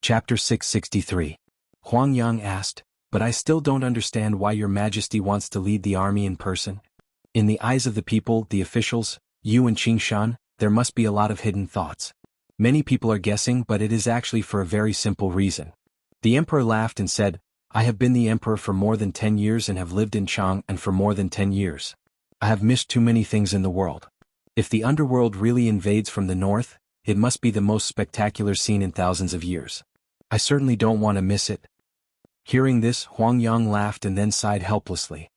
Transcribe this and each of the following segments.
Chapter 663. Huang Yang asked, "But I still don't understand why your majesty wants to lead the army in person. In the eyes of the people, the officials, you and Qingshan, there must be a lot of hidden thoughts. Many people are guessing, but it is actually for a very simple reason." The emperor laughed and said, "I have been the emperor for more than 10 years and have lived in Chang'an for more than 10 years. I have missed too many things in the world. If the underworld really invades from the north, it must be the most spectacular scene in thousands of years. I certainly don't want to miss it." Hearing this, Huang Yang laughed and then sighed helplessly.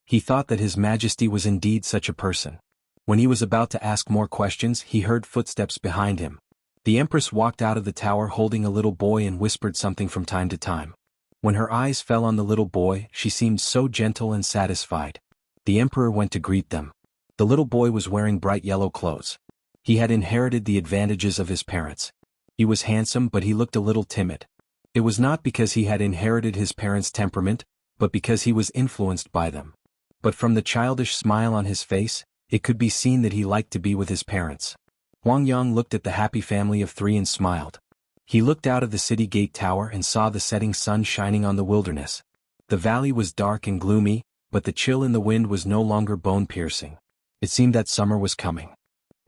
He thought that His Majesty was indeed such a person. When he was about to ask more questions, he heard footsteps behind him. The Empress walked out of the tower holding a little boy and whispered something from time to time. When her eyes fell on the little boy, she seemed so gentle and satisfied. The Emperor went to greet them. The little boy was wearing bright yellow clothes. He had inherited the advantages of his parents. He was handsome, but he looked a little timid. It was not because he had inherited his parents' temperament, but because he was influenced by them. But from the childish smile on his face, it could be seen that he liked to be with his parents. Huang Yang looked at the happy family of three and smiled. He looked out of the city gate tower and saw the setting sun shining on the wilderness. The valley was dark and gloomy, but the chill in the wind was no longer bone-piercing. It seemed that summer was coming.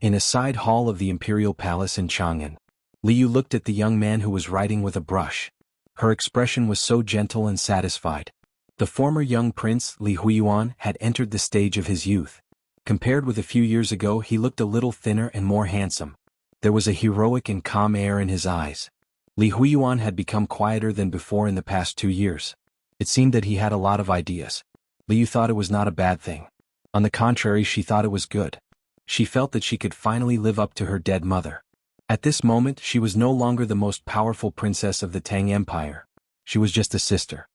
In a side hall of the imperial palace in Chang'an, Liu looked at the young man who was writing with a brush. Her expression was so gentle and satisfied. The former young prince, Li Huiyuan, had entered the stage of his youth. Compared with a few years ago, he looked a little thinner and more handsome. There was a heroic and calm air in his eyes. Li Huiyuan had become quieter than before in the past 2 years. It seemed that he had a lot of ideas. Liu thought it was not a bad thing. On the contrary, she thought it was good. She felt that she could finally live up to her dead mother. At this moment, she was no longer the most powerful princess of the Tang Empire. She was just a sister.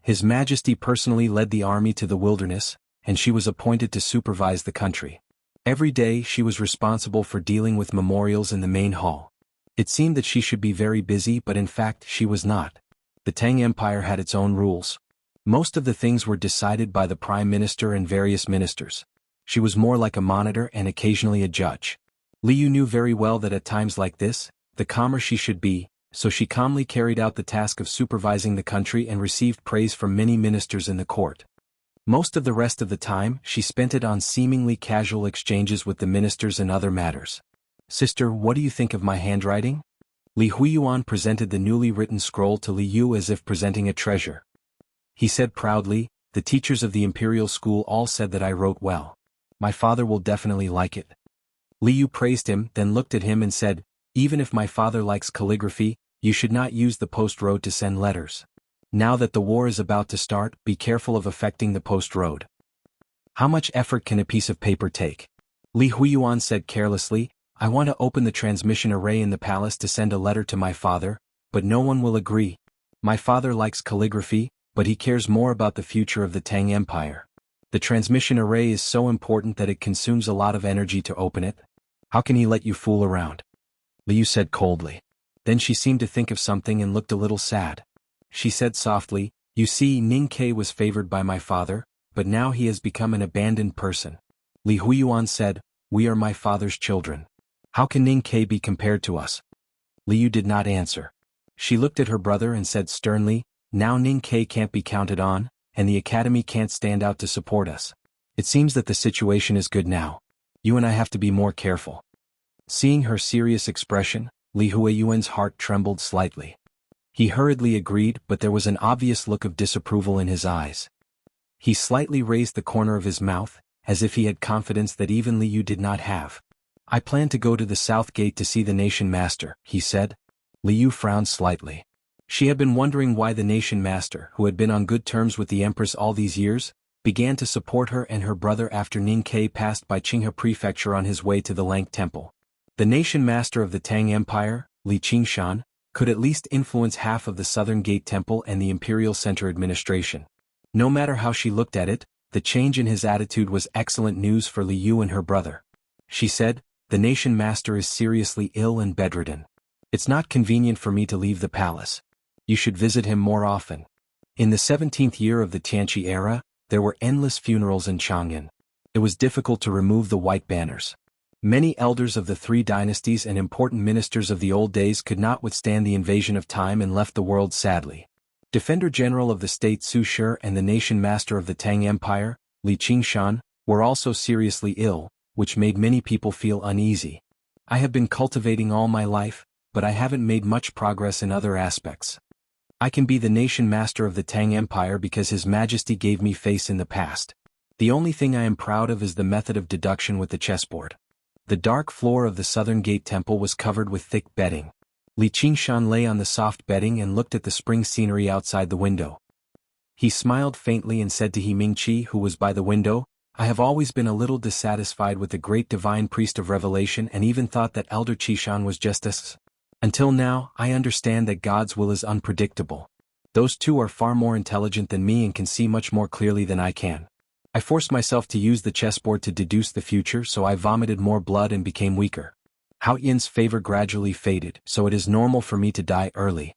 His Majesty personally led the army to the wilderness, and she was appointed to supervise the country. Every day she was responsible for dealing with memorials in the main hall. It seemed that she should be very busy, but in fact she was not. The Tang Empire had its own rules. Most of the things were decided by the Prime Minister and various ministers. She was more like a monitor and occasionally a judge. Liu knew very well that at times like this, the calmer she should be, so she calmly carried out the task of supervising the country and received praise from many ministers in the court. Most of the rest of the time, she spent it on seemingly casual exchanges with the ministers and other matters. "Sister, what do you think of my handwriting?" Li Huiyuan presented the newly written scroll to Liu as if presenting a treasure. He said proudly, "The teachers of the imperial school all said that I wrote well. My father will definitely like it." Liu praised him, then looked at him and said, "Even if my father likes calligraphy, you should not use the post road to send letters. Now that the war is about to start, be careful of affecting the post road. How much effort can a piece of paper take?" Li Huiyuan said carelessly, "I want to open the transmission array in the palace to send a letter to my father, but no one will agree. My father likes calligraphy, but he cares more about the future of the Tang Empire. The transmission array is so important that it consumes a lot of energy to open it. How can he let you fool around?" Liu said coldly. Then she seemed to think of something and looked a little sad. She said softly, "You see, Ning Ke was favored by my father, but now he has become an abandoned person." Li Huiyuan said, "We are my father's children. How can Ning Ke be compared to us?" Liu did not answer. She looked at her brother and said sternly, "Now Ning Ke can't be counted on, and the academy can't stand out to support us. It seems that the situation is good now. You and I have to be more careful." Seeing her serious expression, Li Huiyuan's heart trembled slightly. He hurriedly agreed, but there was an obvious look of disapproval in his eyes. He slightly raised the corner of his mouth, as if he had confidence that even Liu did not have. "I plan to go to the south gate to see the nation master," he said. Liu frowned slightly. She had been wondering why the nation master, who had been on good terms with the empress all these years, began to support her and her brother after Ning Ke passed by Qinghe Prefecture on his way to the Lang Temple. The nation master of the Tang Empire, Li Qingshan, could at least influence half of the Southern Gate Temple and the Imperial Center administration. No matter how she looked at it, the change in his attitude was excellent news for Liu and her brother. She said, "The nation master is seriously ill and bedridden. It's not convenient for me to leave the palace. You should visit him more often." In the 17th year of the Tianqi era, there were endless funerals in Chang'an. It was difficult to remove the white banners. Many elders of the three dynasties and important ministers of the old days could not withstand the invasion of time and left the world sadly. Defender General of the state Su Shi and the nation master of the Tang Empire, Li Qingshan, were also seriously ill, which made many people feel uneasy. I have been cultivating all my life, but I haven't made much progress in other aspects. I can be the nation master of the Tang Empire because His Majesty gave me face in the past. The only thing I am proud of is the method of deduction with the chessboard. The dark floor of the southern gate temple was covered with thick bedding. Li Qingshan lay on the soft bedding and looked at the spring scenery outside the window. He smiled faintly and said to He Mingqi, who was by the window, "I have always been a little dissatisfied with the great divine priest of revelation and even thought that Elder Qishan was just us. Until now, I understand that God's will is unpredictable. Those two are far more intelligent than me and can see much more clearly than I can. I forced myself to use the chessboard to deduce the future, so I vomited more blood and became weaker. Hao Yin's favor gradually faded, so it is normal for me to die early."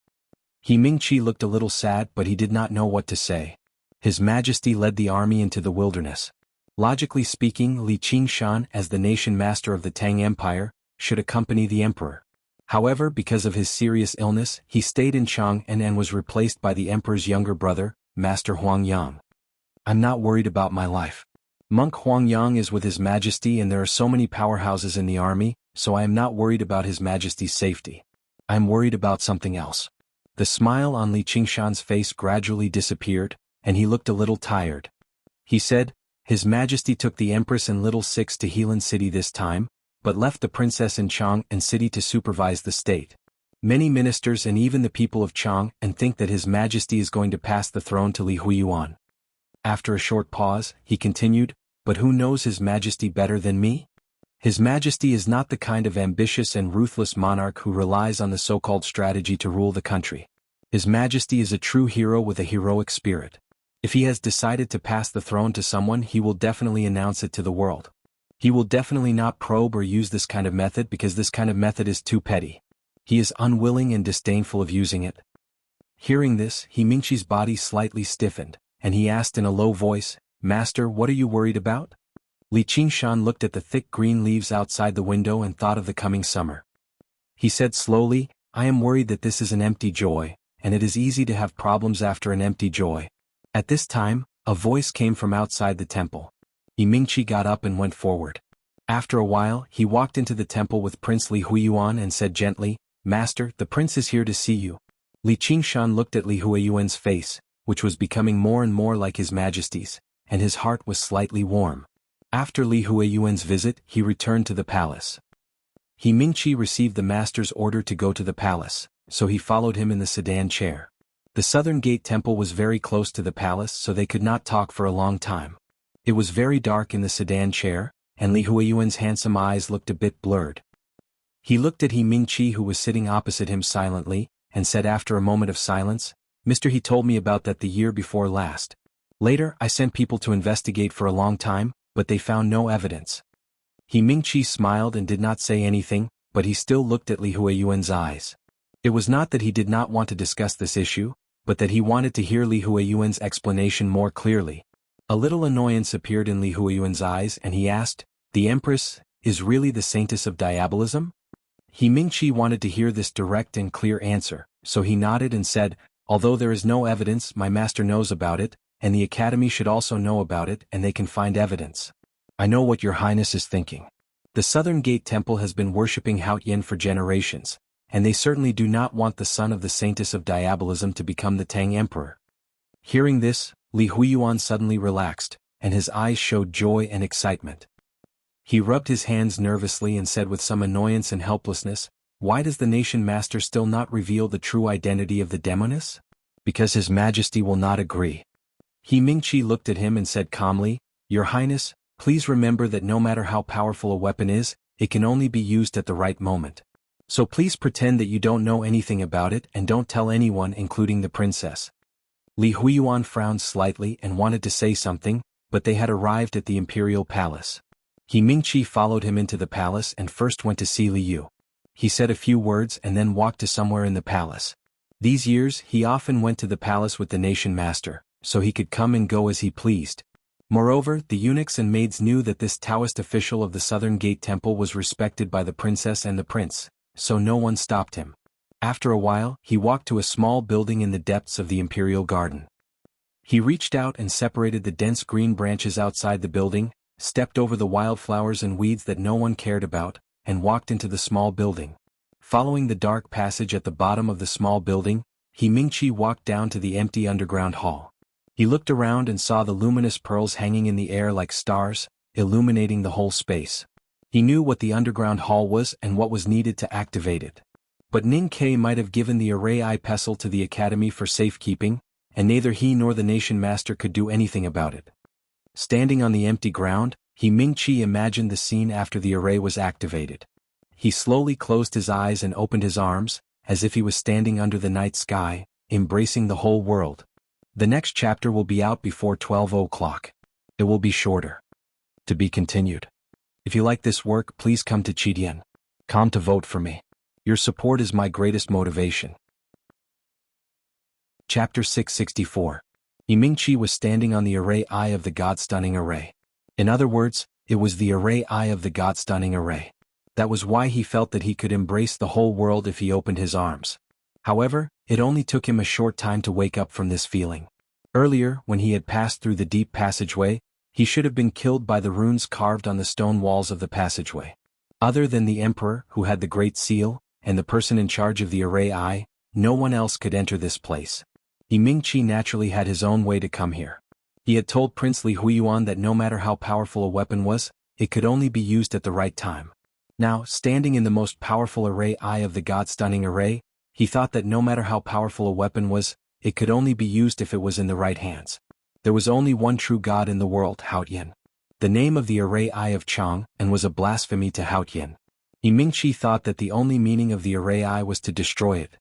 He Mingqi looked a little sad, but he did not know what to say. His Majesty led the army into the wilderness. Logically speaking, Li Qingshan, as the nation master of the Tang Empire, should accompany the emperor. However, because of his serious illness, he stayed in Chang'an and was replaced by the emperor's younger brother, Master Huangyang. "I'm not worried about my life. Monk Huangyang is with His Majesty and there are so many powerhouses in the army, so I am not worried about His Majesty's safety. I am worried about something else." The smile on Li Qingshan's face gradually disappeared, and he looked a little tired. He said, "His Majesty took the Empress and Little Six to Helan City this time, but left the Princess in Chang'an City to supervise the state. Many ministers and even the people of Chang'an think that His Majesty is going to pass the throne to Li Huiyuan." After a short pause, he continued, "But who knows His Majesty better than me? His Majesty is not the kind of ambitious and ruthless monarch who relies on the so-called strategy to rule the country. His Majesty is a true hero with a heroic spirit. If he has decided to pass the throne to someone, he will definitely announce it to the world. He will definitely not probe or use this kind of method because this kind of method is too petty. He is unwilling and disdainful of using it." Hearing this, He Mingqi's body slightly stiffened, and he asked in a low voice, "Master, what are you worried about?" Li Qingshan looked at the thick green leaves outside the window and thought of the coming summer. He said slowly, "I am worried that this is an empty joy, and it is easy to have problems after an empty joy." At this time, a voice came from outside the temple. He Mingqi got up and went forward. After a while, he walked into the temple with Prince Li Huiyuan and said gently, "Master, the prince is here to see you." Li Qingshan looked at Li Huiyuan's face, which was becoming more and more like His Majesty's, and his heart was slightly warm. After Li Huiyuan's visit, he returned to the palace. He Mingqi received the master's order to go to the palace, so he followed him in the sedan chair. The southern gate temple was very close to the palace, so they could not talk for a long time. It was very dark in the sedan chair, and Li Huiyuan's handsome eyes looked a bit blurred. He looked at He Mingqi, who was sitting opposite him silently, and said after a moment of silence, "Mister, he told me about that the year before last. Later, I sent people to investigate for a long time, but they found no evidence." He Mingqi smiled and did not say anything, but he still looked at Li Huiyuan's eyes. It was not that he did not want to discuss this issue, but that he wanted to hear Li Huiyuan's explanation more clearly. A little annoyance appeared in Li Huiyuan's eyes and he asked, "The Empress is really the saintess of diabolism?" He Mingqi wanted to hear this direct and clear answer, so he nodded and said, "Although there is no evidence, my master knows about it, and the Academy should also know about it, and they can find evidence. I know what your Highness is thinking. The Southern Gate Temple has been worshipping Hao Yin for generations, and they certainly do not want the son of the saintess of diabolism to become the Tang Emperor." Hearing this, Li Huiyuan suddenly relaxed, and his eyes showed joy and excitement. He rubbed his hands nervously and said with some annoyance and helplessness, "Why does the nation master still not reveal the true identity of the demoness?" "Because His Majesty will not agree." He Mingqi looked at him and said calmly, "Your Highness, please remember that no matter how powerful a weapon is, it can only be used at the right moment. So please pretend that you don't know anything about it and don't tell anyone, including the princess." Li Huiyuan frowned slightly and wanted to say something, but they had arrived at the imperial palace. He Mingqi followed him into the palace and first went to see Li Yu. He said a few words and then walked to somewhere in the palace. These years he often went to the palace with the nation master, so he could come and go as he pleased. Moreover, the eunuchs and maids knew that this Taoist official of the Southern Gate Temple was respected by the princess and the prince, so no one stopped him. After a while, he walked to a small building in the depths of the imperial garden. He reached out and separated the dense green branches outside the building, stepped over the wildflowers and weeds that no one cared about, and walked into the small building. Following the dark passage at the bottom of the small building, Mingqi walked down to the empty underground hall. He looked around and saw the luminous pearls hanging in the air like stars, illuminating the whole space. He knew what the underground hall was and what was needed to activate it. But Ning Ke might have given the array-eye pestle to the academy for safekeeping, and neither he nor the nation master could do anything about it. Standing on the empty ground, Mingqi imagined the scene after the array was activated. He slowly closed his eyes and opened his arms, as if he was standing under the night sky, embracing the whole world. The next chapter will be out before 12 o'clock. It will be shorter. To be continued. If you like this work, please come to Chidian.com to vote for me. Your support is my greatest motivation. Chapter 664. Mingqi was standing on the array-eye of the God-stunning array. In other words, it was the array-eye of the God-stunning array. That was why he felt that he could embrace the whole world if he opened his arms. However, it only took him a short time to wake up from this feeling. Earlier, when he had passed through the deep passageway, he should have been killed by the runes carved on the stone walls of the passageway. Other than the emperor, who had the Great Seal, and the person in charge of the array-eye, no one else could enter this place. Mingqi naturally had his own way to come here. He had told Prince Li Huiyuan that no matter how powerful a weapon was, it could only be used at the right time. Now, standing in the most powerful array-eye of the God-stunning array, he thought that no matter how powerful a weapon was, it could only be used if it was in the right hands. There was only one true God in the world, Haotian. The name of the array-eye of Chang, and was a blasphemy to Haotian. Mingqi thought that the only meaning of the array-eye was to destroy it.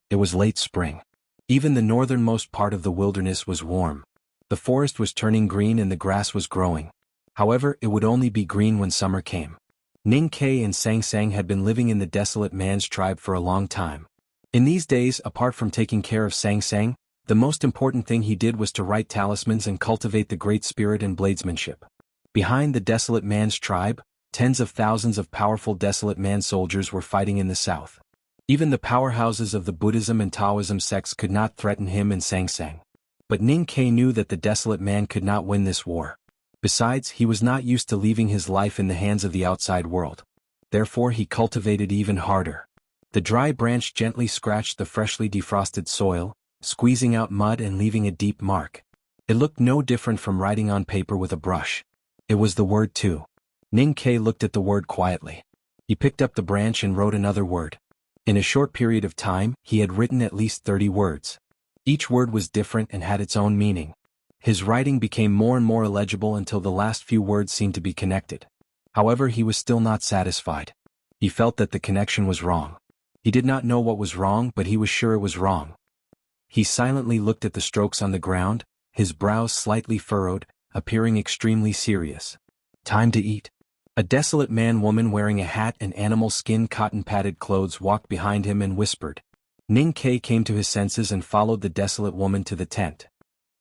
It was late spring. Even the northernmost part of the wilderness was warm. The forest was turning green and the grass was growing. However, it would only be green when summer came. Ning Ke and Sang Sang had been living in the desolate man's tribe for a long time. In these days, apart from taking care of Sang Sang, the most important thing he did was to write talismans and cultivate the great spirit and bladesmanship. Behind the desolate man's tribe, tens of thousands of powerful desolate man soldiers were fighting in the south. Even the powerhouses of the Buddhism and Taoism sects could not threaten him and Sang Sang. But Ning Ke knew that the desolate man could not win this war. Besides, he was not used to leaving his life in the hands of the outside world. Therefore he cultivated even harder. The dry branch gently scratched the freshly defrosted soil, squeezing out mud and leaving a deep mark. It looked no different from writing on paper with a brush. It was the word too. Ning Ke looked at the word quietly. He picked up the branch and wrote another word. In a short period of time, he had written at least 30 words. Each word was different and had its own meaning. His writing became more and more illegible until the last few words seemed to be connected. However, he was still not satisfied. He felt that the connection was wrong. He did not know what was wrong, but he was sure it was wrong. He silently looked at the strokes on the ground, his brows slightly furrowed, appearing extremely serious. Time to eat. A desolate man-woman wearing a hat and animal skin cotton-padded clothes walked behind him and whispered. Ning Ke came to his senses and followed the desolate woman to the tent.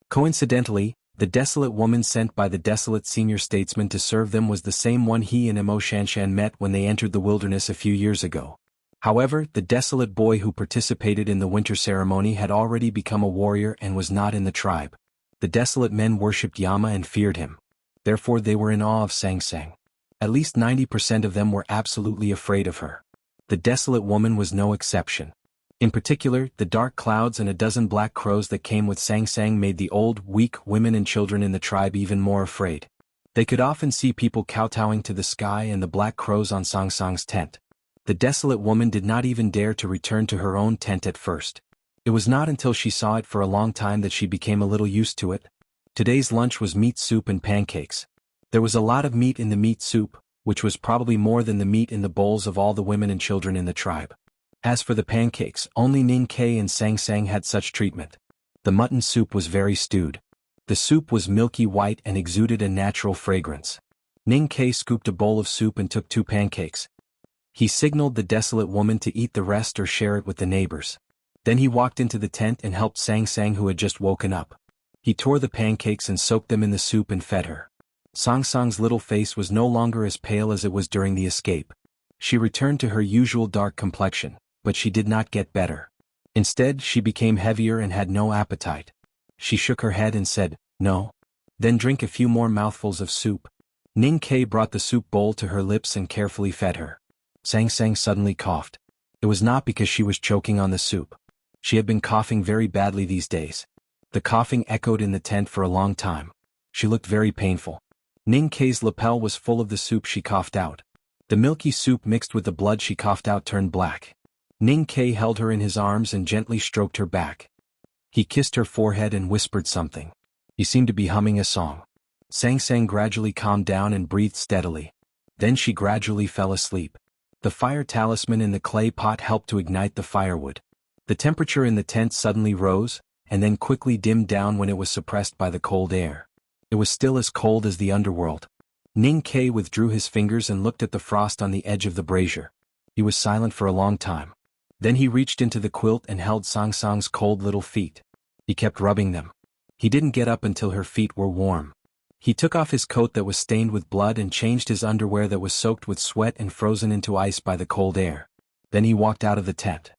Coincidentally, the desolate woman sent by the desolate senior statesman to serve them was the same one he and Mo Shanshan met when they entered the wilderness a few years ago. However, the desolate boy who participated in the winter ceremony had already become a warrior and was not in the tribe. The desolate men worshipped Yama and feared him. Therefore they were in awe of Sang Sang. At least 90% of them were absolutely afraid of her. The desolate woman was no exception. In particular, the dark clouds and a dozen black crows that came with Sang Sang made the old, weak women and children in the tribe even more afraid. They could often see people kowtowing to the sky and the black crows on Sang Sang's tent. The desolate woman did not even dare to return to her own tent at first. It was not until she saw it for a long time that she became a little used to it. Today's lunch was meat soup and pancakes. There was a lot of meat in the meat soup, which was probably more than the meat in the bowls of all the women and children in the tribe. As for the pancakes, only Ning Ke and Sang Sang had such treatment. The mutton soup was very stewed. The soup was milky white and exuded a natural fragrance. Ning Ke scooped a bowl of soup and took 2 pancakes. He signaled the desolate woman to eat the rest or share it with the neighbors. Then he walked into the tent and helped Sang Sang, who had just woken up. He tore the pancakes and soaked them in the soup and fed her. Song Song's little face was no longer as pale as it was during the escape. She returned to her usual dark complexion, but she did not get better. Instead, she became heavier and had no appetite. She shook her head and said, "No." "Then drink a few more mouthfuls of soup." Ning Ke brought the soup bowl to her lips and carefully fed her. Sang Sang suddenly coughed. It was not because she was choking on the soup. She had been coughing very badly these days. The coughing echoed in the tent for a long time. She looked very painful. Ning Ke's lapel was full of the soup she coughed out. The milky soup mixed with the blood she coughed out turned black. Ning Ke held her in his arms and gently stroked her back. He kissed her forehead and whispered something. He seemed to be humming a song. Sang Sang gradually calmed down and breathed steadily. Then she gradually fell asleep. The fire talisman in the clay pot helped to ignite the firewood. The temperature in the tent suddenly rose, and then quickly dimmed down when it was suppressed by the cold air. It was still as cold as the underworld. Ning Ke withdrew his fingers and looked at the frost on the edge of the brazier. He was silent for a long time. Then he reached into the quilt and held Sang Sang's cold little feet. He kept rubbing them. He didn't get up until her feet were warm. He took off his coat that was stained with blood and changed his underwear that was soaked with sweat and frozen into ice by the cold air. Then he walked out of the tent.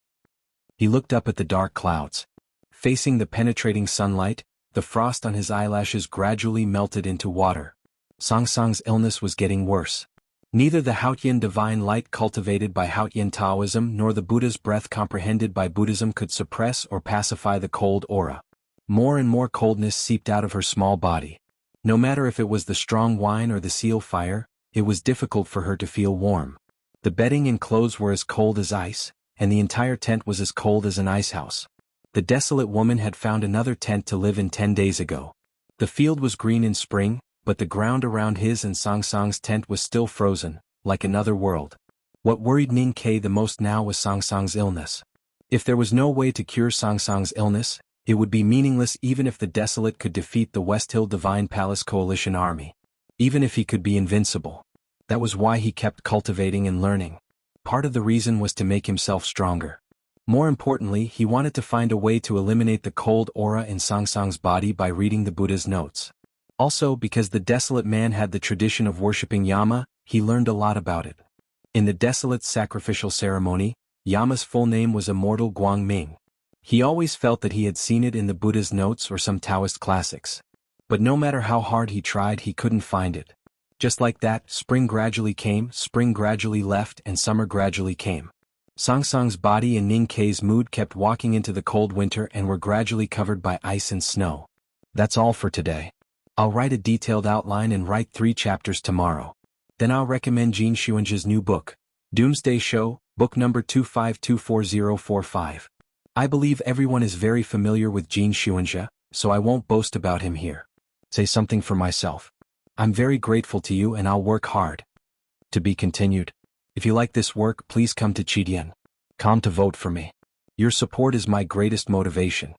He looked up at the dark clouds. Facing the penetrating sunlight, the frost on his eyelashes gradually melted into water. Sang Sang's illness was getting worse. Neither the Haotian divine light cultivated by Haotian Taoism nor the Buddha's breath comprehended by Buddhism could suppress or pacify the cold aura. More and more coldness seeped out of her small body. No matter if it was the strong wine or the seal fire, it was difficult for her to feel warm. The bedding and clothes were as cold as ice, and the entire tent was as cold as an icehouse. The desolate woman had found another tent to live in 10 days ago. The field was green in spring, but the ground around his and Sang Sang's tent was still frozen, like another world. What worried Ning Ke the most now was Sang Sang's illness. If there was no way to cure Sang Sang's illness, it would be meaningless even if the Desolate could defeat the West Hill Divine Palace Coalition army. Even if he could be invincible. That was why he kept cultivating and learning. Part of the reason was to make himself stronger. More importantly, he wanted to find a way to eliminate the cold aura in Sang Sang's body by reading the Buddha's notes. Also, because the Desolate man had the tradition of worshipping Yama, he learned a lot about it. In the Desolate's sacrificial ceremony, Yama's full name was Immortal Guang Ming. He always felt that he had seen it in the Buddha's notes or some Taoist classics. But no matter how hard he tried, he couldn't find it. Just like that, spring gradually came, spring gradually left, and summer gradually came. Sang Sang's body and Ning Ke's mood kept walking into the cold winter and were gradually covered by ice and snow. That's all for today. I'll write a detailed outline and write 3 chapters tomorrow. Then I'll recommend Jin Xuanzhe's new book, Doomsday Show, book number 2524045. I believe everyone is very familiar with Jin Xuanzhe, so I won't boast about him here. Say something for myself. I'm very grateful to you and I'll work hard. To be continued. If you like this work, please come to Chidian.com to vote for me. Your support is my greatest motivation.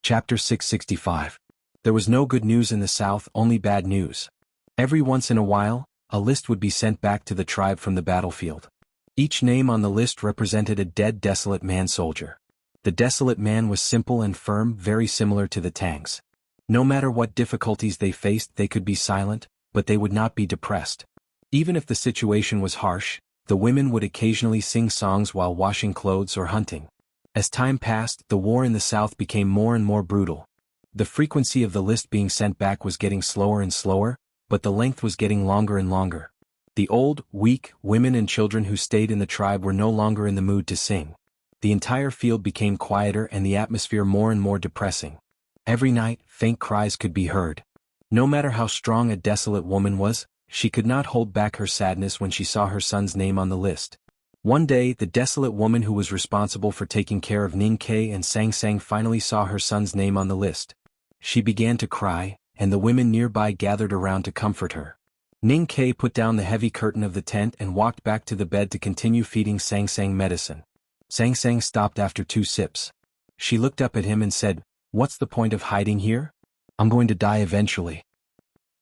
Chapter 665. There was no good news in the south, only bad news. Every once in a while, a list would be sent back to the tribe from the battlefield. Each name on the list represented a dead Desolate man soldier. The Desolate man was simple and firm, very similar to the Tangs. No matter what difficulties they faced, they could be silent, but they would not be depressed. Even if the situation was harsh, the women would occasionally sing songs while washing clothes or hunting. As time passed, the war in the south became more and more brutal. The frequency of the list being sent back was getting slower and slower, but the length was getting longer and longer. The old, weak, women and children who stayed in the tribe were no longer in the mood to sing. The entire field became quieter and the atmosphere more and more depressing. Every night, faint cries could be heard. No matter how strong a Desolate woman was, she could not hold back her sadness when she saw her son's name on the list. One day, the Desolate woman who was responsible for taking care of Ning Ke and Sang Sang finally saw her son's name on the list. She began to cry, and the women nearby gathered around to comfort her. Ning Ke put down the heavy curtain of the tent and walked back to the bed to continue feeding Sang Sang medicine. Sang Sang stopped after 2 sips. She looked up at him and said, "What's the point of hiding here? I'm going to die eventually.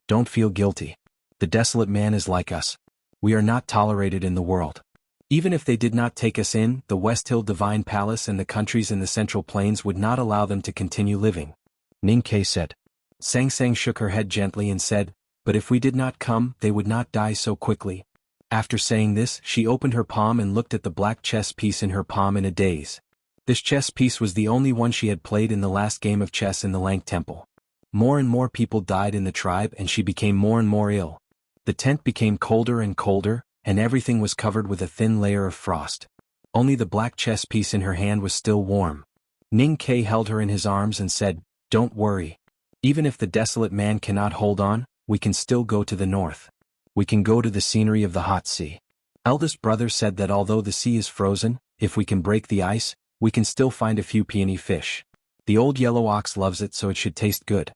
Don't feel guilty. The Desolate man is like us. We are not tolerated in the world. Even if they did not take us in, the West Hill Divine Palace and the countries in the Central Plains would not allow them to continue living. Ning Ke said. Sang Sang shook her head gently and said, but if we did not come, they would not die so quickly. After saying this, she opened her palm and looked at the black chess piece in her palm in a daze. This chess piece was the only one she had played in the last game of chess in the Lank Temple. More and more people died in the tribe and she became more and more ill. The tent became colder and colder, and everything was covered with a thin layer of frost. Only the black chess piece in her hand was still warm. Ning Ke held her in his arms and said, don't worry. Even if the desolate man cannot hold on, we can still go to the north. We can go to the scenery of the hot sea. Eldest brother said that although the sea is frozen, if we can break the ice, we can still find a few peony fish. The old yellow ox loves it, so it should taste good.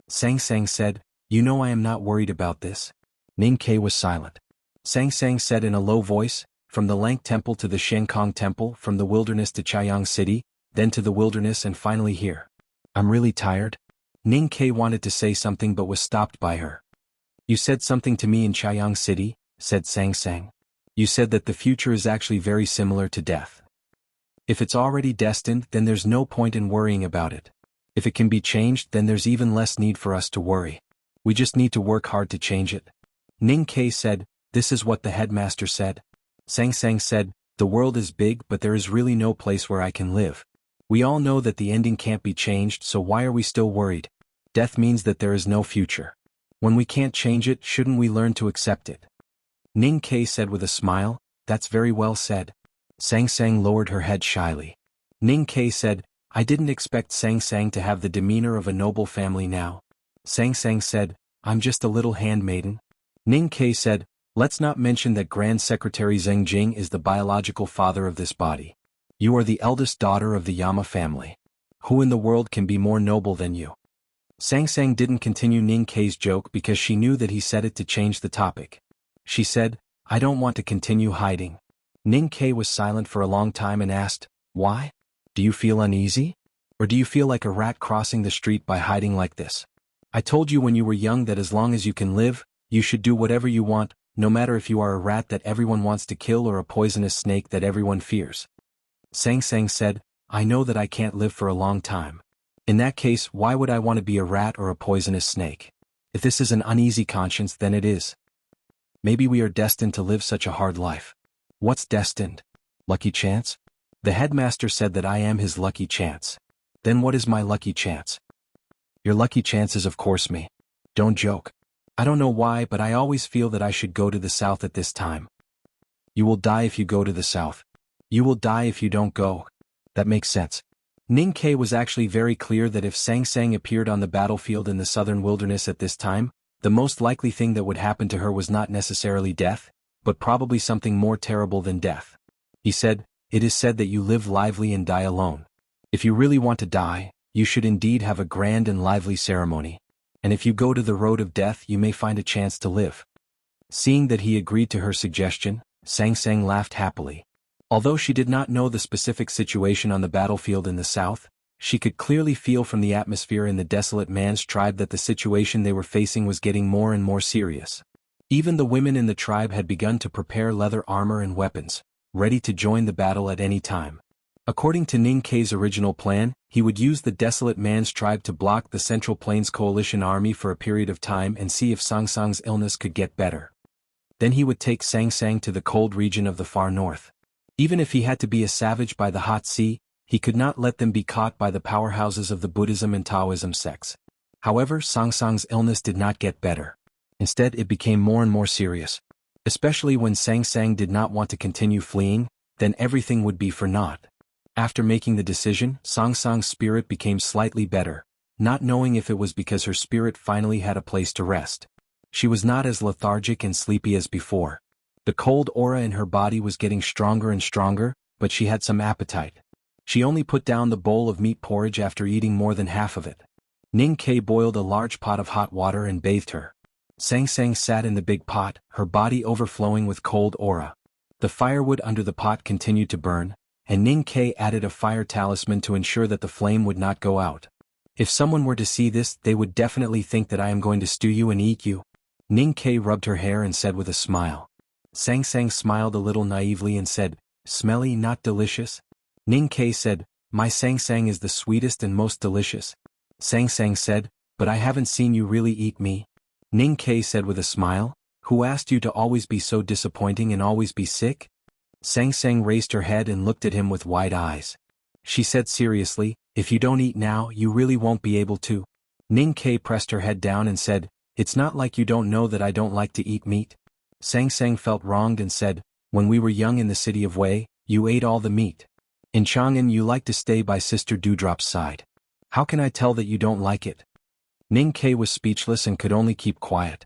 Sang Sang said, you know I am not worried about this. Ning Ke was silent. Sang Sang said in a low voice, from the Lank Temple to the Shenkong Temple, from the wilderness to Chaiyang City, then to the wilderness and finally here. I'm really tired. Ning Ke wanted to say something but was stopped by her. You said something to me in Chaiyang City, said Sang Sang. You said that the future is actually very similar to death. If it's already destined, then there's no point in worrying about it. If it can be changed, then there's even less need for us to worry. We just need to work hard to change it. Ning Ke said, this is what the headmaster said. Sang Sang said, the world is big but there is really no place where I can live. We all know that the ending can't be changed, so why are we still worried? Death means that there is no future. When we can't change it, shouldn't we learn to accept it? Ning Ke said with a smile, that's very well said. Sang Sang lowered her head shyly. Ning Ke said, I didn't expect Sang Sang to have the demeanor of a noble family now. Sang Sang said, I'm just a little handmaiden. Ning Ke said, let's not mention that Grand Secretary Zheng Jing is the biological father of this body. You are the eldest daughter of the Yama family. Who in the world can be more noble than you? Sang Sang didn't continue Ning Ke's joke because she knew that he said it to change the topic. She said, I don't want to continue hiding. Ning Ke was silent for a long time and asked, why? Do you feel uneasy? Or do you feel like a rat crossing the street by hiding like this? I told you when you were young that as long as you can live, you should do whatever you want, no matter if you are a rat that everyone wants to kill or a poisonous snake that everyone fears. Sang Sang said, I know that I can't live for a long time. In that case, why would I want to be a rat or a poisonous snake? If this is an uneasy conscience, then it is. Maybe we are destined to live such a hard life. What's destined? Lucky chance? The headmaster said that I am his lucky chance. Then what is my lucky chance? Your lucky chance is of course me. Don't joke. I don't know why, but I always feel that I should go to the south at this time. You will die if you go to the south. You will die if you don't go. That makes sense. Ning Ke was actually very clear that if Sang Sang appeared on the battlefield in the southern wilderness at this time, the most likely thing that would happen to her was not necessarily death, but probably something more terrible than death. He said, it is said that you live lively and die alone. If you really want to die, you should indeed have a grand and lively ceremony. And if you go to the road of death, you may find a chance to live. Seeing that he agreed to her suggestion, Sang Sang laughed happily. Although she did not know the specific situation on the battlefield in the south, she could clearly feel from the atmosphere in the desolate man's tribe that the situation they were facing was getting more and more serious. Even the women in the tribe had begun to prepare leather armor and weapons, ready to join the battle at any time. According to Ning Ke's original plan, he would use the desolate man's tribe to block the Central Plains Coalition army for a period of time and see if Sang Sang's illness could get better. Then he would take Sang Sang to the cold region of the far north. Even if he had to be a savage by the hot sea, he could not let them be caught by the powerhouses of the Buddhism and Taoism sects. However, Sang Sang's illness did not get better. Instead, it became more and more serious. Especially when Sang Sang did not want to continue fleeing, then everything would be for naught. After making the decision, Sang Sang's spirit became slightly better, not knowing if it was because her spirit finally had a place to rest. She was not as lethargic and sleepy as before. The cold aura in her body was getting stronger and stronger, but she had some appetite. She only put down the bowl of meat porridge after eating more than half of it. Ning Ke boiled a large pot of hot water and bathed her. Sang Sang sat in the big pot, her body overflowing with cold aura. The firewood under the pot continued to burn, and Ning Ke added a fire talisman to ensure that the flame would not go out. If someone were to see this, they would definitely think that I am going to stew you and eat you. Ning Ke rubbed her hair and said with a smile. Sang Sang smiled a little naively and said, "Smelly, not delicious?" Ning Ke said, "My Sang Sang is the sweetest and most delicious." Sang Sang said, "But I haven't seen you really eat me." Ning Ke said with a smile, "Who asked you to always be so disappointing and always be sick?" Sang Sang raised her head and looked at him with wide eyes. She said seriously, "If you don't eat now, you really won't be able to." Ning Ke pressed her head down and said, "It's not like you don't know that I don't like to eat meat." Sang Sang felt wronged and said, "When we were young in the city of Wei, you ate all the meat. In Chang'an you like to stay by Sister Dewdrop's side. How can I tell that you don't like it?" Ning Ke was speechless and could only keep quiet.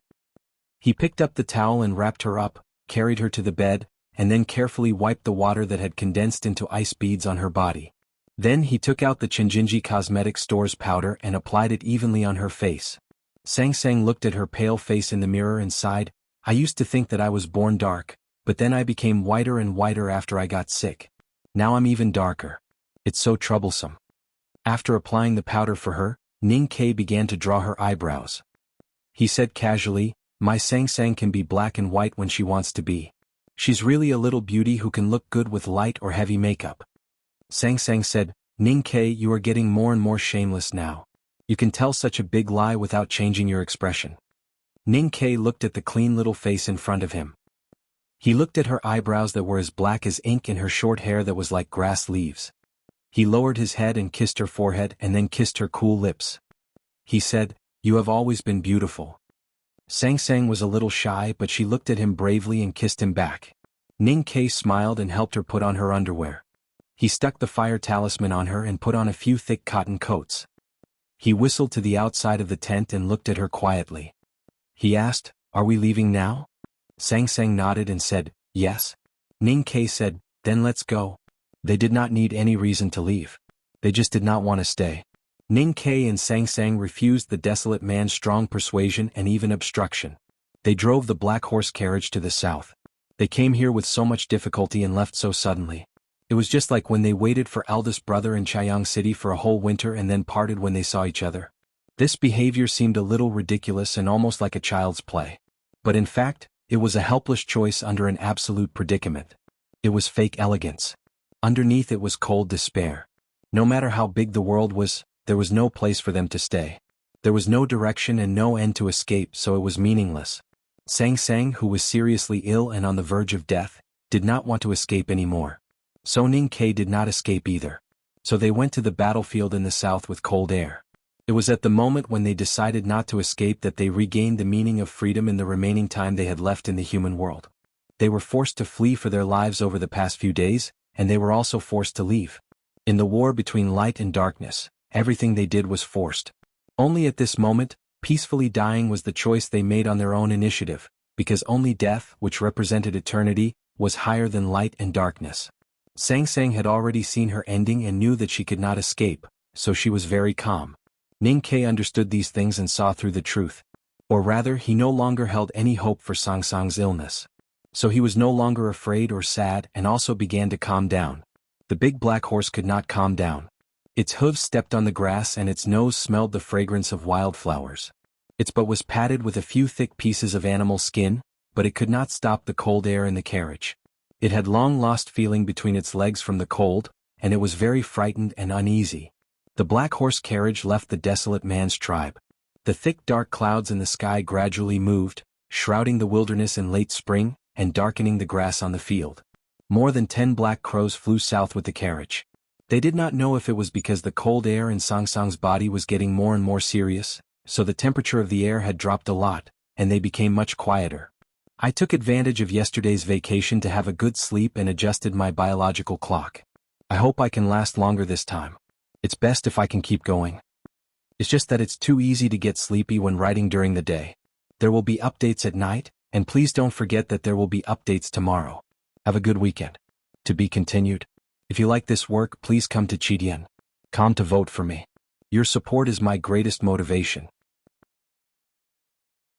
He picked up the towel and wrapped her up, carried her to the bed, and then carefully wiped the water that had condensed into ice beads on her body. Then he took out the Chinjinji Cosmetic Store's powder and applied it evenly on her face. Sang Sang looked at her pale face in the mirror and sighed, "I used to think that I was born dark, but then I became whiter and whiter after I got sick. Now I'm even darker. It's so troublesome." After applying the powder for her, Ning Ke began to draw her eyebrows. He said casually, "My Sang Sang can be black and white when she wants to be. She's really a little beauty who can look good with light or heavy makeup." Sang Sang said, "Ning Ke, you are getting more and more shameless now. You can tell such a big lie without changing your expression." Ning Ke looked at the clean little face in front of him. He looked at her eyebrows that were as black as ink and her short hair that was like grass leaves. He lowered his head and kissed her forehead and then kissed her cool lips. He said, "You have always been beautiful." Sang Sang was a little shy, but she looked at him bravely and kissed him back. Ning Ke smiled and helped her put on her underwear. He stuck the fire talisman on her and put on a few thick cotton coats. He whistled to the outside of the tent and looked at her quietly. He asked, "Are we leaving now?" Sang Sang nodded and said, "Yes." Ning Ke said, "Then let's go." They did not need any reason to leave. They just did not want to stay. Ning Ke and Sang Sang refused the desolate man's strong persuasion and even obstruction. They drove the black horse carriage to the south. They came here with so much difficulty and left so suddenly. It was just like when they waited for eldest brother in Chaoyang City for a whole winter and then parted when they saw each other. This behavior seemed a little ridiculous and almost like a child's play. But in fact, it was a helpless choice under an absolute predicament. It was fake elegance. Underneath it was cold despair. No matter how big the world was, there was no place for them to stay. There was no direction and no end to escape, so it was meaningless. Sang Sang, who was seriously ill and on the verge of death, did not want to escape anymore. So Ning Ke did not escape either. So they went to the battlefield in the south with cold air. It was at the moment when they decided not to escape that they regained the meaning of freedom in the remaining time they had left in the human world. They were forced to flee for their lives over the past few days, and they were also forced to leave. In the war between light and darkness, everything they did was forced. Only at this moment, peacefully dying was the choice they made on their own initiative, because only death, which represented eternity, was higher than light and darkness. Sang Sang had already seen her ending and knew that she could not escape, so she was very calm. Ning Ke understood these things and saw through the truth. Or rather, he no longer held any hope for Sang Sang's illness. So he was no longer afraid or sad and also began to calm down. The big black horse could not calm down. Its hooves stepped on the grass and its nose smelled the fragrance of wildflowers. Its butt was padded with a few thick pieces of animal skin, but it could not stop the cold air in the carriage. It had long lost feeling between its legs from the cold, and it was very frightened and uneasy. The black horse carriage left the desolate man's tribe. The thick dark clouds in the sky gradually moved, shrouding the wilderness in late spring, and darkening the grass on the field. More than 10 black crows flew south with the carriage. They did not know if it was because the cold air in Sang Sang's body was getting more and more serious, so the temperature of the air had dropped a lot, and they became much quieter. I took advantage of yesterday's vacation to have a good sleep and adjusted my biological clock. I hope I can last longer this time. It's best if I can keep going. It's just that it's too easy to get sleepy when writing during the day. There will be updates at night, and please don't forget that there will be updates tomorrow. Have a good weekend. To be continued. If you like this work, please come to Chidian.com to vote for me. Your support is my greatest motivation.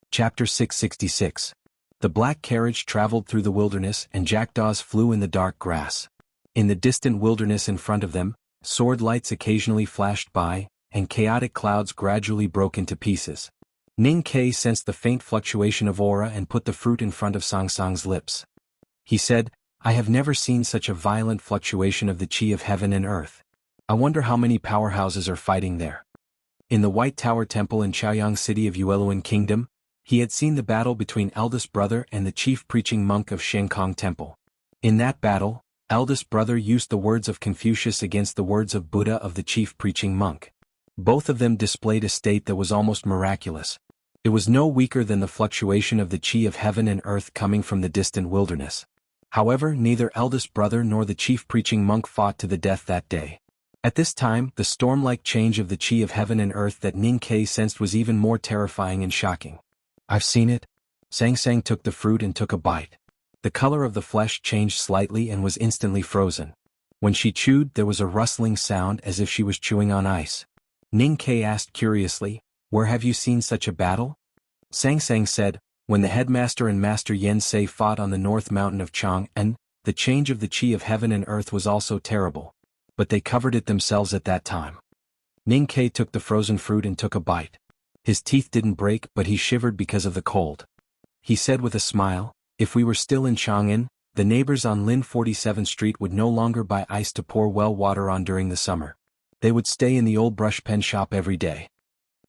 Chapter 666. The black carriage traveled through the wilderness and jackdaws flew in the dark grass. In the distant wilderness in front of them, sword lights occasionally flashed by, and chaotic clouds gradually broke into pieces. Ning Ke sensed the faint fluctuation of aura and put the fruit in front of Sang Sang's lips. He said, I have never seen such a violent fluctuation of the chi of heaven and earth. I wonder how many powerhouses are fighting there. In the White Tower Temple in Chaoyang City of Yueluan Kingdom, he had seen the battle between eldest brother and the chief preaching monk of Shenkong Temple. In that battle, eldest brother used the words of Confucius against the words of Buddha of the chief preaching monk. Both of them displayed a state that was almost miraculous. It was no weaker than the fluctuation of the chi of heaven and earth coming from the distant wilderness. However, neither eldest brother nor the chief preaching monk fought to the death that day. At this time, the storm-like change of the chi of heaven and earth that Ning Ke sensed was even more terrifying and shocking. I've seen it. Sang Sang took the fruit and took a bite. The color of the flesh changed slightly and was instantly frozen. When she chewed, there was a rustling sound as if she was chewing on ice. Ning Ke asked curiously, Where have you seen such a battle? Sang Sang said, When the headmaster and Master Yen Sei fought on the north mountain of Chang'an, the change of the chi of heaven and earth was also terrible. But they covered it themselves at that time. Ning Ke took the frozen fruit and took a bite. His teeth didn't break, but he shivered because of the cold. He said with a smile, If we were still in Chang'an, the neighbors on Lin 47th Street would no longer buy ice to pour well water on during the summer. They would stay in the old brush pen shop every day.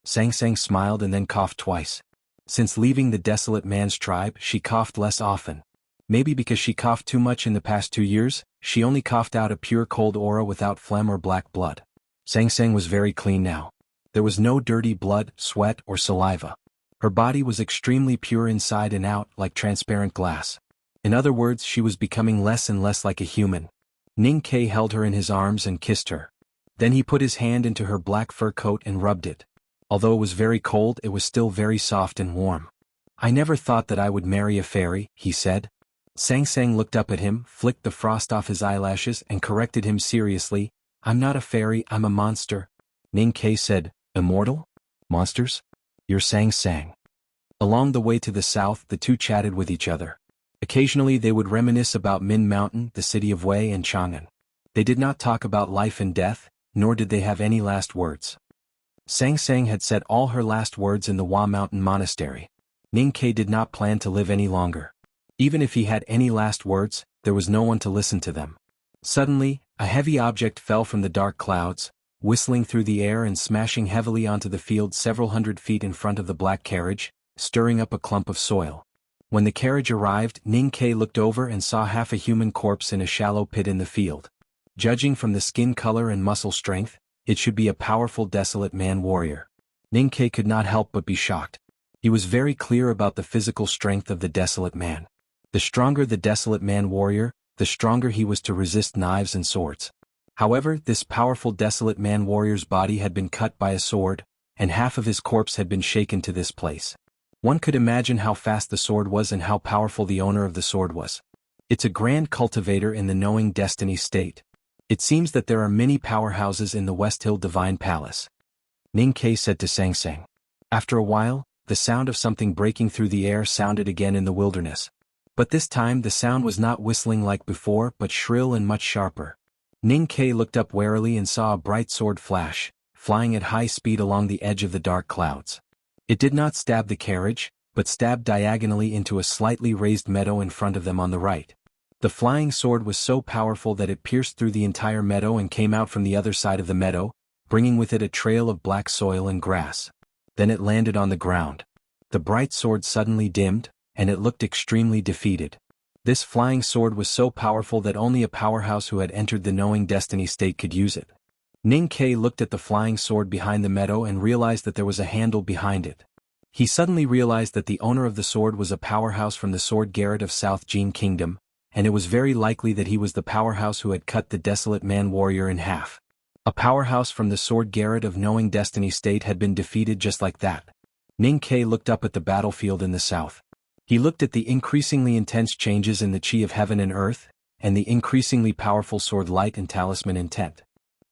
Sang Sang smiled and then coughed twice. Since leaving the desolate man's tribe, she coughed less often. Maybe because she coughed too much in the past 2 years, she only coughed out a pure cold aura without phlegm or black blood. Sang Sang was very clean now. There was no dirty blood, sweat, or saliva. Her body was extremely pure inside and out, like transparent glass. In other words, she was becoming less and less like a human. Ning Ke held her in his arms and kissed her. Then he put his hand into her black fur coat and rubbed it. Although it was very cold, it was still very soft and warm. I never thought that I would marry a fairy, he said. Sang Sang looked up at him, flicked the frost off his eyelashes and corrected him seriously, I'm not a fairy, I'm a monster. Ning Ke said, Immortal? Monsters? You're Sang Sang. Along the way to the south, the two chatted with each other. Occasionally they would reminisce about Min Mountain, the city of Wei and Chang'an. They did not talk about life and death, nor did they have any last words. Sang Sang had said all her last words in the Hua Mountain Monastery. Ning Ke did not plan to live any longer. Even if he had any last words, there was no one to listen to them. Suddenly, a heavy object fell from the dark clouds, whistling through the air and smashing heavily onto the field several hundred feet in front of the black carriage, stirring up a clump of soil. When the carriage arrived, Ning Ke looked over and saw half a human corpse in a shallow pit in the field. Judging from the skin color and muscle strength, it should be a powerful desolate man warrior. Ning Ke could not help but be shocked. He was very clear about the physical strength of the desolate man. The stronger the desolate man warrior, the stronger he was to resist knives and swords. However, this powerful desolate man warrior's body had been cut by a sword, and half of his corpse had been shaken to this place. One could imagine how fast the sword was and how powerful the owner of the sword was. It's a grand cultivator in the knowing destiny state. It seems that there are many powerhouses in the West Hill Divine Palace. Ning Ke said to Sang Sang. After a while, the sound of something breaking through the air sounded again in the wilderness. But this time the sound was not whistling like before but shrill and much sharper. Ning Ke looked up warily and saw a bright sword flash, flying at high speed along the edge of the dark clouds. It did not stab the carriage, but stabbed diagonally into a slightly raised meadow in front of them on the right. The flying sword was so powerful that it pierced through the entire meadow and came out from the other side of the meadow, bringing with it a trail of black soil and grass. Then it landed on the ground. The bright sword suddenly dimmed, and it looked extremely defeated. This flying sword was so powerful that only a powerhouse who had entered the knowing destiny state could use it. Ning Ke looked at the flying sword behind the meadow and realized that there was a handle behind it. He suddenly realized that the owner of the sword was a powerhouse from the Sword Garret of South Jin Kingdom, and it was very likely that he was the powerhouse who had cut the desolate man warrior in half. A powerhouse from the Sword Garret of knowing destiny state had been defeated just like that. Ning Ke looked up at the battlefield in the south. He looked at the increasingly intense changes in the chi of heaven and earth, and the increasingly powerful sword light and talisman intent.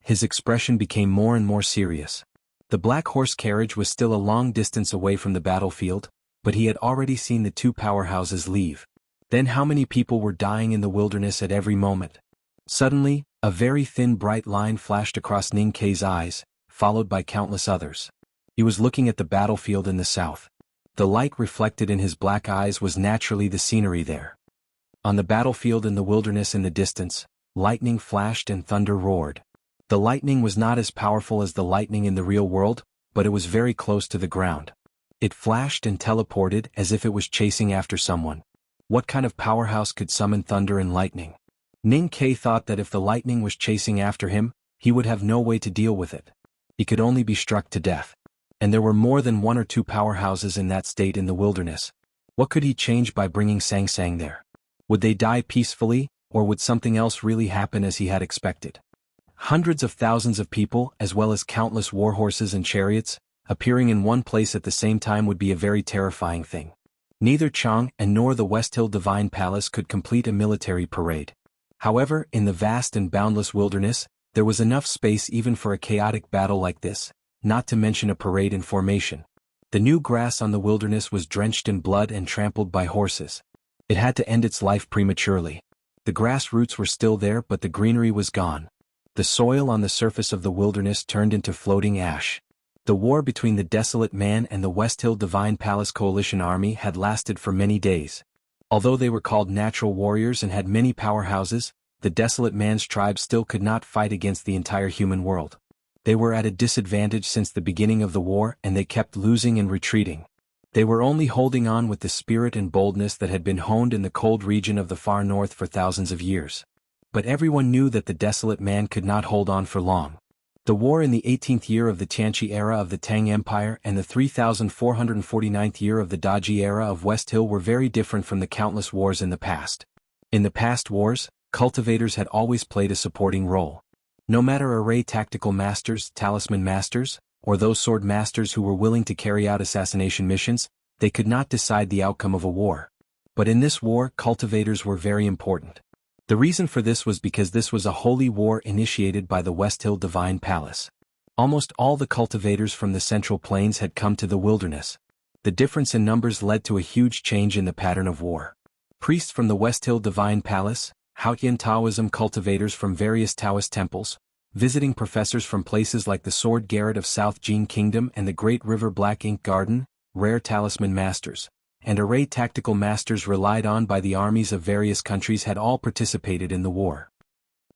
His expression became more and more serious. The black horse carriage was still a long distance away from the battlefield, but he had already seen the two powerhouses leave. Then how many people were dying in the wilderness at every moment? Suddenly, a very thin bright line flashed across Ning Ke's eyes, followed by countless others. He was looking at the battlefield in the south. The light reflected in his black eyes was naturally the scenery there. On the battlefield in the wilderness in the distance, lightning flashed and thunder roared. The lightning was not as powerful as the lightning in the real world, but it was very close to the ground. It flashed and teleported as if it was chasing after someone. What kind of powerhouse could summon thunder and lightning? Ning Kai thought that if the lightning was chasing after him, he would have no way to deal with it. He could only be struck to death. And there were more than one or two powerhouses in that state in the wilderness. What could he change by bringing Sang Sang there? Would they die peacefully, or would something else really happen as he had expected? Hundreds of thousands of people, as well as countless warhorses and chariots, appearing in one place at the same time would be a very terrifying thing. Neither Chang and nor the West Hill Divine Palace could complete a military parade. However, in the vast and boundless wilderness, there was enough space even for a chaotic battle like this, not to mention a parade in formation. The new grass on the wilderness was drenched in blood and trampled by horses. It had to end its life prematurely. The grass roots were still there, but the greenery was gone. The soil on the surface of the wilderness turned into floating ash. The war between the Desolate Man and the West Hill Divine Palace Coalition Army had lasted for many days. Although they were called natural warriors and had many powerhouses, the Desolate Man's tribe still could not fight against the entire human world. They were at a disadvantage since the beginning of the war, and they kept losing and retreating. They were only holding on with the spirit and boldness that had been honed in the cold region of the far north for thousands of years. But everyone knew that the Desolate Man could not hold on for long. The war in the 18th year of the Tianqi era of the Tang Empire and the 3449th year of the Daji era of West Hill were very different from the countless wars in the past. In the past wars, cultivators had always played a supporting role. No matter array tactical masters, talisman masters, or those sword masters who were willing to carry out assassination missions, they could not decide the outcome of a war. But in this war, cultivators were very important. The reason for this was because this was a holy war initiated by the West Hill Divine Palace. Almost all the cultivators from the Central Plains had come to the wilderness. The difference in numbers led to a huge change in the pattern of war. Priests from the West Hill Divine Palace, Haotian Taoism cultivators from various Taoist temples, visiting professors from places like the Sword Garret of South Jin Kingdom and the Great River Black Ink Garden, rare talisman masters, and array tactical masters relied on by the armies of various countries had all participated in the war.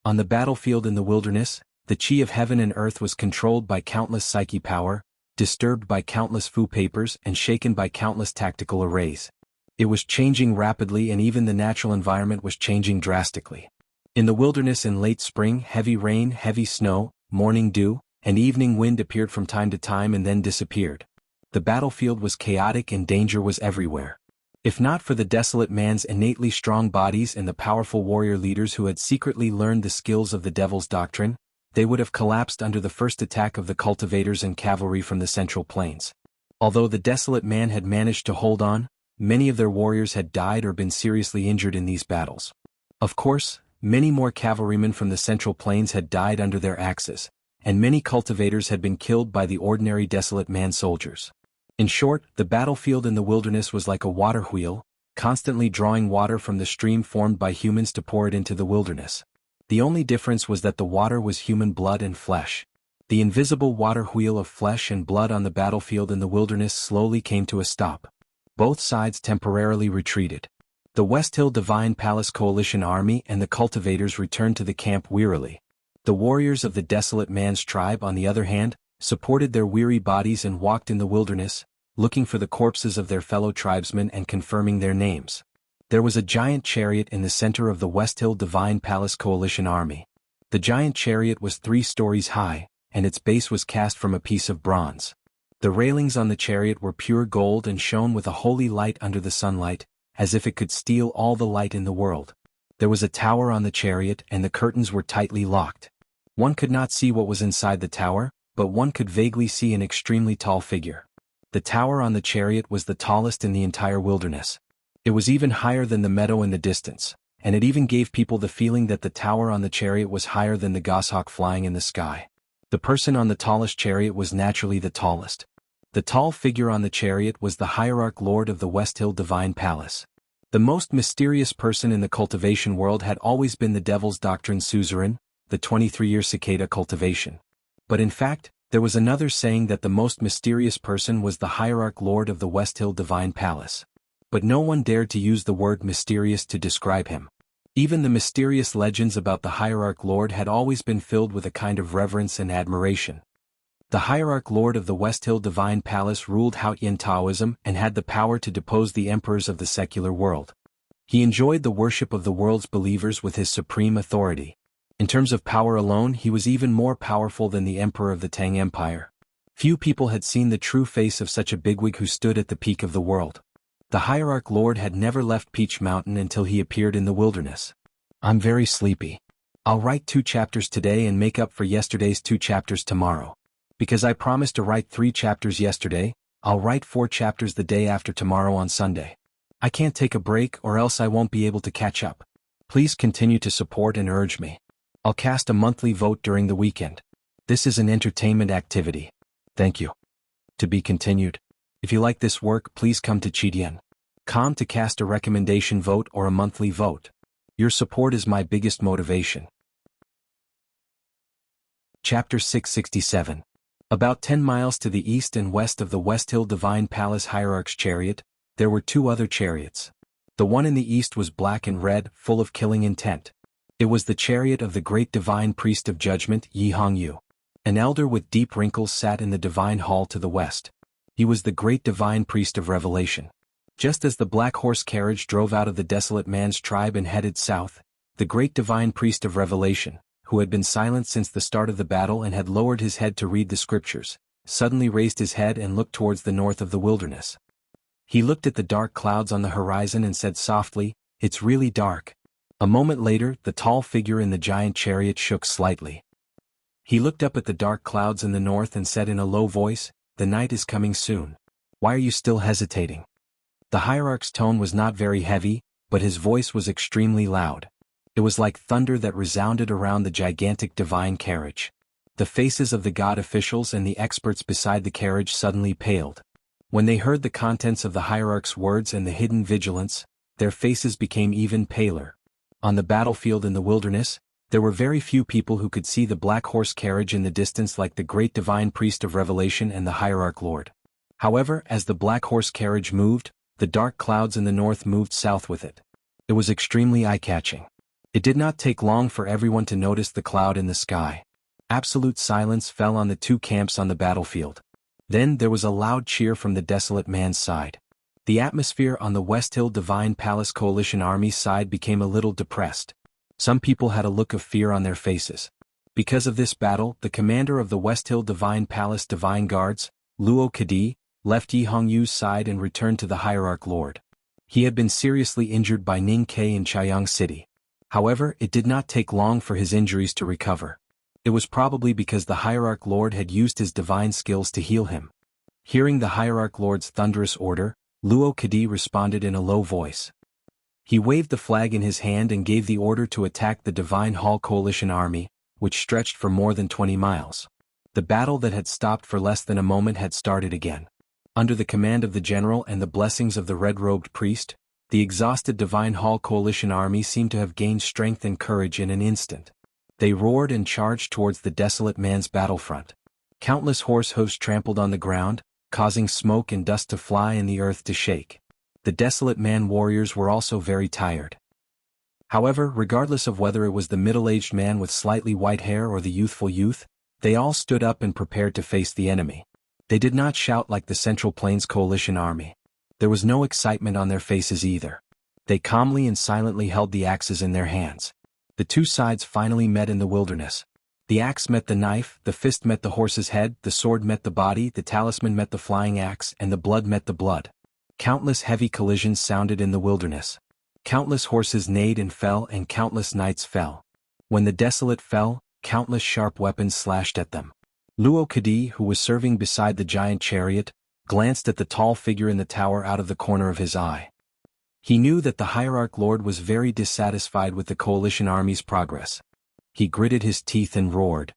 On the battlefield in the wilderness, the chi of heaven and earth was controlled by countless psyche power, disturbed by countless fu papers and shaken by countless tactical arrays. It was changing rapidly, and even the natural environment was changing drastically. In the wilderness in late spring, heavy rain, heavy snow, morning dew, and evening wind appeared from time to time and then disappeared. The battlefield was chaotic and danger was everywhere. If not for the Desolate Man's innately strong bodies and the powerful warrior leaders who had secretly learned the skills of the Devil's Doctrine, they would have collapsed under the first attack of the cultivators and cavalry from the Central Plains. Although the Desolate Man had managed to hold on, many of their warriors had died or been seriously injured in these battles. Of course, many more cavalrymen from the Central Plains had died under their axes, and many cultivators had been killed by the ordinary Desolate Man soldiers. In short, the battlefield in the wilderness was like a water wheel, constantly drawing water from the stream formed by humans to pour it into the wilderness. The only difference was that the water was human blood and flesh. The invisible water wheel of flesh and blood on the battlefield in the wilderness slowly came to a stop. Both sides temporarily retreated. The West Hill Divine Palace Coalition Army and the cultivators returned to the camp wearily. The warriors of the Desolate Man's tribe, on the other hand, supported their weary bodies and walked in the wilderness, looking for the corpses of their fellow tribesmen and confirming their names. There was a giant chariot in the center of the West Hill Divine Palace Coalition Army. The giant chariot was 3 stories high, and its base was cast from a piece of bronze. The railings on the chariot were pure gold and shone with a holy light under the sunlight, as if it could steal all the light in the world. There was a tower on the chariot and the curtains were tightly locked. One could not see what was inside the tower, but one could vaguely see an extremely tall figure. The tower on the chariot was the tallest in the entire wilderness. It was even higher than the meadow in the distance, and it even gave people the feeling that the tower on the chariot was higher than the goshawk flying in the sky. The person on the tallest chariot was naturally the tallest. The tall figure on the chariot was the hierarch lord of the West Hill Divine Palace. The most mysterious person in the cultivation world had always been the Devil's Doctrine suzerain, the 23-year cicada cultivation. But in fact, there was another saying that the most mysterious person was the hierarch lord of the West Hill Divine Palace. but no one dared to use the word mysterious to describe him. Even the mysterious legends about the Hierarch Lord had always been filled with a kind of reverence and admiration. The Hierarch Lord of the West Hill Divine Palace ruled Haotian Taoism and had the power to depose the emperors of the secular world. He enjoyed the worship of the world's believers with his supreme authority. In terms of power alone, he was even more powerful than the emperor of the Tang Empire. Few people had seen the true face of such a bigwig who stood at the peak of the world. The Hierarch Lord had never left Peach Mountain until he appeared in the wilderness. I'm very sleepy. I'll write 2 chapters today and make up for yesterday's 2 chapters tomorrow. Because I promised to write 3 chapters yesterday, I'll write 4 chapters the day after tomorrow on Sunday. I can't take a break or else I won't be able to catch up. Please continue to support and urge me. I'll cast a monthly vote during the weekend. This is an entertainment activity. Thank you. To be continued. If you like this work, please come to Chidian.com to cast a recommendation vote or a monthly vote. Your support is my biggest motivation. Chapter 667. About 10 miles to the east and west of the West Hill Divine Palace Hierarch's chariot, there were 2 other chariots. The one in the east was black and red, full of killing intent. It was the chariot of the great divine priest of judgment, Yi Hongyu. An elder with deep wrinkles sat in the divine hall to the west. He was the great divine priest of revelation. Just as the black horse carriage drove out of the desolate man's tribe and headed south, the great divine priest of revelation, who had been silent since the start of the battle and had lowered his head to read the scriptures, suddenly raised his head and looked towards the north of the wilderness. He looked at the dark clouds on the horizon and said softly, "It's really dark." A moment later, the tall figure in the giant chariot shook slightly. He looked up at the dark clouds in the north and said in a low voice, "The night is coming soon. Why are you still hesitating?" The hierarch's tone was not very heavy, but his voice was extremely loud. It was like thunder that resounded around the gigantic divine carriage. The faces of the god officials and the experts beside the carriage suddenly paled. When they heard the contents of the hierarch's words and the hidden vigilance, their faces became even paler. On the battlefield in the wilderness, there were very few people who could see the black horse carriage in the distance like the great divine priest of revelation and the hierarch lord. However, as the black horse carriage moved, the dark clouds in the north moved south with it. It was extremely eye-catching. It did not take long for everyone to notice the cloud in the sky. Absolute silence fell on the 2 camps on the battlefield. Then there was a loud cheer from the desolate man's side. The atmosphere on the West Hill Divine Palace Coalition Army side became a little depressed. Some people had a look of fear on their faces. Because of this battle, the commander of the West Hill Divine Palace Divine Guards, Luo Kadi, left Yi Hongyu's side and returned to the Hierarch Lord. He had been seriously injured by Ning Kei in Chaiyang City. However, it did not take long for his injuries to recover. It was probably because the Hierarch Lord had used his divine skills to heal him. Hearing the Hierarch Lord's thunderous order, Luo Kadi responded in a low voice. He waved the flag in his hand and gave the order to attack the Divine Hall Coalition Army, which stretched for more than 20 miles. The battle that had stopped for less than a moment had started again. Under the command of the general and the blessings of the red-robed priest, the exhausted Divine Hall Coalition Army seemed to have gained strength and courage in an instant. They roared and charged towards the desolate man's battlefront. Countless horse hoofs trampled on the ground, causing smoke and dust to fly and the earth to shake. The desolate man warriors were also very tired. However, regardless of whether it was the middle-aged man with slightly white hair or the youthful youth, they all stood up and prepared to face the enemy. They did not shout like the Central Plains Coalition Army. There was no excitement on their faces either. They calmly and silently held the axes in their hands. The 2 sides finally met in the wilderness. The axe met the knife, the fist met the horse's head, the sword met the body, the talisman met the flying axe, and the blood met the blood. Countless heavy collisions sounded in the wilderness. Countless horses neighed and fell, and countless knights fell. When the desolate fell, countless sharp weapons slashed at them. Luo Kadi, who was serving beside the giant chariot, glanced at the tall figure in the tower out of the corner of his eye. He knew that the Hierarch Lord was very dissatisfied with the coalition army's progress. He gritted his teeth and roared.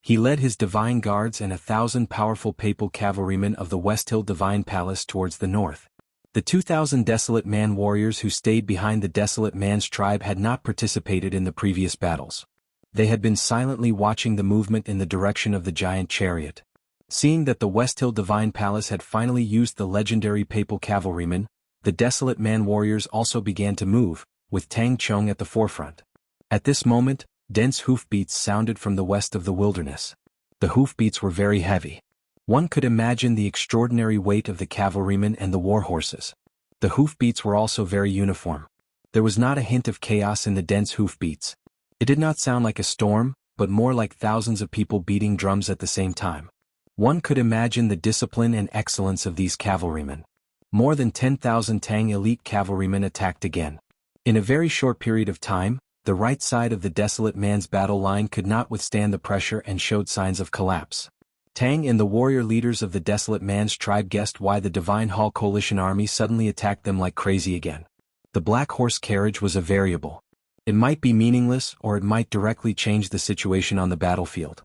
He led his divine guards and 1,000 powerful papal cavalrymen of the West Hill Divine Palace towards the north. The 2,000 desolate man warriors who stayed behind the desolate man's tribe had not participated in the previous battles. They had been silently watching the movement in the direction of the giant chariot. Seeing that the West Hill Divine Palace had finally used the legendary papal cavalrymen, the Desolate Man warriors also began to move, with Tang Chong at the forefront. At this moment, dense hoofbeats sounded from the west of the wilderness. The hoofbeats were very heavy. One could imagine the extraordinary weight of the cavalrymen and the war horses. The hoofbeats were also very uniform. There was not a hint of chaos in the dense hoofbeats. It did not sound like a storm, but more like thousands of people beating drums at the same time. One could imagine the discipline and excellence of these cavalrymen. More than 10,000 Tang elite cavalrymen attacked again. In a very short period of time, the right side of the Desolate Man's battle line could not withstand the pressure and showed signs of collapse. Tang and the warrior leaders of the Desolate Man's tribe guessed why the Divine Hall Coalition army suddenly attacked them like crazy again. The black horse carriage was a variable. It might be meaningless or it might directly change the situation on the battlefield.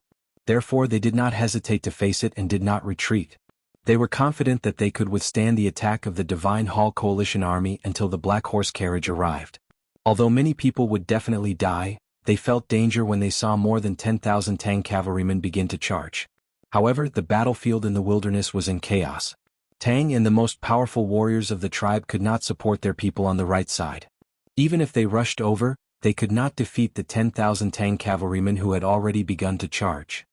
Therefore they did not hesitate to face it and did not retreat. They were confident that they could withstand the attack of the Divine Hall Coalition army until the black horse carriage arrived. Although many people would definitely die, they felt danger when they saw more than 10,000 Tang cavalrymen begin to charge. However, the battlefield in the wilderness was in chaos. Tang and the most powerful warriors of the tribe could not support their people on the right side. Even if they rushed over, they could not defeat the 10,000 Tang cavalrymen who had already begun to charge.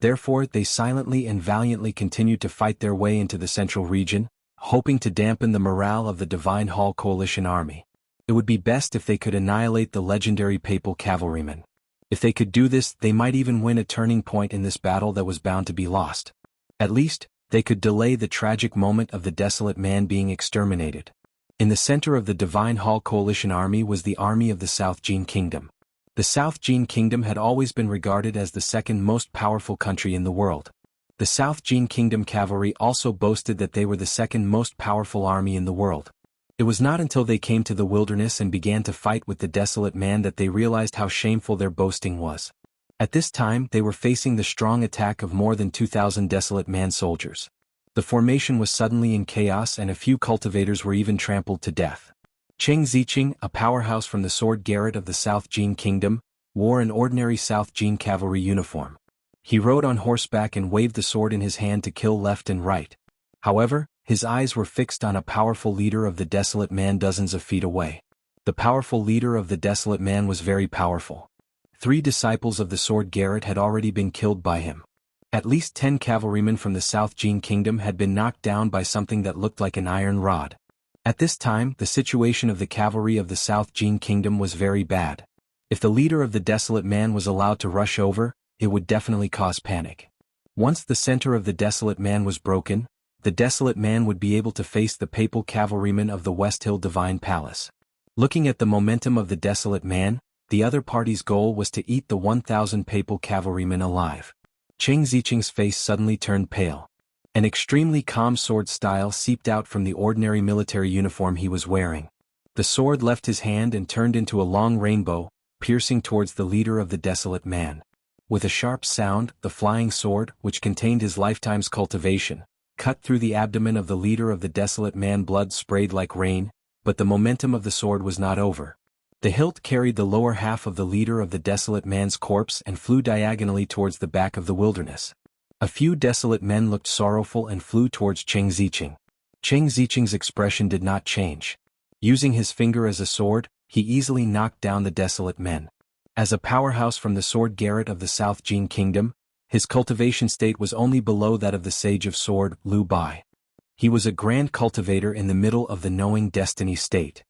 Therefore, they silently and valiantly continued to fight their way into the central region, hoping to dampen the morale of the Divine Hall Coalition army. It would be best if they could annihilate the legendary papal cavalrymen. If they could do this, they might even win a turning point in this battle that was bound to be lost. At least, they could delay the tragic moment of the Desolate Man being exterminated. In the center of the Divine Hall Coalition army was the army of the South Jin Kingdom. The South Jin Kingdom had always been regarded as the second most powerful country in the world. The South Jin Kingdom cavalry also boasted that they were the second most powerful army in the world. It was not until they came to the wilderness and began to fight with the Desolate Man that they realized how shameful their boasting was. At this time they were facing the strong attack of more than 2,000 Desolate Man soldiers. The formation was suddenly in chaos and a few cultivators were even trampled to death. Cheng Ziqing, a powerhouse from the Sword Garret of the South Jin Kingdom, wore an ordinary South Jin cavalry uniform. He rode on horseback and waved the sword in his hand to kill left and right. However, his eyes were fixed on a powerful leader of the Desolate Man dozens of feet away. The powerful leader of the Desolate Man was very powerful. 3 disciples of the Sword Garret had already been killed by him. At least 10 cavalrymen from the South Jin Kingdom had been knocked down by something that looked like an iron rod. At this time, the situation of the cavalry of the South Jin Kingdom was very bad. If the leader of the Desolate Man was allowed to rush over, it would definitely cause panic. Once the center of the Desolate Man was broken, the Desolate Man would be able to face the papal cavalrymen of the West Hill Divine Palace. Looking at the momentum of the Desolate Man, the other party's goal was to eat the 1,000 papal cavalrymen alive. Cheng Ziqing's face suddenly turned pale. An extremely calm sword style seeped out from the ordinary military uniform he was wearing. The sword left his hand and turned into a long rainbow, piercing towards the leader of the Desolate Man. With a sharp sound, the flying sword, which contained his lifetime's cultivation, cut through the abdomen of the leader of the Desolate Man. Blood sprayed like rain, but the momentum of the sword was not over. The hilt carried the lower half of the leader of the Desolate Man's corpse and flew diagonally towards the back of the wilderness. A few Desolate Men looked sorrowful and flew towards Cheng Ziqing. Cheng Ziqing's expression did not change. Using his finger as a sword, he easily knocked down the Desolate Men. As a powerhouse from the Sword Garret of the South Jin Kingdom, his cultivation state was only below that of the Sage of Sword, Liu Bai. He was a grand cultivator in the middle of the knowing destiny state.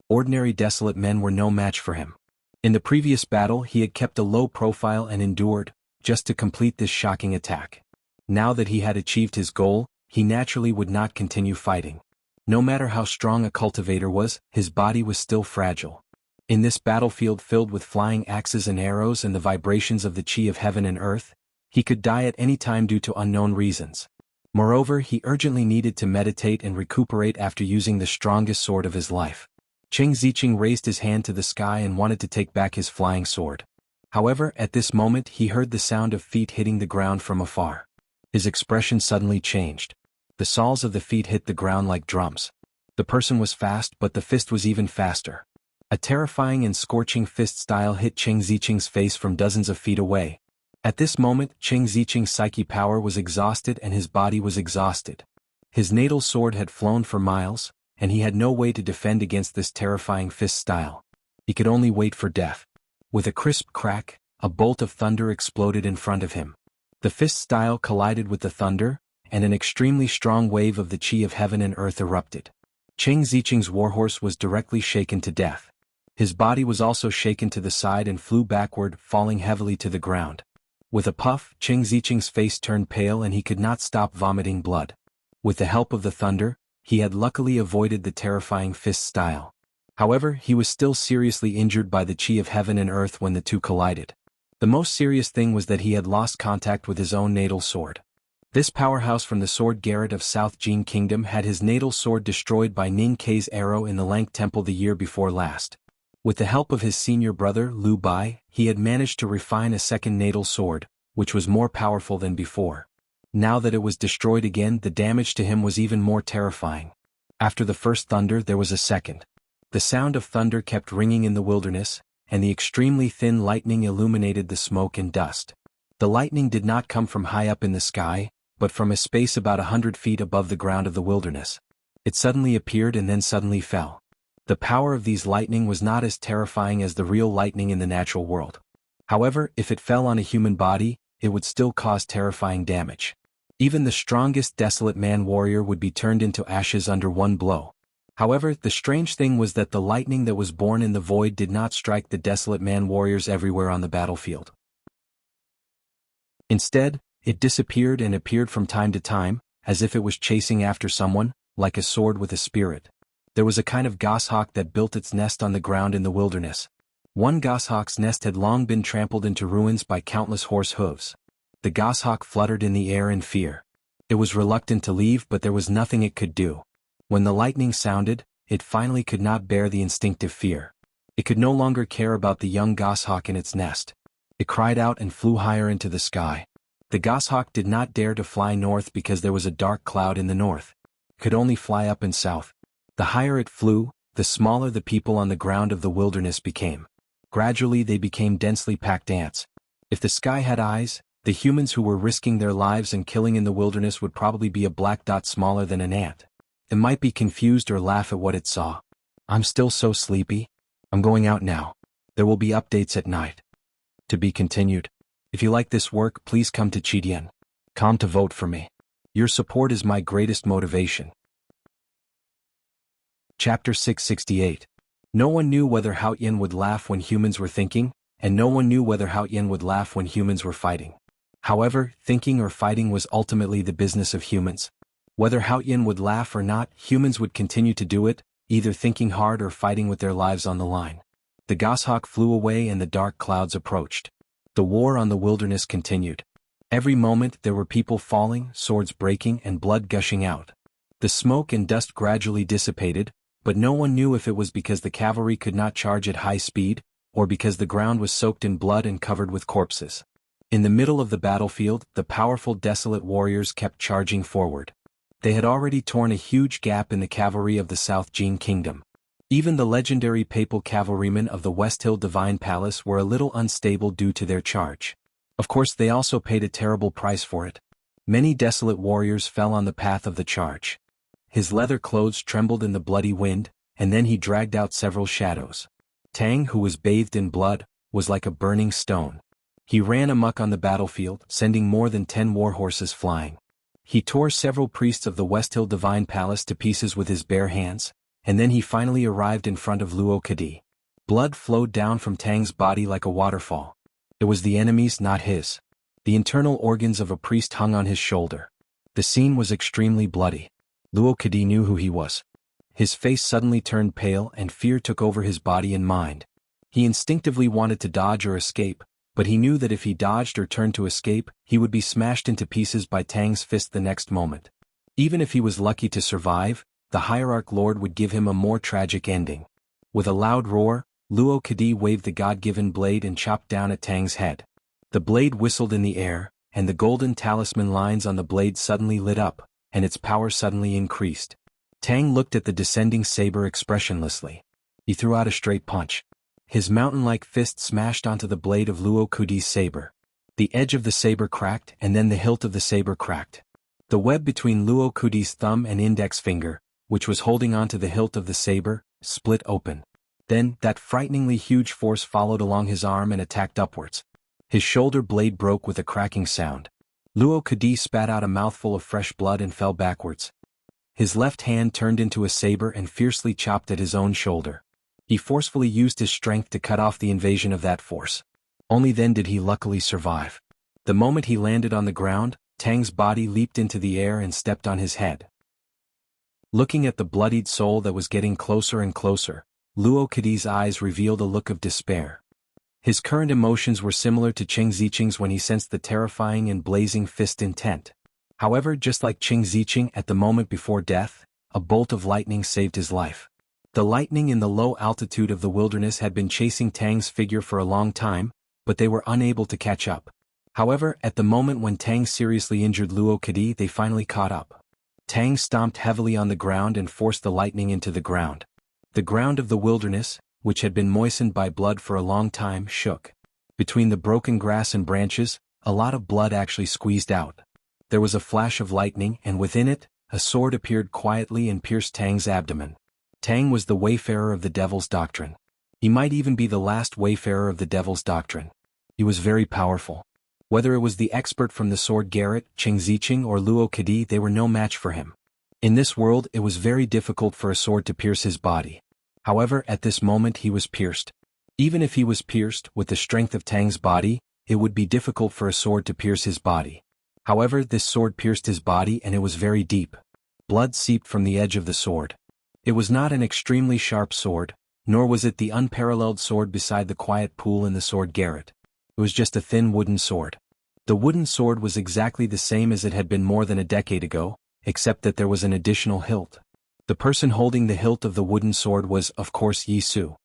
Ordinary Desolate Men were no match for him. In the previous battle he had kept a low profile and endured, just to complete this shocking attack. Now that he had achieved his goal, he naturally would not continue fighting. No matter how strong a cultivator was, his body was still fragile. In this battlefield filled with flying axes and arrows and the vibrations of the chi of heaven and earth, he could die at any time due to unknown reasons. Moreover, he urgently needed to meditate and recuperate after using the strongest sword of his life. Cheng Ziqing raised his hand to the sky and wanted to take back his flying sword. However, at this moment he heard the sound of feet hitting the ground from afar. His expression suddenly changed. The soles of the feet hit the ground like drums. The person was fast, but the fist was even faster. A terrifying and scorching fist style hit Cheng Ziqing's face from dozens of feet away. At this moment, Cheng Ziqing's psyche power was exhausted and his body was exhausted. His natal sword had flown for miles, and he had no way to defend against this terrifying fist style. He could only wait for death. With a crisp crack, a bolt of thunder exploded in front of him. The fist style collided with the thunder, and an extremely strong wave of the chi of heaven and earth erupted. Cheng Zicheng's warhorse was directly shaken to death. His body was also shaken to the side and flew backward, falling heavily to the ground. With a puff, Cheng Zicheng's face turned pale and he could not stop vomiting blood. With the help of the thunder, he had luckily avoided the terrifying fist style. However, he was still seriously injured by the chi of heaven and earth when the two collided. The most serious thing was that he had lost contact with his own natal sword. This powerhouse from the sword garret of South Jin Kingdom had his natal sword destroyed by Ning Kei's arrow in the Lang Temple the year before last. With the help of his senior brother, Liu Bai, he had managed to refine a second natal sword, which was more powerful than before. Now that it was destroyed again, the damage to him was even more terrifying. After the first thunder, there was a second. The sound of thunder kept ringing in the wilderness, and the extremely thin lightning illuminated the smoke and dust. The lightning did not come from high up in the sky, but from a space about 100 feet above the ground of the wilderness. It suddenly appeared and then suddenly fell. The power of these lightning was not as terrifying as the real lightning in the natural world. However, if it fell on a human body, it would still cause terrifying damage. Even the strongest desolate man warrior would be turned into ashes under one blow. However, the strange thing was that the lightning that was born in the void did not strike the desolate man warriors everywhere on the battlefield. Instead, it disappeared and appeared from time to time, as if it was chasing after someone, like a sword with a spirit. There was a kind of goshawk that built its nest on the ground in the wilderness. One goshawk's nest had long been trampled into ruins by countless horse hooves. The goshawk fluttered in the air in fear. It was reluctant to leave, but there was nothing it could do. When the lightning sounded, it finally could not bear the instinctive fear. It could no longer care about the young goshawk in its nest. It cried out and flew higher into the sky. The goshawk did not dare to fly north because there was a dark cloud in the north. It could only fly up and south. The higher it flew, the smaller the people on the ground of the wilderness became. Gradually they became densely packed ants. If the sky had eyes, the humans who were risking their lives and killing in the wilderness would probably be a black dot smaller than an ant. It might be confused or laugh at what it saw. I'm still so sleepy. I'm going out now. There will be updates at night. To be continued. If you like this work, please come to Chidian.com to vote for me. Your support is my greatest motivation. Chapter 668. No one knew whether Hao Yin would laugh when humans were thinking, and no one knew whether Hao Yin would laugh when humans were fighting. However, thinking or fighting was ultimately the business of humans. Whether Hao Yin would laugh or not, humans would continue to do it, either thinking hard or fighting with their lives on the line. The goshawk flew away and the dark clouds approached. The war on the wilderness continued. Every moment there were people falling, swords breaking, and blood gushing out. The smoke and dust gradually dissipated, but no one knew if it was because the cavalry could not charge at high speed, or because the ground was soaked in blood and covered with corpses. In the middle of the battlefield, the powerful desolate warriors kept charging forward. They had already torn a huge gap in the cavalry of the South Jin Kingdom. Even the legendary papal cavalrymen of the West Hill Divine Palace were a little unstable due to their charge. Of course, they also paid a terrible price for it. Many desolate warriors fell on the path of the charge. His leather clothes trembled in the bloody wind, and then he dragged out several shadows. Tang, who was bathed in blood, was like a burning stone. He ran amok on the battlefield, sending more than 10 war horses flying. He tore several priests of the West Hill Divine Palace to pieces with his bare hands, and then he finally arrived in front of Luo Kadi. Blood flowed down from Tang's body like a waterfall. It was the enemy's, not his. The internal organs of a priest hung on his shoulder. The scene was extremely bloody. Luo Kadi knew who he was. His face suddenly turned pale and fear took over his body and mind. He instinctively wanted to dodge or escape, but he knew that if he dodged or turned to escape, he would be smashed into pieces by Tang's fist the next moment. Even if he was lucky to survive, the Hierarch Lord would give him a more tragic ending. With a loud roar, Luo Kadi waved the god-given blade and chopped down at Tang's head. The blade whistled in the air, and the golden talisman lines on the blade suddenly lit up, and its power suddenly increased. Tang looked at the descending saber expressionlessly. He threw out a straight punch. His mountain-like fist smashed onto the blade of Luo Kadi's saber. The edge of the saber cracked and then the hilt of the saber cracked. The web between Luo Kadi's thumb and index finger, which was holding onto the hilt of the saber, split open. Then, that frighteningly huge force followed along his arm and attacked upwards. His shoulder blade broke with a cracking sound. Luo Kadi spat out a mouthful of fresh blood and fell backwards. His left hand turned into a saber and fiercely chopped at his own shoulder. He forcefully used his strength to cut off the invasion of that force. Only then did he luckily survive. The moment he landed on the ground, Tang's body leaped into the air and stepped on his head. Looking at the bloodied soul that was getting closer and closer, Luo Kadi's eyes revealed a look of despair. His current emotions were similar to Cheng Zicheng's when he sensed the terrifying and blazing fist intent. However, just like Cheng Zicheng at the moment before death, a bolt of lightning saved his life. The lightning in the low altitude of the wilderness had been chasing Tang's figure for a long time, but they were unable to catch up. However, at the moment when Tang seriously injured Luo Kadi, they finally caught up. Tang stomped heavily on the ground and forced the lightning into the ground. The ground of the wilderness, which had been moistened by blood for a long time, shook. Between the broken grass and branches, a lot of blood actually squeezed out. There was a flash of lightning, and within it, a sword appeared quietly and pierced Tang's abdomen. Tang was the wayfarer of the Devil's Doctrine. He might even be the last wayfarer of the Devil's Doctrine. He was very powerful. Whether it was the expert from the sword Garrett, Cheng Zicheng or Luo Kadi, they were no match for him. In this world it was very difficult for a sword to pierce his body. However, at this moment he was pierced. Even if he was pierced with the strength of Tang's body, it would be difficult for a sword to pierce his body. However, this sword pierced his body and it was very deep. Blood seeped from the edge of the sword. It was not an extremely sharp sword, nor was it the unparalleled sword beside the quiet pool in the sword Garrett. It was just a thin wooden sword. The wooden sword was exactly the same as it had been more than a decade ago, except that there was an additional hilt. The person holding the hilt of the wooden sword was, of course, Yi Su.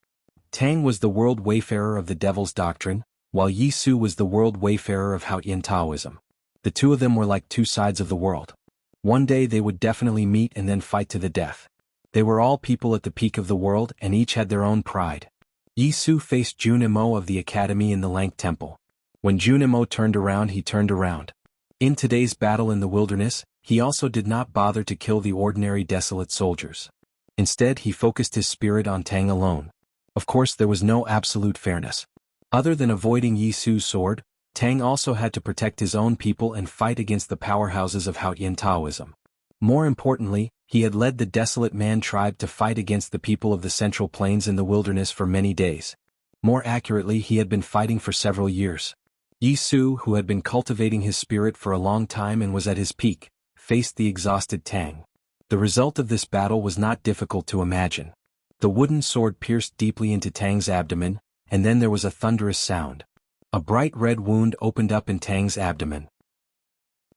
Tang was the world wayfarer of the Devil's Doctrine, while Yi Su was the world wayfarer of Haotian Taoism. The two of them were like two sides of the world. One day they would definitely meet and then fight to the death. They were all people at the peak of the world and each had their own pride. Yi Su faced Jun Imo of the academy in the Lank Temple. When Jun Imo turned around, he turned around. In today's battle in the wilderness, he also did not bother to kill the ordinary desolate soldiers. Instead, he focused his spirit on Tang alone. Of course, there was no absolute fairness. Other than avoiding Yi Su's sword, Tang also had to protect his own people and fight against the powerhouses of Haotian Taoism. More importantly, he had led the Desolate Man tribe to fight against the people of the Central Plains in the wilderness for many days. More accurately, he had been fighting for several years. Yi Su, who had been cultivating his spirit for a long time and was at his peak, faced the exhausted Tang. The result of this battle was not difficult to imagine. The wooden sword pierced deeply into Tang's abdomen, and then there was a thunderous sound. A bright red wound opened up in Tang's abdomen.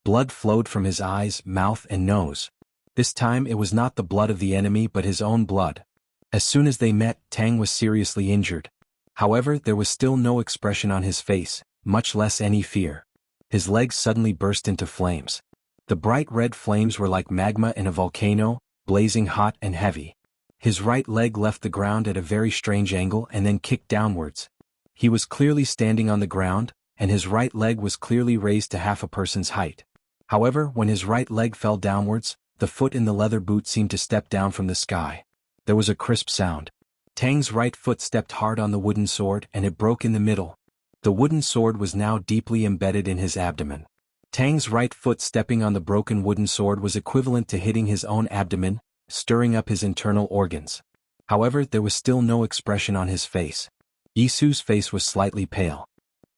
Blood flowed from his eyes, mouth and nose. This time it was not the blood of the enemy but his own blood. As soon as they met, Tang was seriously injured. However, there was still no expression on his face, much less any fear. His legs suddenly burst into flames. The bright red flames were like magma in a volcano, blazing hot and heavy. His right leg left the ground at a very strange angle and then kicked downwards. He was clearly standing on the ground, and his right leg was clearly raised to half a person's height. However, when his right leg fell downwards, the foot in the leather boot seemed to step down from the sky. There was a crisp sound. Tang's right foot stepped hard on the wooden sword and it broke in the middle. The wooden sword was now deeply embedded in his abdomen. Tang's right foot stepping on the broken wooden sword was equivalent to hitting his own abdomen, stirring up his internal organs. However, there was still no expression on his face. Yi Su's face was slightly pale.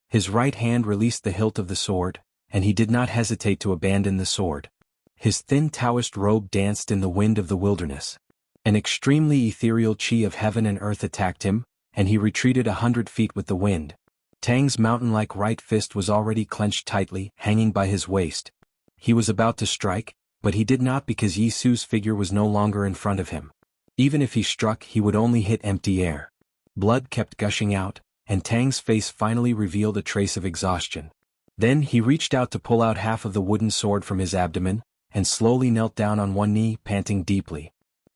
His right hand released the hilt of the sword, and he did not hesitate to abandon the sword. His thin Taoist robe danced in the wind of the wilderness. An extremely ethereal chi of heaven and earth attacked him, and he retreated 100 feet with the wind. Tang's mountain-like right fist was already clenched tightly, hanging by his waist. He was about to strike, but he did not because Yi Su's figure was no longer in front of him. Even if he struck, he would only hit empty air. Blood kept gushing out, and Tang's face finally revealed a trace of exhaustion. Then he reached out to pull out half of the wooden sword from his abdomen, and slowly knelt down on one knee, panting deeply.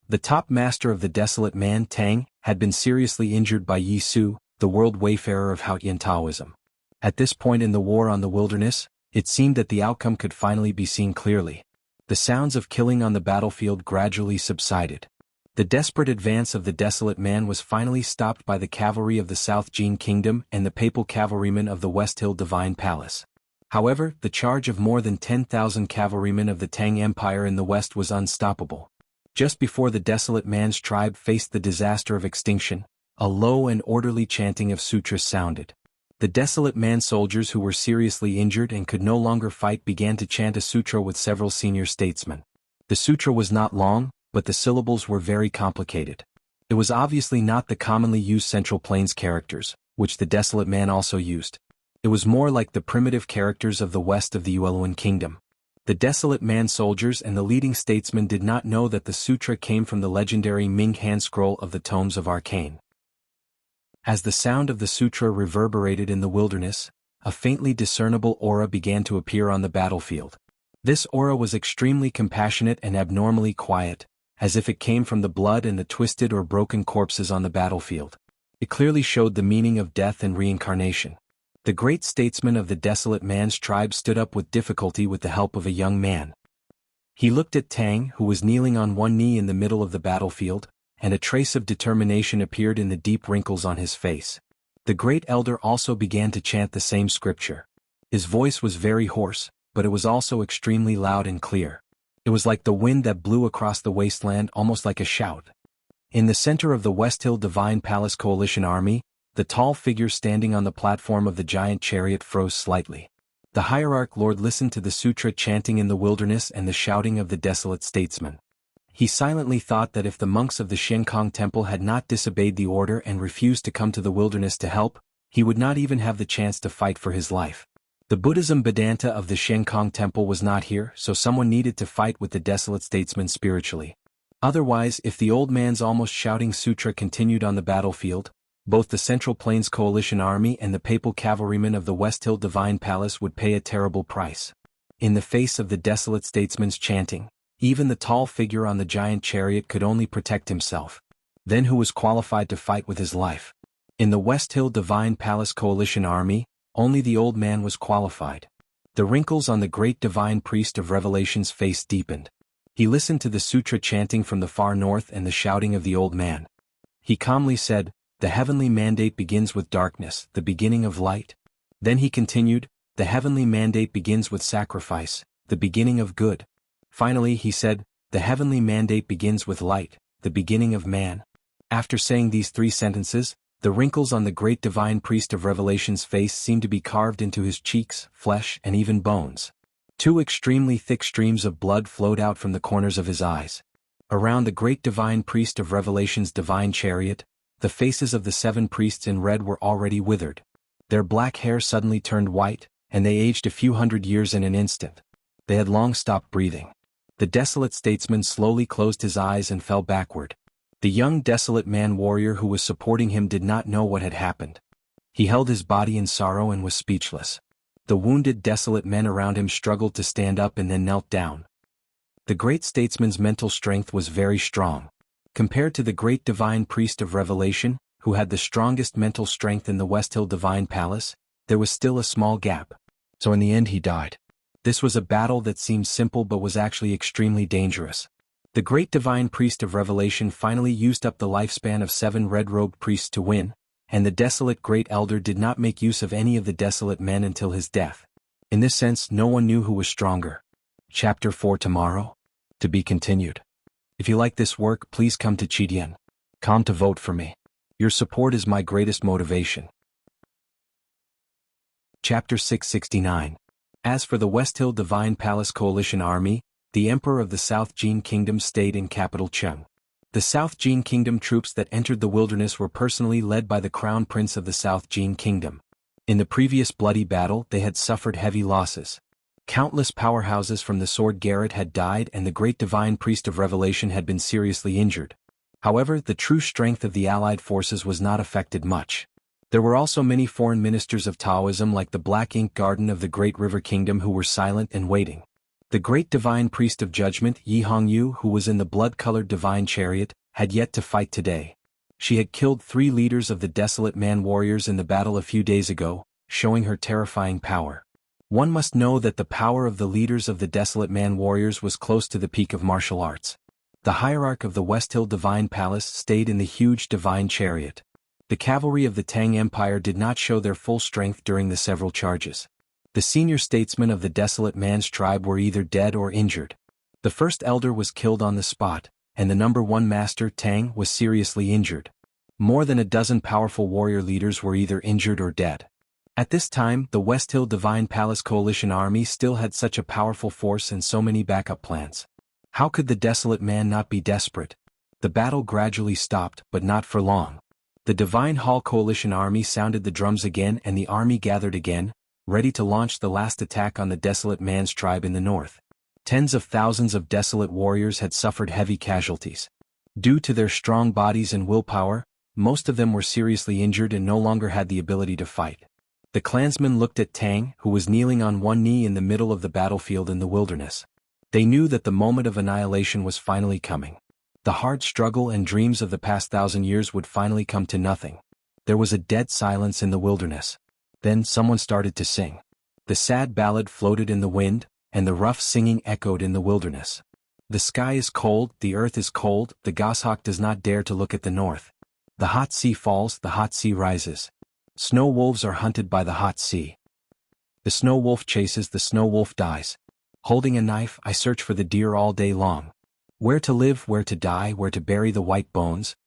The top master of the Desolate Man, Tang, had been seriously injured by Yi Su, the world wayfarer of Haotian Taoism. At this point in the war on the wilderness, it seemed that the outcome could finally be seen clearly. The sounds of killing on the battlefield gradually subsided. The desperate advance of the desolate man was finally stopped by the cavalry of the South Jin Kingdom and the papal cavalrymen of the West Hill Divine Palace. However, the charge of more than 10,000 cavalrymen of the Tang Empire in the west was unstoppable. Just before the desolate man's tribe faced the disaster of extinction, a low and orderly chanting of sutras sounded. The desolate man soldiers who were seriously injured and could no longer fight began to chant a sutra with several senior statesmen. The sutra was not long, but the syllables were very complicated. It was obviously not the commonly used Central Plains characters, which the desolate man also used. It was more like the primitive characters of the west of the Yueluan kingdom. The desolate man soldiers and the leading statesmen did not know that the sutra came from the legendary Ming hand scroll of the Tomes of Arcane. As the sound of the sutra reverberated in the wilderness, a faintly discernible aura began to appear on the battlefield. This aura was extremely compassionate and abnormally quiet, as if it came from the blood and the twisted or broken corpses on the battlefield. It clearly showed the meaning of death and reincarnation. The great statesman of the desolate man's tribe stood up with difficulty with the help of a young man. He looked at Tang, who was kneeling on one knee in the middle of the battlefield, and a trace of determination appeared in the deep wrinkles on his face. The great elder also began to chant the same scripture. His voice was very hoarse, but it was also extremely loud and clear. It was like the wind that blew across the wasteland, almost like a shout. In the center of the West Hill Divine Palace Coalition army, the tall figure standing on the platform of the giant chariot froze slightly. The hierarch lord listened to the sutra chanting in the wilderness and the shouting of the desolate statesman. He silently thought that if the monks of the Shenkong temple had not disobeyed the order and refused to come to the wilderness to help, he would not even have the chance to fight for his life. The Buddhism Vedanta of the Shenkong temple was not here, so someone needed to fight with the desolate statesman spiritually. Otherwise, if the old man's almost shouting sutra continued on the battlefield, both the Central Plains Coalition Army and the papal cavalrymen of the West Hill Divine Palace would pay a terrible price. In the face of the desolate statesman's chanting, even the tall figure on the giant chariot could only protect himself. Then who was qualified to fight with his life? In the West Hill Divine Palace Coalition Army, only the old man was qualified. The wrinkles on the great divine priest of Revelation's face deepened. He listened to the sutra chanting from the far north and the shouting of the old man. He calmly said, "The heavenly mandate begins with darkness, the beginning of light." Then he continued, "The heavenly mandate begins with sacrifice, the beginning of good." Finally he said, "The heavenly mandate begins with light, the beginning of man." After saying these 3 sentences, the wrinkles on the great divine priest of Revelation's face seemed to be carved into his cheeks, flesh, and even bones. 2 extremely thick streams of blood flowed out from the corners of his eyes. Around the great divine priest of Revelation's divine chariot, the faces of the 7 priests in red were already withered. Their black hair suddenly turned white, and they aged a few hundred years in an instant. They had long stopped breathing. The desolate statesman slowly closed his eyes and fell backward. The young desolate man warrior who was supporting him did not know what had happened. He held his body in sorrow and was speechless. The wounded desolate men around him struggled to stand up and then knelt down. The great statesman's mental strength was very strong. Compared to the great divine priest of Revelation, who had the strongest mental strength in the West Hill Divine Palace, there was still a small gap. So in the end he died. This was a battle that seemed simple but was actually extremely dangerous. The great divine priest of Revelation finally used up the lifespan of 7 red-robed priests to win, and the desolate great elder did not make use of any of the desolate men until his death. In this sense, no one knew who was stronger. Chapter 4 tomorrow? To be continued. If you like this work, please come to Chidian.com to vote for me. Your support is my greatest motivation. Chapter 669. As for the West Hill Divine Palace Coalition Army, the Emperor of the South Jin Kingdom stayed in capital Cheng. The South Jin Kingdom troops that entered the wilderness were personally led by the Crown Prince of the South Jin Kingdom. In the previous bloody battle they had suffered heavy losses. Countless powerhouses from the Sword Garret had died and the great divine priest of Revelation had been seriously injured. However, the true strength of the allied forces was not affected much. There were also many foreign ministers of Taoism like the Black Ink Garden of the Great River Kingdom who were silent and waiting. The great divine priest of judgment, Yi Hongyu, who was in the blood-colored divine chariot, had yet to fight today. She had killed 3 leaders of the desolate man warriors in the battle a few days ago, showing her terrifying power. One must know that the power of the leaders of the Desolate Man warriors was close to the peak of martial arts. The hierarch of the West Hill Divine Palace stayed in the huge divine chariot. The cavalry of the Tang Empire did not show their full strength during the several charges. The senior statesmen of the Desolate Man's tribe were either dead or injured. The first elder was killed on the spot, and the number one master, Tang, was seriously injured. More than a dozen powerful warrior leaders were either injured or dead. At this time, the West Hill Divine Palace coalition army still had such a powerful force and so many backup plans. How could the Desolate Man not be desperate? The battle gradually stopped, but not for long. The Divine Hall coalition army sounded the drums again and the army gathered again, ready to launch the last attack on the Desolate Man's tribe in the north. Tens of thousands of desolate warriors had suffered heavy casualties. Due to their strong bodies and willpower, most of them were seriously injured and no longer had the ability to fight. The clansmen looked at Tang, who was kneeling on one knee in the middle of the battlefield in the wilderness. They knew that the moment of annihilation was finally coming. The hard struggle and dreams of the past 1,000 years would finally come to nothing. There was a dead silence in the wilderness. Then someone started to sing. The sad ballad floated in the wind, and the rough singing echoed in the wilderness. The sky is cold, the earth is cold, the goshawk does not dare to look at the north. The hot sea falls, the hot sea rises. Snow wolves are hunted by the hot sea. The snow wolf chases, the snow wolf dies. Holding a knife, I search for the deer all day long. Where to live, where to die, where to bury the white bones?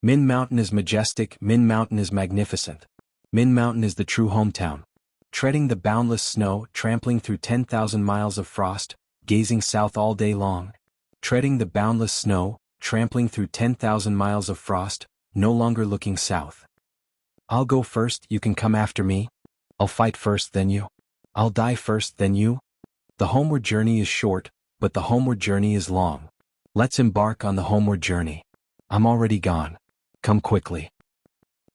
Min Mountain is majestic, Min Mountain is magnificent. Min Mountain is the true hometown. Treading the boundless snow, trampling through 10,000 miles of frost, gazing south all day long. Treading the boundless snow, trampling through 10,000 miles of frost, no longer looking south. I'll go first, you can come after me. I'll fight first, then you. I'll die first, then you. The homeward journey is short, but the homeward journey is long. Let's embark on the homeward journey. I'm already gone. Come quickly.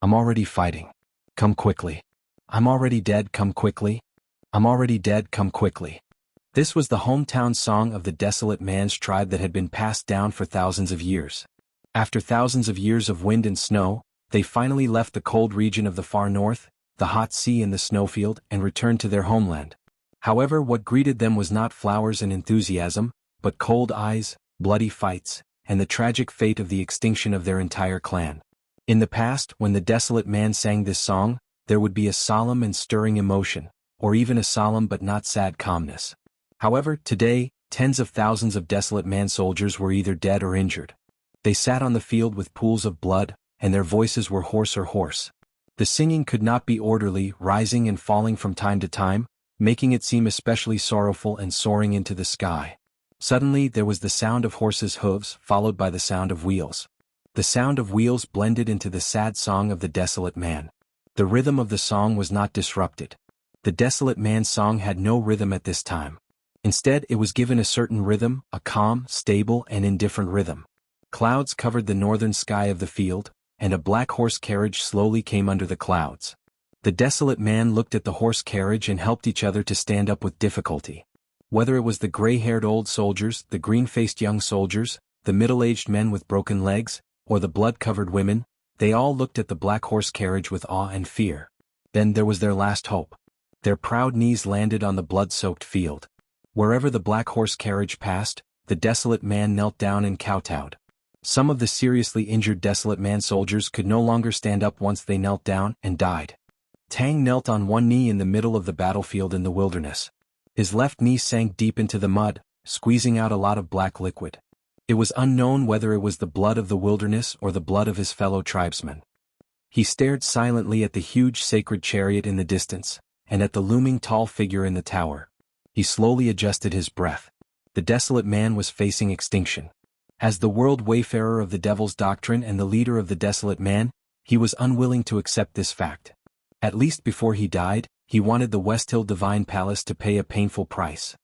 I'm already fighting. Come quickly. I'm already dead, come quickly. I'm already dead, come quickly. This was the hometown song of the Desolate Man's tribe that had been passed down for thousands of years. After thousands of years of wind and snow, they finally left the cold region of the far north, the hot sea and the snowfield, and returned to their homeland. However, what greeted them was not flowers and enthusiasm, but cold eyes, bloody fights, and the tragic fate of the extinction of their entire clan. In the past, when the Desolate Man sang this song, there would be a solemn and stirring emotion, or even a solemn but not sad calmness. However, today, tens of thousands of Desolate Man soldiers were either dead or injured. They sat on the field with pools of blood, and their voices were hoarse or hoarse. The singing could not be orderly, rising and falling from time to time, making it seem especially sorrowful and soaring into the sky. Suddenly there was the sound of horses' hooves, followed by the sound of wheels. The sound of wheels blended into the sad song of the Desolate Man. The rhythm of the song was not disrupted. The Desolate Man's song had no rhythm at this time. Instead, it was given a certain rhythm, a calm, stable, and indifferent rhythm. Clouds covered the northern sky of the field, and a black horse carriage slowly came under the clouds. The Desolate Man looked at the horse carriage and helped each other to stand up with difficulty. Whether it was the gray-haired old soldiers, the green-faced young soldiers, the middle-aged men with broken legs, or the blood-covered women, they all looked at the black horse carriage with awe and fear. Then there was their last hope. Their proud knees landed on the blood-soaked field. Wherever the black horse carriage passed, the Desolate Man knelt down and kowtowed. Some of the seriously injured Desolate Man soldiers could no longer stand up once they knelt down and died. Tang knelt on one knee in the middle of the battlefield in the wilderness. His left knee sank deep into the mud, squeezing out a lot of black liquid. It was unknown whether it was the blood of the wilderness or the blood of his fellow tribesmen. He stared silently at the huge sacred chariot in the distance, and at the looming tall figure in the tower. He slowly adjusted his breath. The Desolate Man was facing extinction. As the world wayfarer of the Devil's doctrine and the leader of the Desolate Man, he was unwilling to accept this fact. At least before he died, he wanted the West Hill Divine Palace to pay a painful price.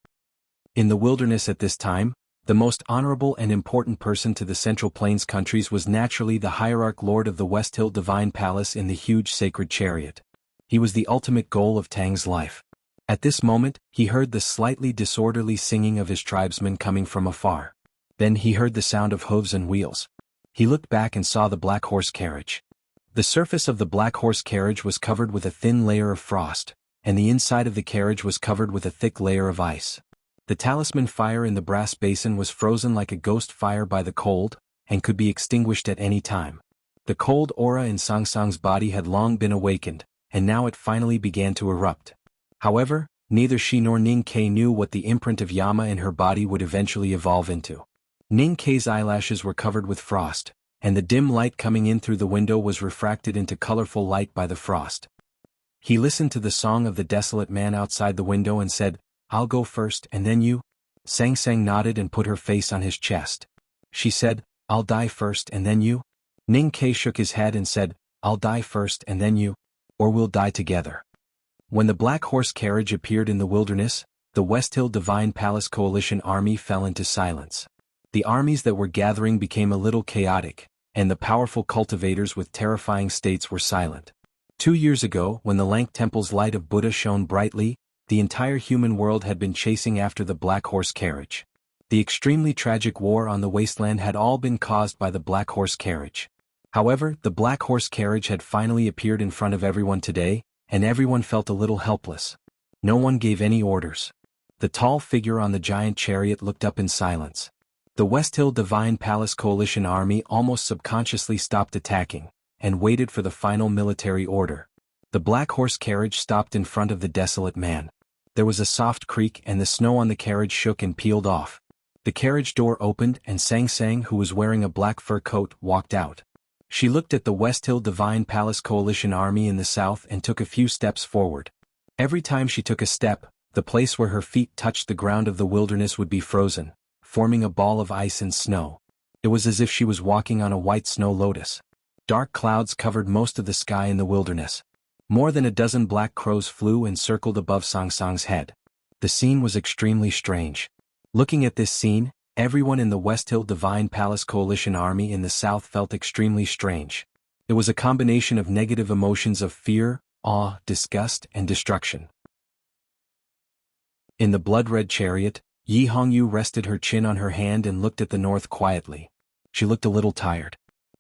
In the wilderness at this time, the most honorable and important person to the Central Plains countries was naturally the hierarch lord of the West Hill Divine Palace in the huge sacred chariot. He was the ultimate goal of Tang's life. At this moment, he heard the slightly disorderly singing of his tribesmen coming from afar. Then he heard the sound of hooves and wheels. He looked back and saw the black horse carriage. The surface of the black horse carriage was covered with a thin layer of frost, and the inside of the carriage was covered with a thick layer of ice. The talisman fire in the brass basin was frozen like a ghost fire by the cold, and could be extinguished at any time. The cold aura in Sang Sang's body had long been awakened, and now it finally began to erupt. However, neither she nor Ning Ke knew what the imprint of Yama in her body would eventually evolve into. Ning Ke's eyelashes were covered with frost, and the dim light coming in through the window was refracted into colorful light by the frost. He listened to the song of the desolate man outside the window and said, "I'll go first and then you?" Sang Sang nodded and put her face on his chest. She said, "I'll die first and then you?" Ning Ke shook his head and said, "I'll die first and then you, or we'll die together." When the black horse carriage appeared in the wilderness, the West Hill Divine Palace Coalition army fell into silence. The armies that were gathering became a little chaotic, and the powerful cultivators with terrifying states were silent. 2 years ago, when the Lank Temple's light of Buddha shone brightly, the entire human world had been chasing after the black horse carriage. The extremely tragic war on the wasteland had all been caused by the black horse carriage. However, the black horse carriage had finally appeared in front of everyone today, and everyone felt a little helpless. No one gave any orders. The tall figure on the giant chariot looked up in silence. The West Hill Divine Palace Coalition army almost subconsciously stopped attacking, and waited for the final military order. The black horse carriage stopped in front of the desolate man. There was a soft creak and the snow on the carriage shook and peeled off. The carriage door opened and Sang Sang, who was wearing a black fur coat, walked out. She looked at the West Hill Divine Palace Coalition army in the south and took a few steps forward. Every time she took a step, the place where her feet touched the ground of the wilderness would be frozen, forming a ball of ice and snow. It was as if she was walking on a white snow lotus. Dark clouds covered most of the sky in the wilderness. More than a dozen black crows flew and circled above Sang Sang's head. The scene was extremely strange. Looking at this scene, everyone in the West Hill Divine Palace Coalition army in the south felt extremely strange. It was a combination of negative emotions of fear, awe, disgust, and destruction. In the blood-red chariot, Yi Hongyu rested her chin on her hand and looked at the north quietly. She looked a little tired.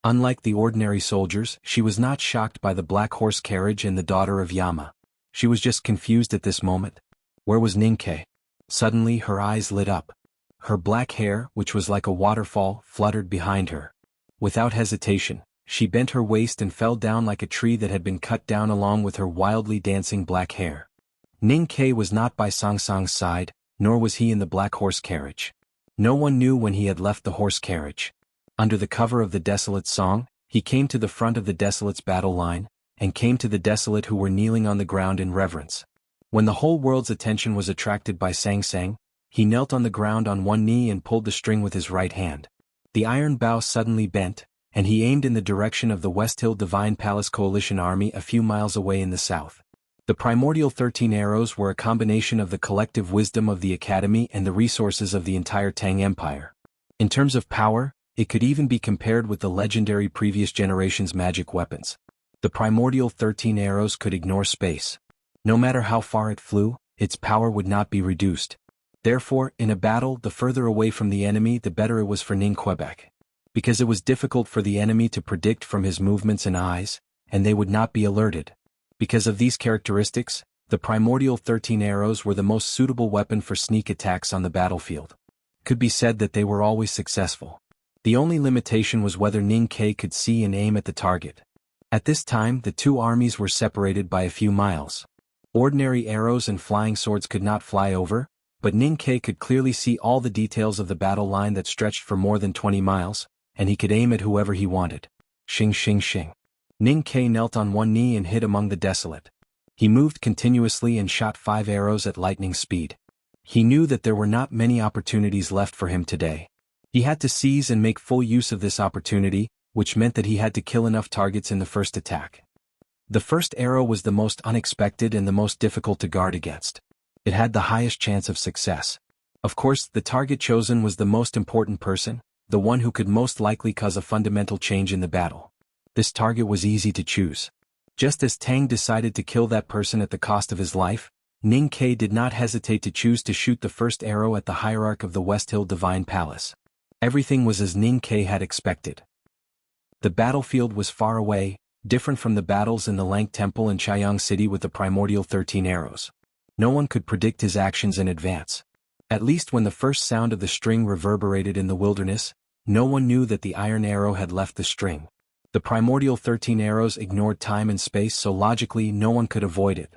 Unlike the ordinary soldiers, she was not shocked by the black horse carriage and the daughter of Yama. She was just confused at this moment. Where was Ning Ke? Suddenly her eyes lit up. Her black hair, which was like a waterfall, fluttered behind her. Without hesitation, she bent her waist and fell down like a tree that had been cut down along with her wildly dancing black hair. Ning Ke was not by Sang Sang's side, nor was he in the black horse carriage. No one knew when he had left the horse carriage. Under the cover of the Desolate's song, he came to the front of the Desolate's battle line, and came to the Desolate who were kneeling on the ground in reverence. When the whole world's attention was attracted by Sang Sang, he knelt on the ground on one knee and pulled the string with his right hand. The iron bow suddenly bent, and he aimed in the direction of the West Hill Divine Palace Coalition army a few miles away in the south. The primordial 13 arrows were a combination of the collective wisdom of the Academy and the resources of the entire Tang Empire. In terms of power, it could even be compared with the legendary previous generation's magic weapons. The primordial 13 arrows could ignore space. No matter how far it flew, its power would not be reduced. Therefore, in a battle, the further away from the enemy the better it was for Ning Quebec. Because it was difficult for the enemy to predict from his movements and eyes, and they would not be alerted. Because of these characteristics, the primordial 13 arrows were the most suitable weapon for sneak attacks on the battlefield. It could be said that they were always successful. The only limitation was whether Ning Ke could see and aim at the target. At this time, the two armies were separated by a few miles. Ordinary arrows and flying swords could not fly over, but Ning Ke could clearly see all the details of the battle line that stretched for more than 20 miles, and he could aim at whoever he wanted. Shing shing shing. Ning Ke knelt on one knee and hid among the desolate. He moved continuously and shot 5 arrows at lightning speed. He knew that there were not many opportunities left for him today. He had to seize and make full use of this opportunity, which meant that he had to kill enough targets in the first attack. The first arrow was the most unexpected and the most difficult to guard against. It had the highest chance of success. Of course, the target chosen was the most important person, the one who could most likely cause a fundamental change in the battle. This target was easy to choose. Just as Tang decided to kill that person at the cost of his life, Ning Ke did not hesitate to choose to shoot the first arrow at the hierarch of the West Hill Divine Palace. Everything was as Ning Ke had expected. The battlefield was far away, different from the battles in the Lang Temple and Chaiyang City with the primordial 13 arrows. No one could predict his actions in advance. At least when the first sound of the string reverberated in the wilderness, no one knew that the iron arrow had left the string. The primordial 13 arrows ignored time and space, so logically no one could avoid it.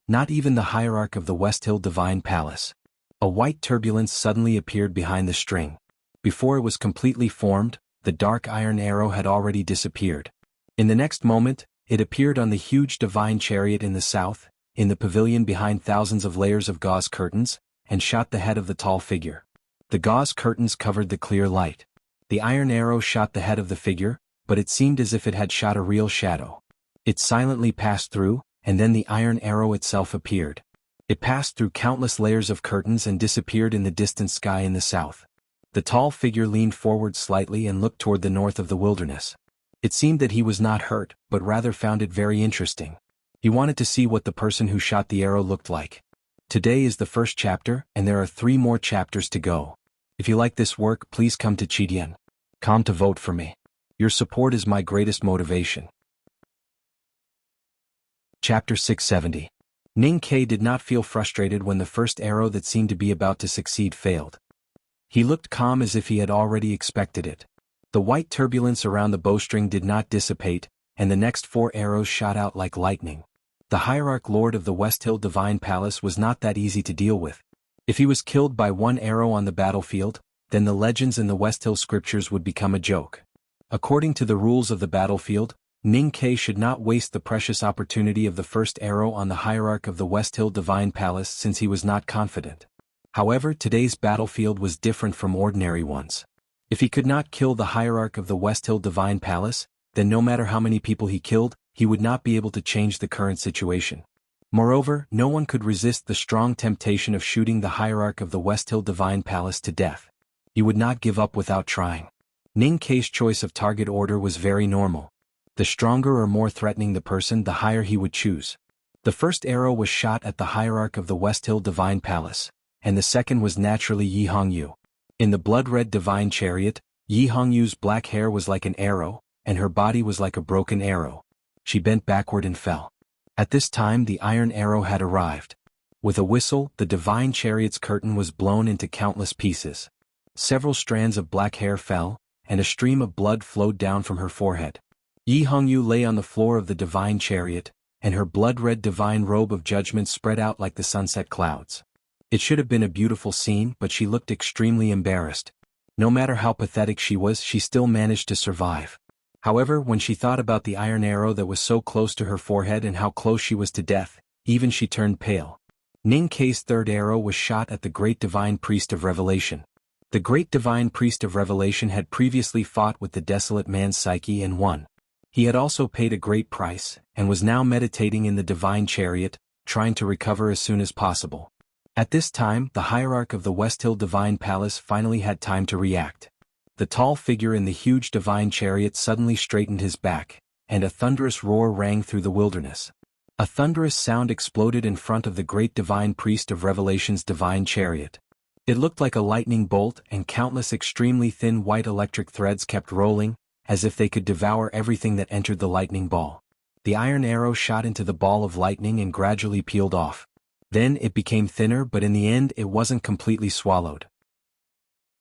Not even the hierarch of the West Hill Divine Palace. A white turbulence suddenly appeared behind the string. Before it was completely formed, the dark iron arrow had already disappeared. In the next moment, it appeared on the huge divine chariot in the south, in the pavilion behind thousands of layers of gauze curtains, and shot the head of the tall figure. The gauze curtains covered the clear light. The iron arrow shot the head of the figure, but it seemed as if it had shot a real shadow. It silently passed through, and then the iron arrow itself appeared. It passed through countless layers of curtains and disappeared in the distant sky in the south. The tall figure leaned forward slightly and looked toward the north of the wilderness. It seemed that he was not hurt, but rather found it very interesting. He wanted to see what the person who shot the arrow looked like. Today is the first chapter, and there are 3 more chapters to go. If you like this work, please come to Chidian.com to vote for me. Your support is my greatest motivation. Chapter 670. Ning Ke did not feel frustrated when the first arrow that seemed to be about to succeed failed. He looked calm as if he had already expected it. The white turbulence around the bowstring did not dissipate, and the next 4 arrows shot out like lightning. The hierarch lord of the West Hill Divine Palace was not that easy to deal with. If he was killed by 1 arrow on the battlefield, then the legends in the West Hill scriptures would become a joke. According to the rules of the battlefield, Ning Ke should not waste the precious opportunity of the first arrow on the hierarch of the West Hill Divine Palace since he was not confident. However, today's battlefield was different from ordinary ones. If he could not kill the hierarch of the West Hill Divine Palace, then no matter how many people he killed, he would not be able to change the current situation. Moreover, no one could resist the strong temptation of shooting the hierarch of the West Hill Divine Palace to death. He would not give up without trying. Ning Ke's choice of target order was very normal. The stronger or more threatening the person, the higher he would choose. The first arrow was shot at the hierarch of the West Hill Divine Palace, and the second was naturally Yi Hongyu. In the blood-red divine chariot, Yi Hongyu's black hair was like an arrow, and her body was like a broken arrow. She bent backward and fell. At this time the iron arrow had arrived. With a whistle, the divine chariot's curtain was blown into countless pieces. Several strands of black hair fell, and a stream of blood flowed down from her forehead. Yi Hongyu lay on the floor of the divine chariot, and her blood-red divine robe of judgment spread out like the sunset clouds. It should have been a beautiful scene, but she looked extremely embarrassed. No matter how pathetic she was, she still managed to survive. However, when she thought about the iron arrow that was so close to her forehead and how close she was to death, even she turned pale. Ning Ke's third arrow was shot at the Great Divine Priest of Revelation. The Great Divine Priest of Revelation had previously fought with the desolate man's psyche and won. He had also paid a great price, and was now meditating in the divine chariot, trying to recover as soon as possible. At this time, the hierarch of the West Hill Divine Palace finally had time to react. The tall figure in the huge divine chariot suddenly straightened his back, and a thunderous roar rang through the wilderness. A thunderous sound exploded in front of the Great Divine Priest of Revelation's divine chariot. It looked like a lightning bolt, and countless extremely thin white electric threads kept rolling, as if they could devour everything that entered the lightning ball. The iron arrow shot into the ball of lightning and gradually peeled off. Then it became thinner, but in the end it wasn't completely swallowed.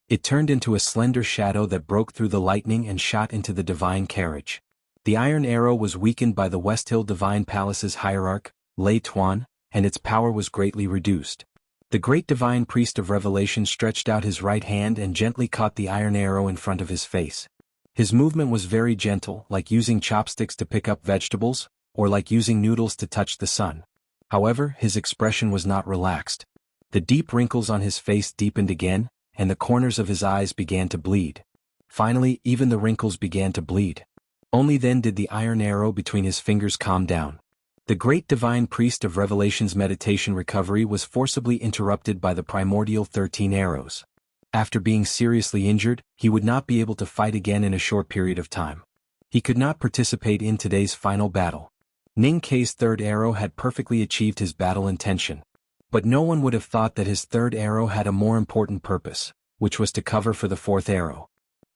It turned into a slender shadow that broke through the lightning and shot into the divine carriage. The iron arrow was weakened by the West Hill Divine Palace's hierarch, Lei Tuan, and its power was greatly reduced. The Great Divine Priest of Revelation stretched out his right hand and gently caught the iron arrow in front of his face. His movement was very gentle, like using chopsticks to pick up vegetables, or like using noodles to touch the sun. However, his expression was not relaxed. The deep wrinkles on his face deepened again, and the corners of his eyes began to bleed. Finally, even the wrinkles began to bleed. Only then did the iron arrow between his fingers calm down. The Great Divine Priest of Revelation's meditation recovery was forcibly interrupted by the primordial 13 arrows. After being seriously injured, he would not be able to fight again in a short period of time. He could not participate in today's final battle. Ning Ke's third arrow had perfectly achieved his battle intention. But no one would have thought that his third arrow had a more important purpose, which was to cover for the fourth arrow.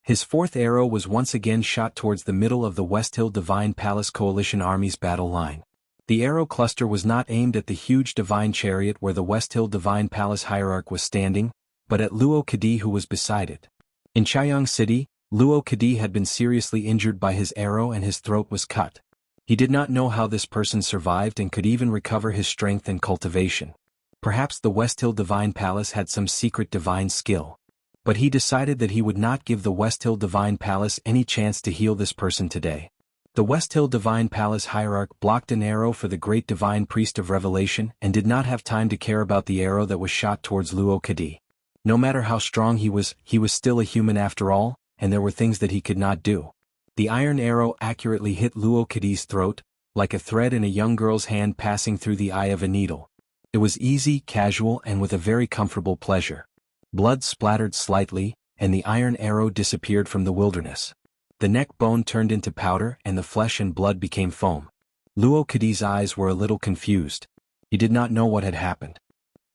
His fourth arrow was once again shot towards the middle of the West Hill Divine Palace Coalition Army's battle line. The arrow cluster was not aimed at the huge divine chariot where the West Hill Divine Palace hierarch was standing, but at Luo Kadi, who was beside it. In Chaiyang City, Luo Kadi had been seriously injured by his arrow and his throat was cut. He did not know how this person survived and could even recover his strength and cultivation. Perhaps the West Hill Divine Palace had some secret divine skill. But he decided that he would not give the West Hill Divine Palace any chance to heal this person today. The West Hill Divine Palace hierarch blocked an arrow for the great divine priest of revelation and did not have time to care about the arrow that was shot towards Luo Kadi. No matter how strong he was still a human after all, and there were things that he could not do. The iron arrow accurately hit Luo Kadi's throat, like a thread in a young girl's hand passing through the eye of a needle. It was easy, casual, and with a very comfortable pleasure. Blood splattered slightly, and the iron arrow disappeared from the wilderness. The neck bone turned into powder and the flesh and blood became foam. Luo Kadi's eyes were a little confused. He did not know what had happened.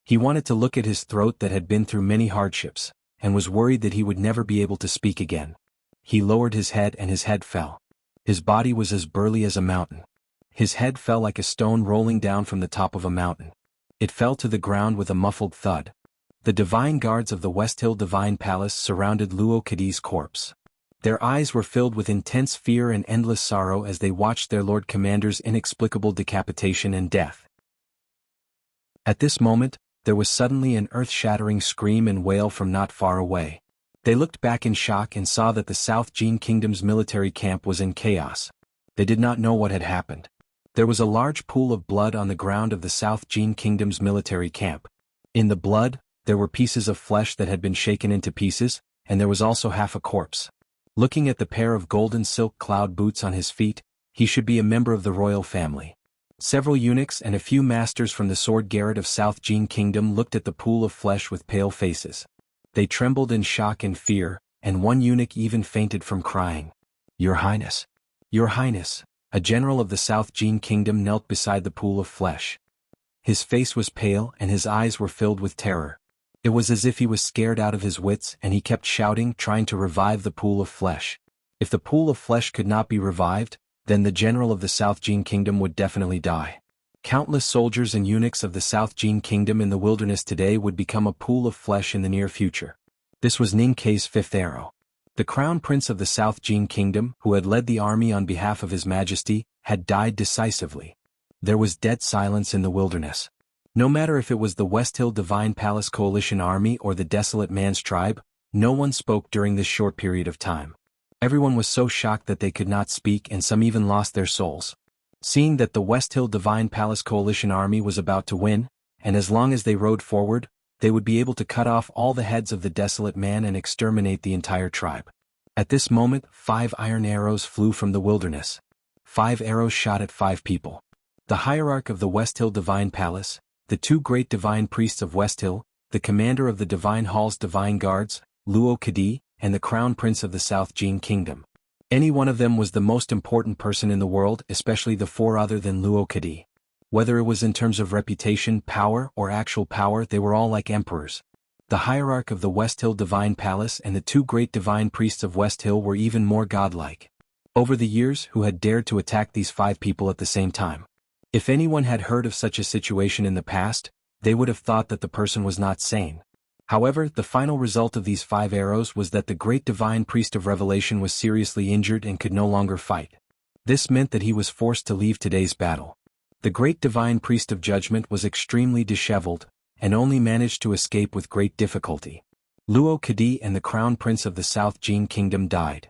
He wanted to look at his throat that had been through many hardships, and was worried that he would never be able to speak again. He lowered his head and his head fell. His body was as burly as a mountain. His head fell like a stone rolling down from the top of a mountain. It fell to the ground with a muffled thud. The divine guards of the West Hill Divine Palace surrounded Luo Kadi's corpse. Their eyes were filled with intense fear and endless sorrow as they watched their Lord Commander's inexplicable decapitation and death. At this moment, there was suddenly an earth-shattering scream and wail from not far away. They looked back in shock and saw that the South Jin Kingdom's military camp was in chaos. They did not know what had happened. There was a large pool of blood on the ground of the South Jin Kingdom's military camp. In the blood, there were pieces of flesh that had been shaken into pieces, and there was also half a corpse. Looking at the pair of golden silk cloud boots on his feet, he should be a member of the royal family. Several eunuchs and a few masters from the sword garret of South Jin Kingdom looked at the pool of flesh with pale faces. They trembled in shock and fear, and one eunuch even fainted from crying. "Your Highness! Your Highness!" A general of the South Jin Kingdom knelt beside the pool of flesh. His face was pale and his eyes were filled with terror. It was as if he was scared out of his wits and he kept shouting, trying to revive the pool of flesh. If the pool of flesh could not be revived, then the general of the South Jin Kingdom would definitely die. Countless soldiers and eunuchs of the South Jin Kingdom in the wilderness today would become a pool of flesh in the near future. This was Ning Kei's fifth arrow. The crown prince of the South Jin Kingdom, who had led the army on behalf of His Majesty, had died decisively. There was dead silence in the wilderness. No matter if it was the West Hill Divine Palace Coalition Army or the Desolate Man's tribe, no one spoke during this short period of time. Everyone was so shocked that they could not speak and some even lost their souls. Seeing that the West Hill Divine Palace Coalition Army was about to win, and as long as they rode forward, they would be able to cut off all the heads of the Desolate Man and exterminate the entire tribe. At this moment, 5 iron arrows flew from the wilderness. 5 arrows shot at 5 people. The hierarch of the West Hill Divine Palace, the 2 great divine priests of West Hill, the commander of the Divine Hall's Divine Guards, Luo Kadi, and the crown prince of the South Jin Kingdom. Any one of them was the most important person in the world, especially the 4 other than Luo Kadi. Whether it was in terms of reputation, power, or actual power, they were all like emperors. The hierarch of the West Hill Divine Palace and the 2 great divine priests of West Hill were even more godlike. Over the years, who had dared to attack these 5 people at the same time? If anyone had heard of such a situation in the past, they would have thought that the person was not sane. However, the final result of these 5 arrows was that the great divine priest of revelation was seriously injured and could no longer fight. This meant that he was forced to leave today's battle. The great divine priest of judgment was extremely disheveled, and only managed to escape with great difficulty. Luo Kadi and the crown prince of the South Jin Kingdom died.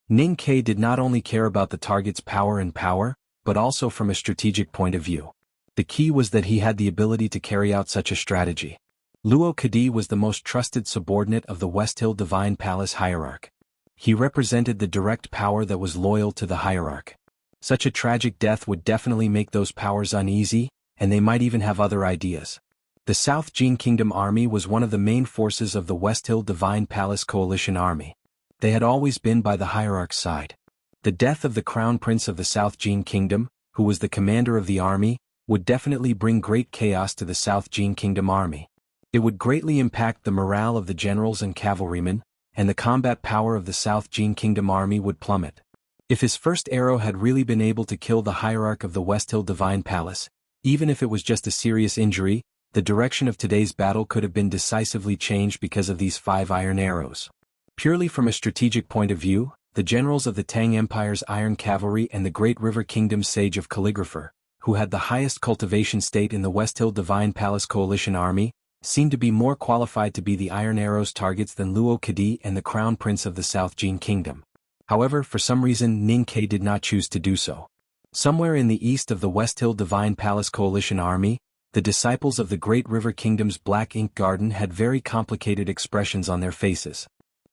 Ning Kei did not only care about the target's power, but also from a strategic point of view. The key was that he had the ability to carry out such a strategy. Luo Kadi was the most trusted subordinate of the West Hill Divine Palace hierarch. He represented the direct power that was loyal to the hierarch. Such a tragic death would definitely make those powers uneasy, and they might even have other ideas. The South Jin Kingdom army was one of the main forces of the West Hill Divine Palace Coalition army. They had always been by the hierarch's side. The death of the crown prince of the South Jin Kingdom, who was the commander of the army, would definitely bring great chaos to the South Jin Kingdom army. It would greatly impact the morale of the generals and cavalrymen, and the combat power of the South Jin Kingdom army would plummet. If his first arrow had really been able to kill the hierarch of the West Hill Divine Palace, even if it was just a serious injury, the direction of today's battle could have been decisively changed because of these 5 iron arrows. Purely from a strategic point of view, the generals of the Tang Empire's Iron Cavalry and the Great River Kingdom's Sage of Calligrapher, who had the highest cultivation state in the West Hill Divine Palace Coalition Army, seemed to be more qualified to be the Iron Arrow's targets than Luo Kadi and the Crown Prince of the South Jin Kingdom. However, for some reason Ning Ke did not choose to do so. Somewhere in the east of the West Hill Divine Palace Coalition Army, the disciples of the Great River Kingdom's Black Ink Garden had very complicated expressions on their faces.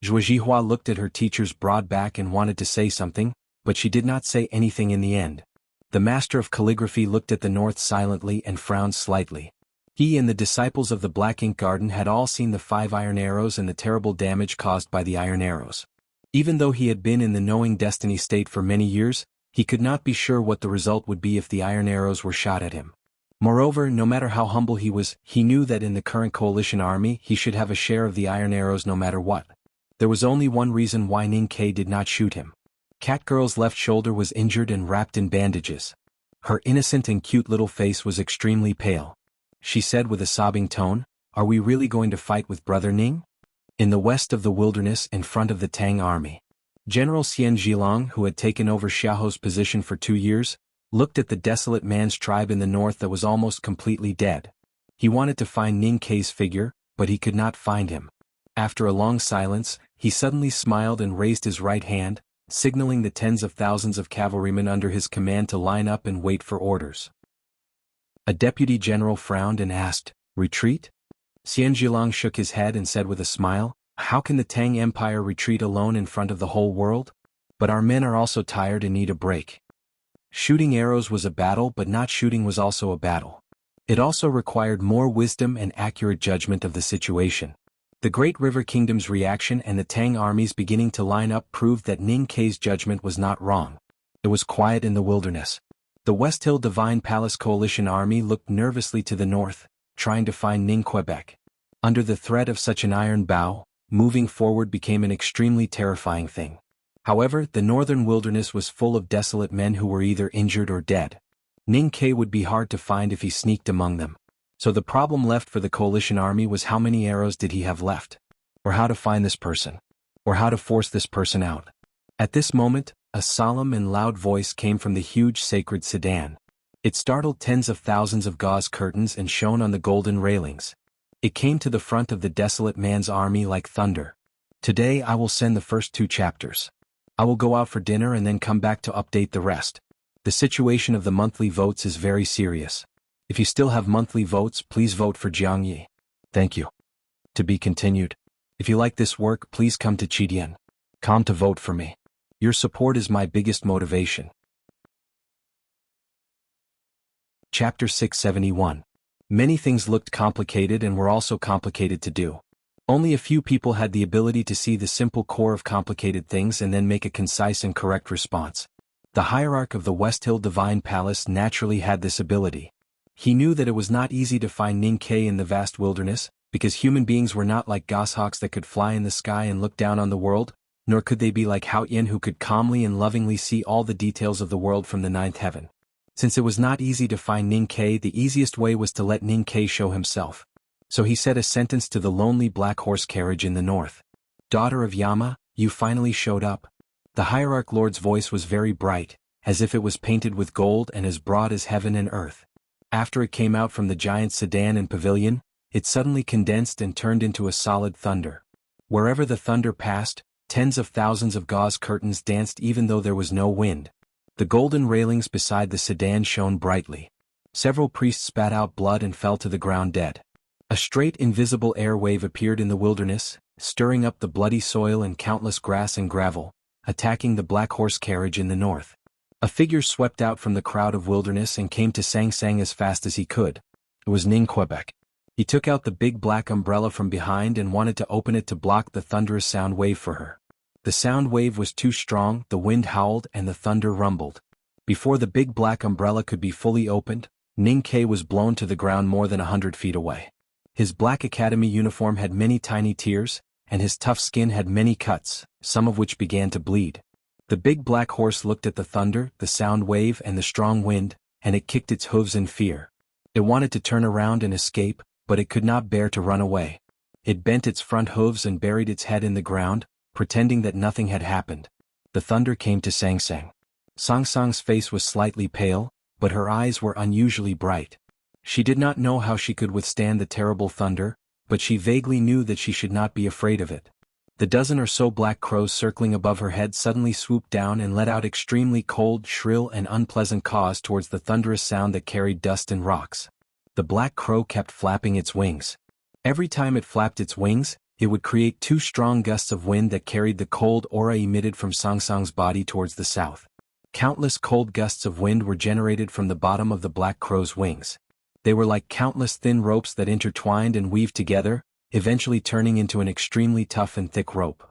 Zhuo Zhihua looked at her teacher's broad back and wanted to say something, but she did not say anything in the end. The master of calligraphy looked at the north silently and frowned slightly. He and the disciples of the Black Ink Garden had all seen the 5 iron arrows and the terrible damage caused by the iron arrows. Even though he had been in the knowing destiny state for many years, he could not be sure what the result would be if the iron arrows were shot at him. Moreover, no matter how humble he was, he knew that in the current coalition army he should have a share of the iron arrows no matter what. There was only one reason why Ning Ke did not shoot him. Catgirl's left shoulder was injured and wrapped in bandages. Her innocent and cute little face was extremely pale. She said with a sobbing tone, "Are we really going to fight with Brother Ning?" In the west of the wilderness in front of the Tang army, General Xian Zhilong, who had taken over Xiaoho's position for 2 years, looked at the desolate man's tribe in the north that was almost completely dead. He wanted to find Ning Ke's figure, but he could not find him. After a long silence, he suddenly smiled and raised his right hand, signaling the tens of thousands of cavalrymen under his command to line up and wait for orders. A deputy general frowned and asked, "Retreat?" Xian Zhilong shook his head and said with a smile, "How can the Tang Empire retreat alone in front of the whole world? But our men are also tired and need a break." Shooting arrows was a battle, but not shooting was also a battle. It also required more wisdom and accurate judgment of the situation. The Great River Kingdom's reaction and the Tang armies beginning to line up proved that Ning Ke's judgment was not wrong. It was quiet in the wilderness. The West Hill Divine Palace Coalition army looked nervously to the north, trying to find Ning Quebec. Under the threat of such an iron bow, moving forward became an extremely terrifying thing. However, the northern wilderness was full of desolate men who were either injured or dead. Ning Ke would be hard to find if he sneaked among them. So the problem left for the coalition army was how many arrows did he have left? Or how to find this person? Or how to force this person out? At this moment, a solemn and loud voice came from the huge sacred sedan. It startled tens of thousands of gauze curtains and shone on the golden railings. It came to the front of the desolate man's army like thunder. "Today I will send the first 2 chapters. I will go out for dinner and then come back to update the rest. The situation of the monthly votes is very serious. If you still have monthly votes, please vote for Jiang Yi. Thank you. To be continued. If you like this work, please come to Chidian.com to vote for me. Your support is my biggest motivation." Chapter 671. Many things looked complicated and were also complicated to do. Only a few people had the ability to see the simple core of complicated things and then make a concise and correct response. The hierarch of the West Hill Divine Palace naturally had this ability. He knew that it was not easy to find Ning Ke in the vast wilderness, because human beings were not like goshawks that could fly in the sky and look down on the world, nor could they be like Hao Yin who could calmly and lovingly see all the details of the world from the 9th heaven. Since it was not easy to find Ning Ke, the easiest way was to let Ning Ke show himself. So he said a sentence to the lonely black horse carriage in the north. "Daughter of Yama, you finally showed up." The hierarch lord's voice was very bright, as if it was painted with gold and as broad as heaven and earth. After it came out from the giant sedan and pavilion, it suddenly condensed and turned into a solid thunder. Wherever the thunder passed, tens of thousands of gauze curtains danced even though there was no wind. The golden railings beside the sedan shone brightly. Several priests spat out blood and fell to the ground dead. A straight invisible air wave appeared in the wilderness, stirring up the bloody soil and countless grass and gravel, attacking the black horse carriage in the north. A figure swept out from the crowd of wilderness and came to Sang Sang as fast as he could. It was Ning Quebec. He took out the big black umbrella from behind and wanted to open it to block the thunderous sound wave for her. The sound wave was too strong, the wind howled and the thunder rumbled. Before the big black umbrella could be fully opened, Ning Ke was blown to the ground more than 100 feet away. His black academy uniform had many tiny tears, and his tough skin had many cuts, some of which began to bleed. The big black horse looked at the thunder, the sound wave and the strong wind, and it kicked its hooves in fear. It wanted to turn around and escape, but it could not bear to run away. It bent its front hooves and buried its head in the ground, pretending that nothing had happened. The thunder came to Sang Sang. Sang Sang's face was slightly pale, but her eyes were unusually bright. She did not know how she could withstand the terrible thunder, but she vaguely knew that she should not be afraid of it. The dozen or so black crows circling above her head suddenly swooped down and let out extremely cold, shrill and unpleasant caws towards the thunderous sound that carried dust and rocks. The black crow kept flapping its wings. Every time it flapped its wings, it would create 2 strong gusts of wind that carried the cold aura emitted from Sang Sang's body towards the south. Countless cold gusts of wind were generated from the bottom of the black crow's wings. They were like countless thin ropes that intertwined and weaved together, eventually turning into an extremely tough and thick rope.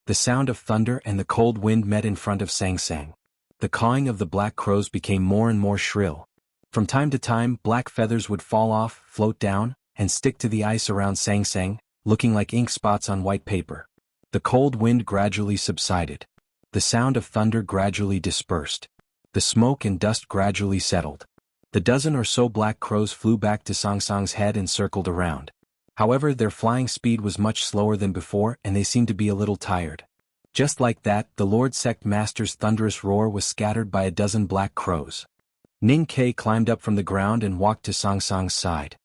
The sound of thunder and the cold wind met in front of Sang Sang. The cawing of the black crows became more and more shrill. From time to time, black feathers would fall off, float down, and stick to the ice around Sang Sang, looking like ink spots on white paper. The cold wind gradually subsided. The sound of thunder gradually dispersed. The smoke and dust gradually settled. The dozen or so black crows flew back to Sang Sang's head and circled around. However, their flying speed was much slower than before and they seemed to be a little tired. Just like that, the Lord Sect Master's thunderous roar was scattered by a dozen black crows. Ning Kai climbed up from the ground and walked to Sang Sang's side.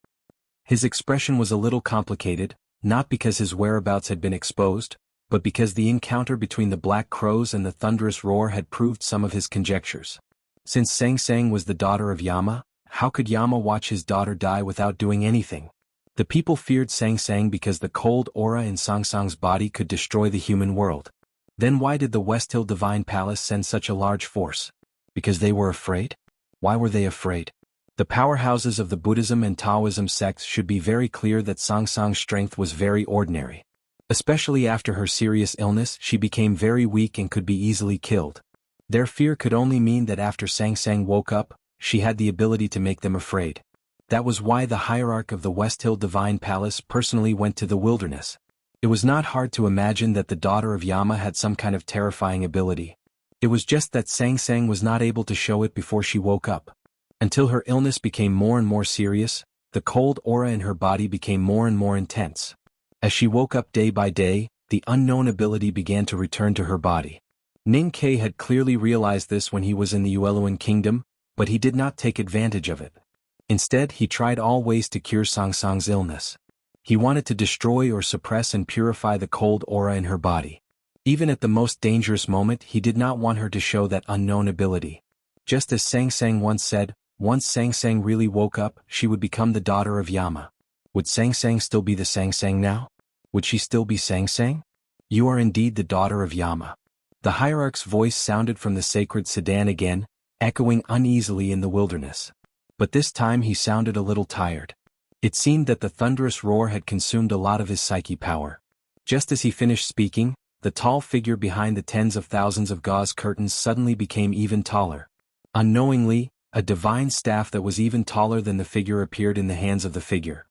His expression was a little complicated, not because his whereabouts had been exposed, but because the encounter between the black crows and the thunderous roar had proved some of his conjectures. Since Sang Sang was the daughter of Yama, how could Yama watch his daughter die without doing anything? The people feared Sang Sang because the cold aura in Sang Sang's body could destroy the human world. Then why did the West Hill Divine Palace send such a large force? Because they were afraid? Why were they afraid? The powerhouses of the Buddhism and Taoism sects should be very clear that Sang Sang's strength was very ordinary. Especially after her serious illness, she became very weak and could be easily killed. Their fear could only mean that after Sang Sang woke up, she had the ability to make them afraid. That was why the hierarch of the West Hill Divine Palace personally went to the wilderness. It was not hard to imagine that the daughter of Yama had some kind of terrifying ability. It was just that Sang Sang was not able to show it before she woke up. Until her illness became more and more serious, the cold aura in her body became more and more intense. As she woke up day by day, the unknown ability began to return to her body. Ning Kai had clearly realized this when he was in the Ueluan Kingdom, but he did not take advantage of it. Instead, he tried all ways to cure Sang Sang's illness. He wanted to destroy or suppress and purify the cold aura in her body. Even at the most dangerous moment, he did not want her to show that unknown ability. Just as Sang Sang once said, once Sang Sang really woke up, she would become the daughter of Yama. Would Sang Sang still be the Sang Sang now? Would she still be Sang Sang? You are indeed the daughter of Yama. The hierarch's voice sounded from the sacred sedan again, echoing uneasily in the wilderness. But this time he sounded a little tired. It seemed that the thunderous roar had consumed a lot of his psyche power. Just as he finished speaking, the tall figure behind the tens of thousands of gauze curtains suddenly became even taller. Unknowingly, a divine staff that was even taller than the figure appeared in the hands of the figure.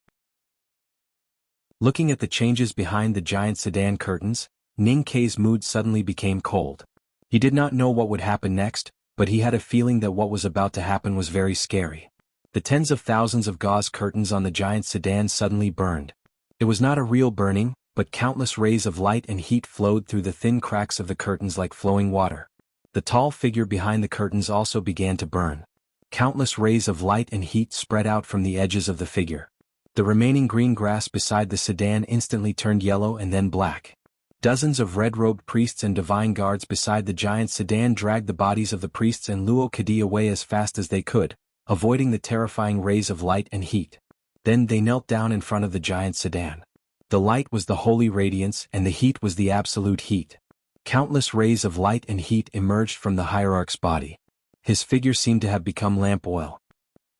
Looking at the changes behind the giant sedan curtains, Ning Kai's mood suddenly became cold. He did not know what would happen next, but he had a feeling that what was about to happen was very scary. The tens of thousands of gauze curtains on the giant sedan suddenly burned. It was not a real burning, but countless rays of light and heat flowed through the thin cracks of the curtains like flowing water. The tall figure behind the curtains also began to burn. Countless rays of light and heat spread out from the edges of the figure. The remaining green grass beside the sedan instantly turned yellow and then black. Dozens of red-robed priests and divine guards beside the giant sedan dragged the bodies of the priests and Luo Kadi away as fast as they could, avoiding the terrifying rays of light and heat. Then they knelt down in front of the giant sedan. The light was the holy radiance and the heat was the absolute heat. Countless rays of light and heat emerged from the hierarch's body. His figure seemed to have become lamp oil.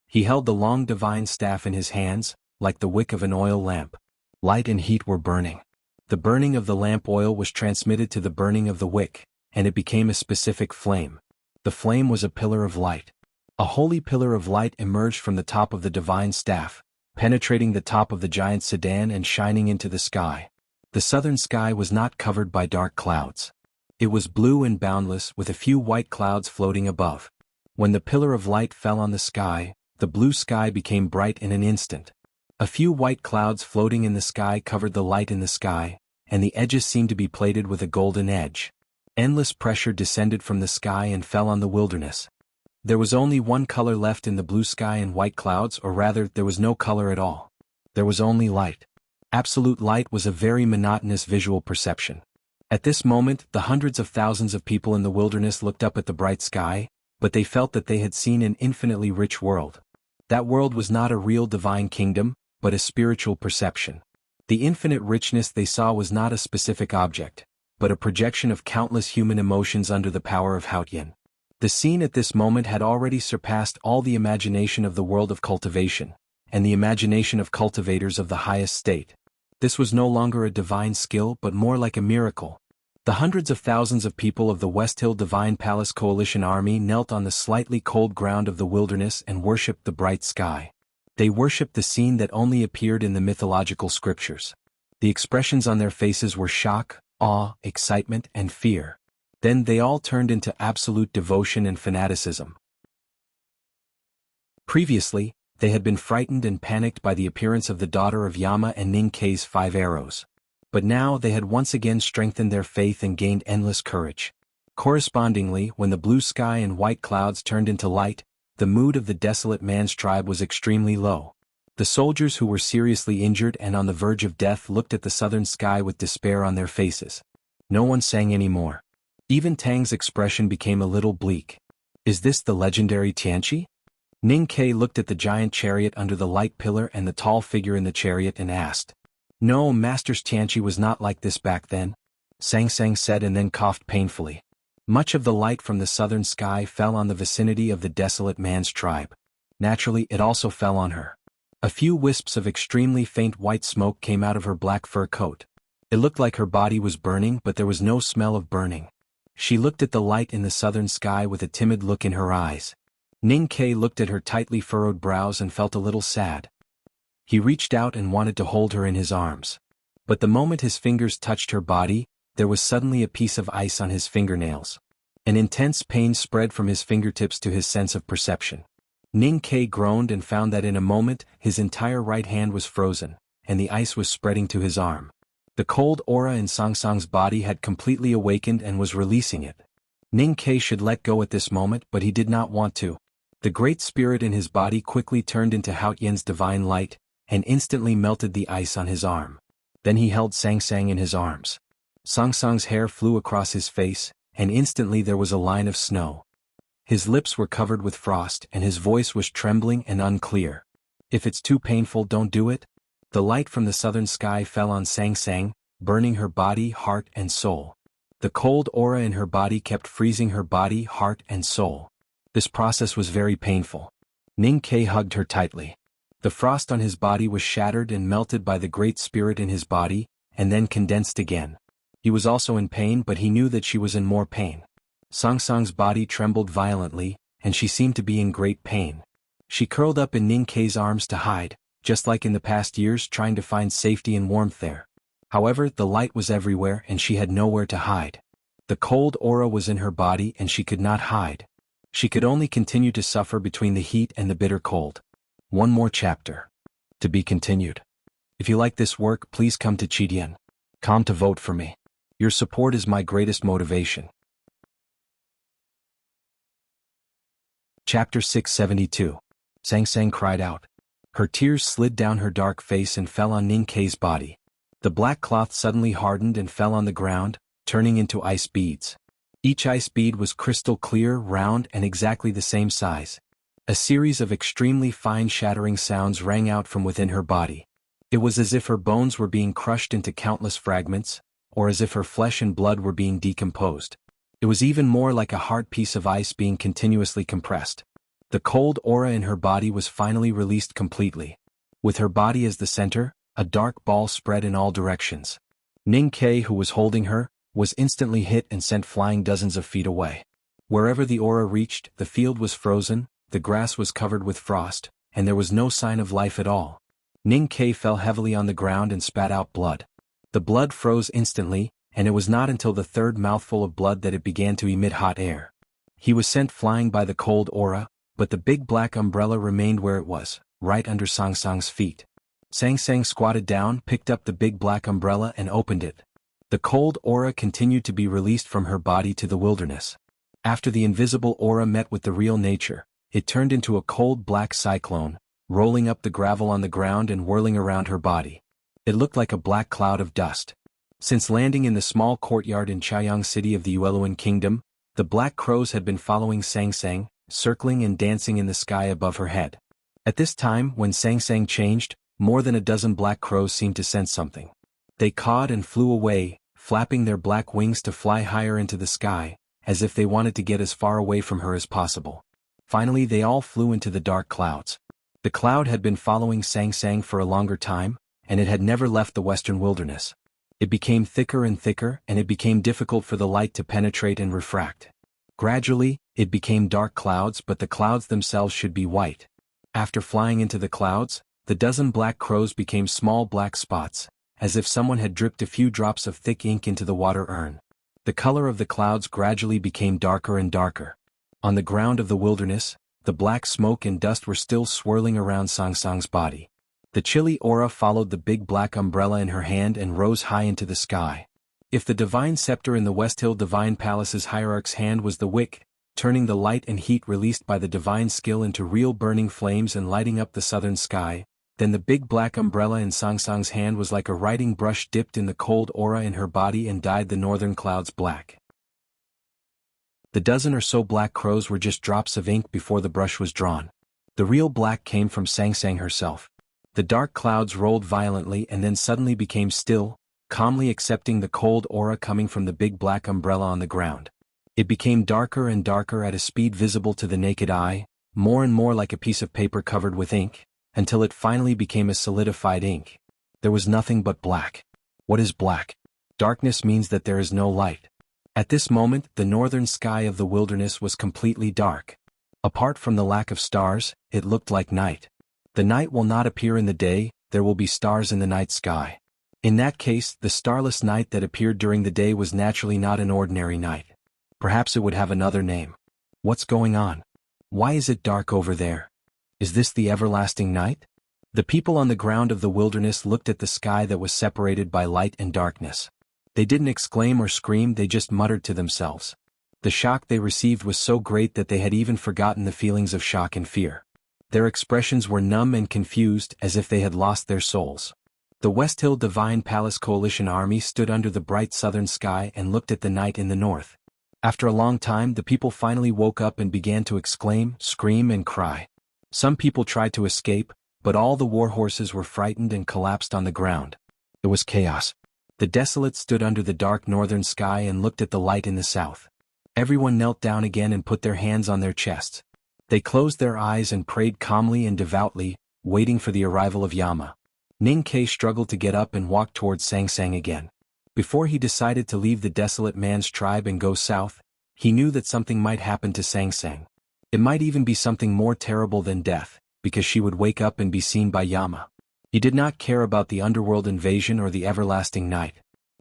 He held the long divine staff in his hands, like the wick of an oil lamp. Light and heat were burning. The burning of the lamp oil was transmitted to the burning of the wick, and it became a specific flame. The flame was a pillar of light. A holy pillar of light emerged from the top of the divine staff, penetrating the top of the giant sedan and shining into the sky. The southern sky was not covered by dark clouds. It was blue and boundless with a few white clouds floating above. When the pillar of light fell on the sky, the blue sky became bright in an instant. A few white clouds floating in the sky covered the light in the sky, and the edges seemed to be plated with a golden edge. Endless pressure descended from the sky and fell on the wilderness. There was only one color left in the blue sky and white clouds, or rather, there was no color at all. There was only light. Absolute light was a very monotonous visual perception. At this moment, the hundreds of thousands of people in the wilderness looked up at the bright sky, but they felt that they had seen an infinitely rich world. That world was not a real divine kingdom, but a spiritual perception. The infinite richness they saw was not a specific object, but a projection of countless human emotions under the power of Haotian. The scene at this moment had already surpassed all the imagination of the world of cultivation, and the imagination of cultivators of the highest state. This was no longer a divine skill but more like a miracle. The hundreds of thousands of people of the West Hill Divine Palace Coalition Army knelt on the slightly cold ground of the wilderness and worshipped the bright sky. They worshipped the scene that only appeared in the mythological scriptures. The expressions on their faces were shock, awe, excitement, and fear. Then they all turned into absolute devotion and fanaticism. Previously, they had been frightened and panicked by the appearance of the daughter of Yama and Ninkei's 5 arrows. But now they had once again strengthened their faith and gained endless courage. Correspondingly, when the blue sky and white clouds turned into light, the mood of the desolate man's tribe was extremely low. The soldiers who were seriously injured and on the verge of death looked at the southern sky with despair on their faces. No one sang any more. Even Tang's expression became a little bleak. Is this the legendary Tianqi? Ninkei looked at the giant chariot under the light pillar and the tall figure in the chariot and asked. No, Master's Tianqi was not like this back then, Sang Sang said and then coughed painfully. Much of the light from the southern sky fell on the vicinity of the desolate man's tribe. Naturally, it also fell on her. A few wisps of extremely faint white smoke came out of her black fur coat. It looked like her body was burning, but there was no smell of burning. She looked at the light in the southern sky with a timid look in her eyes. Ninkei looked at her tightly furrowed brows and felt a little sad. He reached out and wanted to hold her in his arms. But the moment his fingers touched her body, there was suddenly a piece of ice on his fingernails. An intense pain spread from his fingertips to his sense of perception. Ninkei groaned and found that in a moment his entire right hand was frozen, and the ice was spreading to his arm. The cold aura in Sang Sang's body had completely awakened and was releasing it. Ninkei should let go at this moment, but he did not want to. The great spirit in his body quickly turned into Haotian's divine light, and instantly melted the ice on his arm. Then he held Sang Sang in his arms. Sang Sang's hair flew across his face, and instantly there was a line of snow. His lips were covered with frost and his voice was trembling and unclear. If it's too painful, don't do it. The light from the southern sky fell on Sang Sang, burning her body, heart, and soul. The cold aura in her body kept freezing her body, heart, and soul. This process was very painful. Ninkei hugged her tightly. The frost on his body was shattered and melted by the great spirit in his body, and then condensed again. He was also in pain, but he knew that she was in more pain. Sang Sang's body trembled violently, and she seemed to be in great pain. She curled up in Ninkei's arms to hide, just like in the past years, trying to find safety and warmth there. However, the light was everywhere and she had nowhere to hide. The cold aura was in her body and she could not hide. She could only continue to suffer between the heat and the bitter cold. One more chapter. To be continued. If you like this work, please come to Chidian.com to vote for me. Your support is my greatest motivation. Chapter 672. Sang Sang cried out. Her tears slid down her dark face and fell on Ninkei's body. The black cloth suddenly hardened and fell on the ground, turning into ice beads. Each ice bead was crystal clear, round, and exactly the same size. A series of extremely fine shattering sounds rang out from within her body. It was as if her bones were being crushed into countless fragments, or as if her flesh and blood were being decomposed. It was even more like a hard piece of ice being continuously compressed. The cold aura in her body was finally released completely. With her body as the center, a dark ball spread in all directions. Ninkei, who was holding her, was instantly hit and sent flying dozens of feet away. Wherever the aura reached, the field was frozen, the grass was covered with frost, and there was no sign of life at all. Ning Ke fell heavily on the ground and spat out blood. The blood froze instantly, and it was not until the third mouthful of blood that it began to emit hot air. He was sent flying by the cold aura, but the big black umbrella remained where it was, right under Sang Sang's feet. Sang Sang squatted down, picked up the big black umbrella and opened it. The cold aura continued to be released from her body to the wilderness. After the invisible aura met with the real nature, it turned into a cold black cyclone, rolling up the gravel on the ground and whirling around her body. It looked like a black cloud of dust. Since landing in the small courtyard in Chaoyang City of the Yueluan Kingdom, the black crows had been following Sang Sang, circling and dancing in the sky above her head. At this time, when Sang Sang changed, more than a dozen black crows seemed to sense something. They cawed and flew away, flapping their black wings to fly higher into the sky, as if they wanted to get as far away from her as possible. Finally, they all flew into the dark clouds. The cloud had been following Sang Sang for a longer time, and it had never left the western wilderness. It became thicker and thicker, and it became difficult for the light to penetrate and refract. Gradually, it became dark clouds, but the clouds themselves should be white. After flying into the clouds, the dozen black crows became small black spots, as if someone had dripped a few drops of thick ink into the water urn. The color of the clouds gradually became darker and darker. On the ground of the wilderness, the black smoke and dust were still swirling around Sang Sang's body. The chilly aura followed the big black umbrella in her hand and rose high into the sky. If the divine scepter in the West Hill Divine Palace's hierarch's hand was the wick, turning the light and heat released by the divine skill into real burning flames and lighting up the southern sky, then the big black umbrella in Sang Sang's hand was like a writing brush dipped in the cold aura in her body and dyed the northern clouds black. The dozen or so black crows were just drops of ink before the brush was drawn. The real black came from Sang Sang herself. The dark clouds rolled violently and then suddenly became still, calmly accepting the cold aura coming from the big black umbrella on the ground. It became darker and darker at a speed visible to the naked eye, more and more like a piece of paper covered with ink, until it finally became a solidified ink. There was nothing but black. What is black? Darkness means that there is no light. At this moment, the northern sky of the wilderness was completely dark. Apart from the lack of stars, it looked like night. The night will not appear in the day, there will be stars in the night sky. In that case, the starless night that appeared during the day was naturally not an ordinary night. Perhaps it would have another name. What's going on? Why is it dark over there? Is this the everlasting night? The people on the ground of the wilderness looked at the sky that was separated by light and darkness. They didn't exclaim or scream, they just muttered to themselves. The shock they received was so great that they had even forgotten the feelings of shock and fear. Their expressions were numb and confused, as if they had lost their souls. The West Hill Divine Palace Coalition Army stood under the bright southern sky and looked at the night in the north. After a long time, the people finally woke up and began to exclaim, scream and cry. Some people tried to escape, but all the war horses were frightened and collapsed on the ground. It was chaos. The desolates stood under the dark northern sky and looked at the light in the south. Everyone knelt down again and put their hands on their chests. They closed their eyes and prayed calmly and devoutly, waiting for the arrival of Yama. Ning Ke struggled to get up and walk towards Sang Sang again. Before he decided to leave the desolate man's tribe and go south, he knew that something might happen to Sang Sang. It might even be something more terrible than death, because she would wake up and be seen by Yama. He did not care about the underworld invasion or the everlasting night.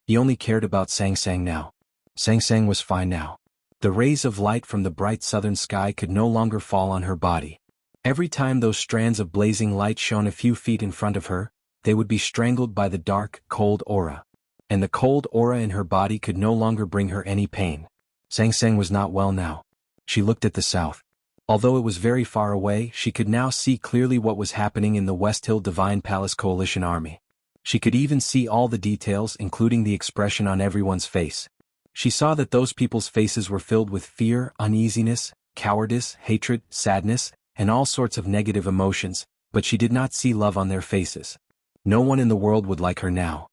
He only cared about Sang Sang now. Sang Sang was fine now. The rays of light from the bright southern sky could no longer fall on her body. Every time those strands of blazing light shone a few feet in front of her, they would be strangled by the dark, cold aura. And the cold aura in her body could no longer bring her any pain. Sang Sang was not well now. She looked at the south. Although it was very far away, she could now see clearly what was happening in the West Hill Divine Palace Coalition Army. She could even see all the details, including the expression on everyone's face. She saw that those people's faces were filled with fear, uneasiness, cowardice, hatred, sadness, and all sorts of negative emotions, but she did not see love on their faces. No one in the world would like her now.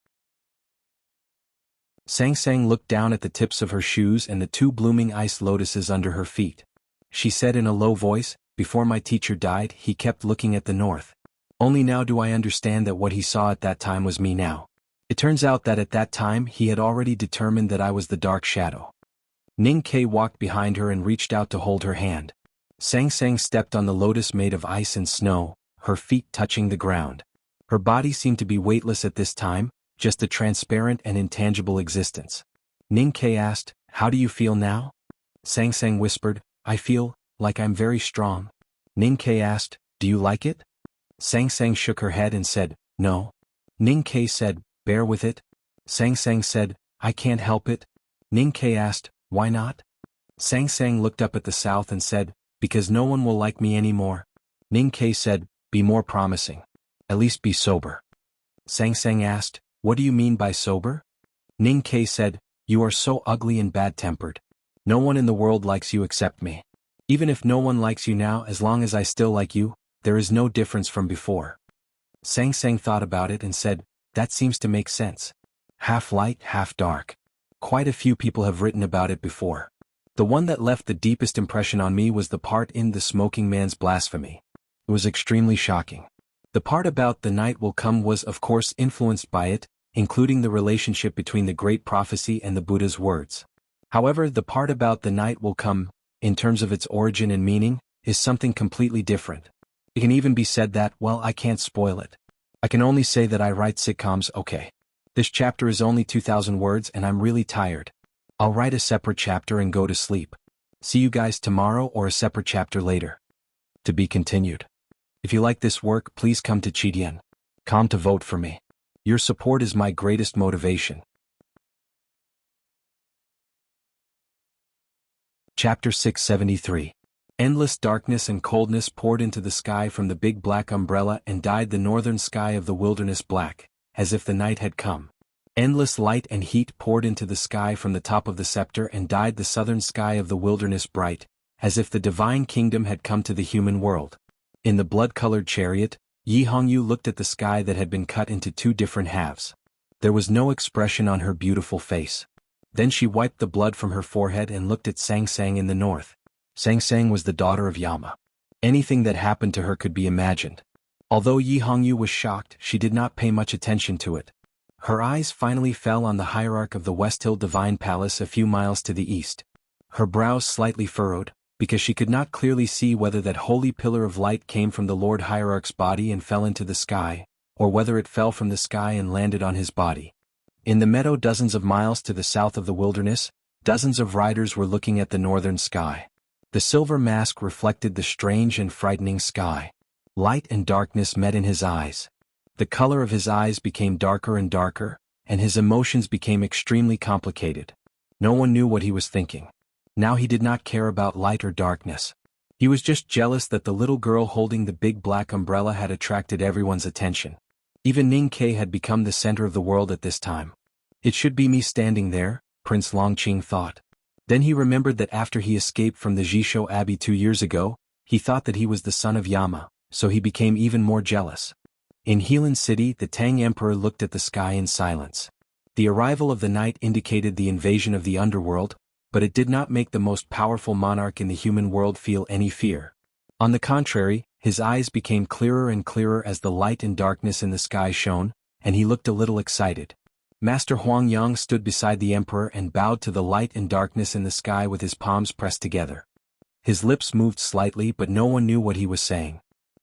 Sang Sang looked down at the tips of her shoes and the two blooming ice lotuses under her feet. She said in a low voice, "Before my teacher died, he kept looking at the north. Only now do I understand that what he saw at that time was me now. It turns out that at that time he had already determined that I was the dark shadow." Ning Ke walked behind her and reached out to hold her hand. Sang Sang stepped on the lotus made of ice and snow, her feet touching the ground. Her body seemed to be weightless at this time, just a transparent and intangible existence. Ning Ke asked, "How do you feel now?" Sang Sang whispered, "I feel like I'm very strong." Ning Ke asked, "Do you like it?" Sang Sang shook her head and said, "No." Ning Ke said, "Bear with it." Sang Sang said, "I can't help it." Ning Ke asked, "Why not?" Sang Sang looked up at the south and said, "Because no one will like me anymore." Ning Ke said, "Be more promising. At least be sober." Sang Sang asked, "What do you mean by sober?" Ning Ke said, "You are so ugly and bad-tempered. No one in the world likes you except me. Even if no one likes you now, as long as I still like you, there is no difference from before." Sang Sang thought about it and said, "That seems to make sense. Half light, half dark. Quite a few people have written about it before. The one that left the deepest impression on me was the part in The Smoking Man's Blasphemy. It was extremely shocking. The part about the night will come was of course influenced by it, including the relationship between the great prophecy and the Buddha's words. However, the part about the night will come, in terms of its origin and meaning, is something completely different. It can even be said that, well, I can't spoil it. I can only say that I write sitcoms, okay. This chapter is only 2,000 words and I'm really tired. I'll write a separate chapter and go to sleep. See you guys tomorrow or a separate chapter later. To be continued. If you like this work, please come to Chidian.com to vote for me. Your support is my greatest motivation. Chapter 673. Endless darkness and coldness poured into the sky from the big black umbrella and dyed the northern sky of the wilderness black, as if the night had come. Endless light and heat poured into the sky from the top of the scepter and dyed the southern sky of the wilderness bright, as if the divine kingdom had come to the human world. In the blood-colored chariot, Yi Hongyu looked at the sky that had been cut into two different halves. There was no expression on her beautiful face. Then she wiped the blood from her forehead and looked at Sang Sang in the north. Sang Sang was the daughter of Yama. Anything that happened to her could be imagined. Although Yi Hongyu was shocked, she did not pay much attention to it. Her eyes finally fell on the hierarch of the West Hill Divine Palace a few miles to the east. Her brows slightly furrowed, because she could not clearly see whether that holy pillar of light came from the Lord Hierarch's body and fell into the sky, or whether it fell from the sky and landed on his body. In the meadow dozens of miles to the south of the wilderness, dozens of riders were looking at the northern sky. The silver mask reflected the strange and frightening sky. Light and darkness met in his eyes. The color of his eyes became darker and darker, and his emotions became extremely complicated. No one knew what he was thinking. Now he did not care about light or darkness. He was just jealous that the little girl holding the big black umbrella had attracted everyone's attention. Even Ning Ke had become the center of the world at this time. It should be me standing there, Prince Longqing thought. Then he remembered that after he escaped from the Jisho Abbey 2 years ago, he thought that he was the son of Yama, so he became even more jealous. In Helan City, the Tang Emperor looked at the sky in silence. The arrival of the night indicated the invasion of the underworld, but it did not make the most powerful monarch in the human world feel any fear. On the contrary, his eyes became clearer and clearer as the light and darkness in the sky shone, and he looked a little excited. Master Huangyang stood beside the emperor and bowed to the light and darkness in the sky with his palms pressed together. His lips moved slightly, but no one knew what he was saying.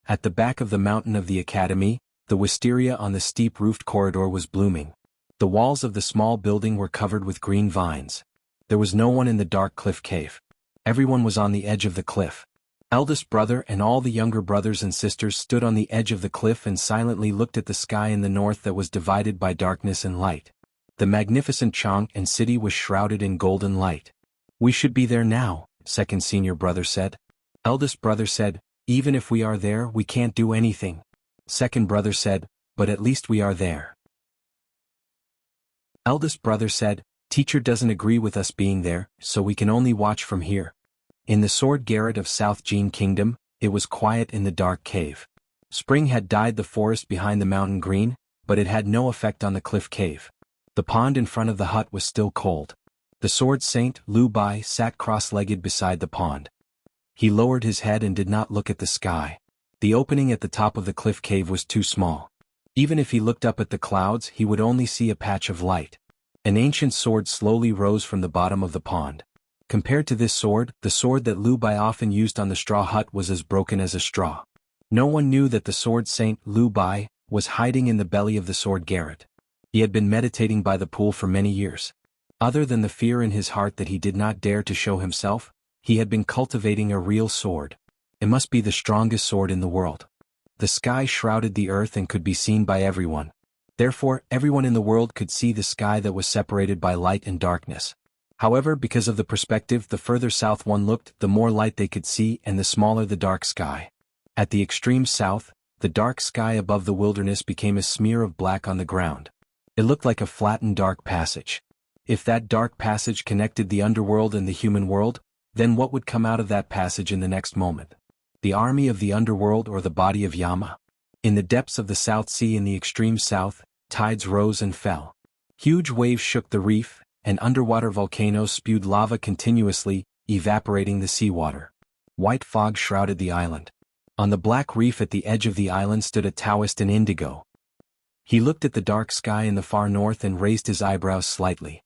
At the back of the mountain of the academy, the wisteria on the steep-roofed corridor was blooming. The walls of the small building were covered with green vines. There was no one in the dark cliff cave. Everyone was on the edge of the cliff. Eldest brother and all the younger brothers and sisters stood on the edge of the cliff and silently looked at the sky in the north that was divided by darkness and light. The magnificent Chang and city was shrouded in golden light. "We should be there now," second senior brother said. Eldest brother said, "Even if we are there, we can't do anything." Second brother said, "But at least we are there." Eldest brother said, "Teacher doesn't agree with us being there, so we can only watch from here." In the sword garret of South Jin Kingdom, it was quiet in the dark cave. Spring had dyed the forest behind the mountain green, but it had no effect on the cliff cave. The pond in front of the hut was still cold. The sword saint, Lu Bai, sat cross-legged beside the pond. He lowered his head and did not look at the sky. The opening at the top of the cliff cave was too small. Even if he looked up at the clouds, he would only see a patch of light. An ancient sword slowly rose from the bottom of the pond. Compared to this sword, the sword that Lu Bai often used on the straw hut was as broken as a straw. No one knew that the sword saint, Lu Bai, was hiding in the belly of the sword Garrett. He had been meditating by the pool for many years. Other than the fear in his heart that he did not dare to show himself, he had been cultivating a real sword. It must be the strongest sword in the world. The sky shrouded the earth and could be seen by everyone. Therefore, everyone in the world could see the sky that was separated by light and darkness. However, because of the perspective, the further south one looked, the more light they could see and the smaller the dark sky. At the extreme south, the dark sky above the wilderness became a smear of black on the ground. It looked like a flattened dark passage. If that dark passage connected the underworld and the human world, then what would come out of that passage in the next moment? The army of the underworld or the body of Yama? In the depths of the South Sea in the extreme south, tides rose and fell. Huge waves shook the reef, and underwater volcanoes spewed lava continuously, evaporating the seawater. White fog shrouded the island. On the black reef at the edge of the island stood a Taoist in indigo. He looked at the dark sky in the far north and raised his eyebrows slightly.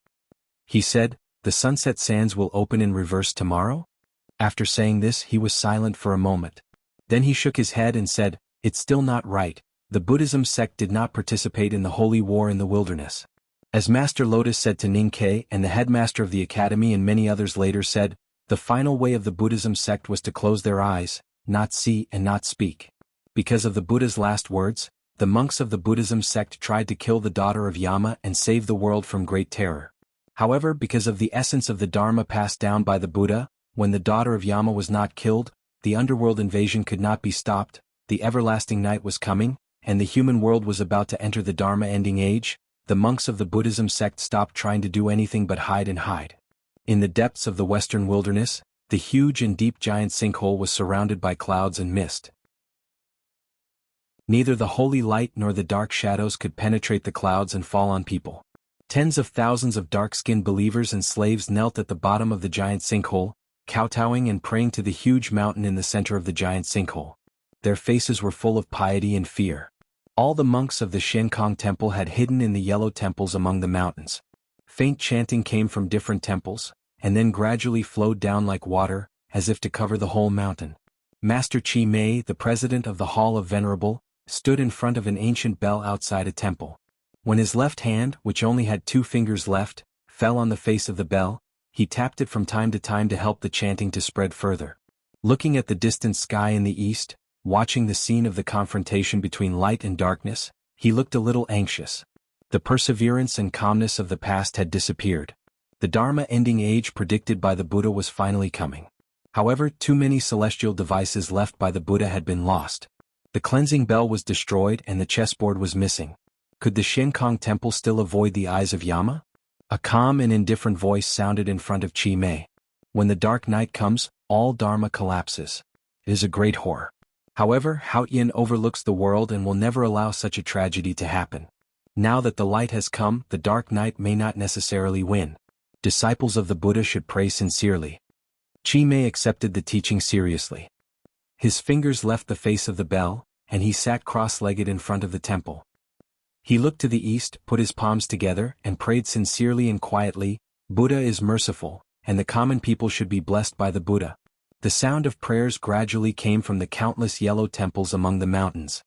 He said, "The sunset sands will open in reverse tomorrow?" After saying this, he was silent for a moment. Then he shook his head and said, "It's still not right. The Buddhism sect did not participate in the holy war in the wilderness." As Master Lotus said to Ninkei and the headmaster of the academy and many others later said, the final way of the Buddhism sect was to close their eyes, not see and not speak. Because of the Buddha's last words, the monks of the Buddhism sect tried to kill the daughter of Yama and save the world from great terror. However, because of the essence of the Dharma passed down by the Buddha, when the daughter of Yama was not killed, the underworld invasion could not be stopped, the everlasting night was coming, and the human world was about to enter the Dharma ending age. The monks of the Buddhism sect stopped trying to do anything but hide and hide. In the depths of the western wilderness, the huge and deep giant sinkhole was surrounded by clouds and mist. Neither the holy light nor the dark shadows could penetrate the clouds and fall on people. Tens of thousands of dark-skinned believers and slaves knelt at the bottom of the giant sinkhole, kowtowing and praying to the huge mountain in the center of the giant sinkhole. Their faces were full of piety and fear. All the monks of the Shenkong temple had hidden in the yellow temples among the mountains. Faint chanting came from different temples, and then gradually flowed down like water, as if to cover the whole mountain. Master Chi Mei, the president of the Hall of Venerable, stood in front of an ancient bell outside a temple. When his left hand, which only had 2 fingers left, fell on the face of the bell, he tapped it from time to time to help the chanting to spread further. Looking at the distant sky in the east, watching the scene of the confrontation between light and darkness, he looked a little anxious. The perseverance and calmness of the past had disappeared. The Dharma ending age predicted by the Buddha was finally coming. However, too many celestial devices left by the Buddha had been lost. The cleansing bell was destroyed and the chessboard was missing. Could the Shenkong temple still avoid the eyes of Yama? A calm and indifferent voice sounded in front of Chi Mei. When the dark night comes, all Dharma collapses. It is a great horror. However, Hao Yin overlooks the world and will never allow such a tragedy to happen. Now that the light has come, the dark night may not necessarily win. Disciples of the Buddha should pray sincerely. Chi Mei accepted the teaching seriously. His fingers left the face of the bell, and he sat cross-legged in front of the temple. He looked to the east, put his palms together, and prayed sincerely and quietly, "Buddha is merciful, and the common people should be blessed by the Buddha." The sound of prayers gradually came from the countless yellow temples among the mountains.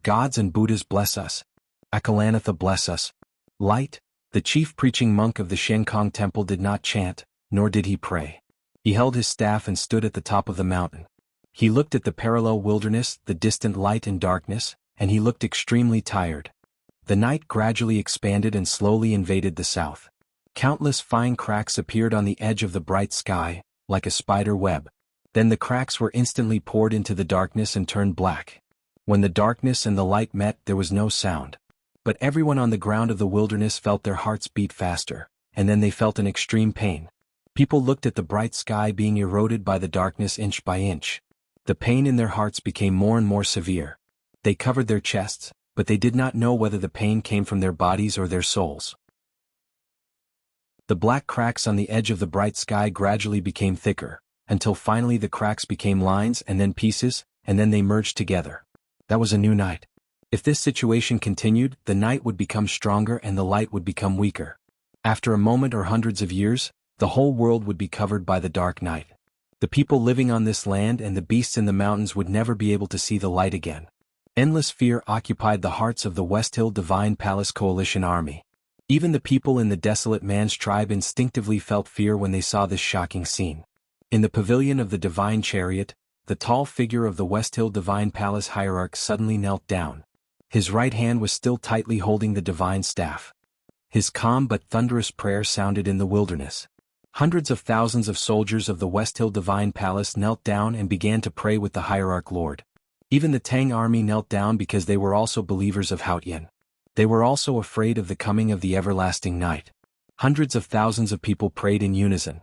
"Gods and Buddhas bless us. Akalanatha bless us." Light, the chief preaching monk of the Shenkong temple, did not chant, nor did he pray. He held his staff and stood at the top of the mountain. He looked at the parallel wilderness, the distant light and darkness, and he looked extremely tired. The night gradually expanded and slowly invaded the south. Countless fine cracks appeared on the edge of the bright sky, like a spider web. Then the cracks were instantly poured into the darkness and turned black. When the darkness and the light met, there was no sound. But everyone on the ground of the wilderness felt their hearts beat faster, and then they felt an extreme pain. People looked at the bright sky being eroded by the darkness inch by inch. The pain in their hearts became more and more severe. They covered their chests, but they did not know whether the pain came from their bodies or their souls. The black cracks on the edge of the bright sky gradually became thicker, until finally the cracks became lines and then pieces, and then they merged together. That was a new night. If this situation continued, the night would become stronger and the light would become weaker. After a moment or hundreds of years, the whole world would be covered by the dark night. The people living on this land and the beasts in the mountains would never be able to see the light again. Endless fear occupied the hearts of the West Hill Divine Palace Coalition army. Even the people in the Desolate Man's tribe instinctively felt fear when they saw this shocking scene. In the pavilion of the Divine Chariot, the tall figure of the West Hill Divine Palace hierarch suddenly knelt down. His right hand was still tightly holding the divine staff. His calm but thunderous prayer sounded in the wilderness. Hundreds of thousands of soldiers of the West Hill Divine Palace knelt down and began to pray with the hierarch Lord. Even the Tang army knelt down because they were also believers of Haotian. They were also afraid of the coming of the everlasting night. Hundreds of thousands of people prayed in unison.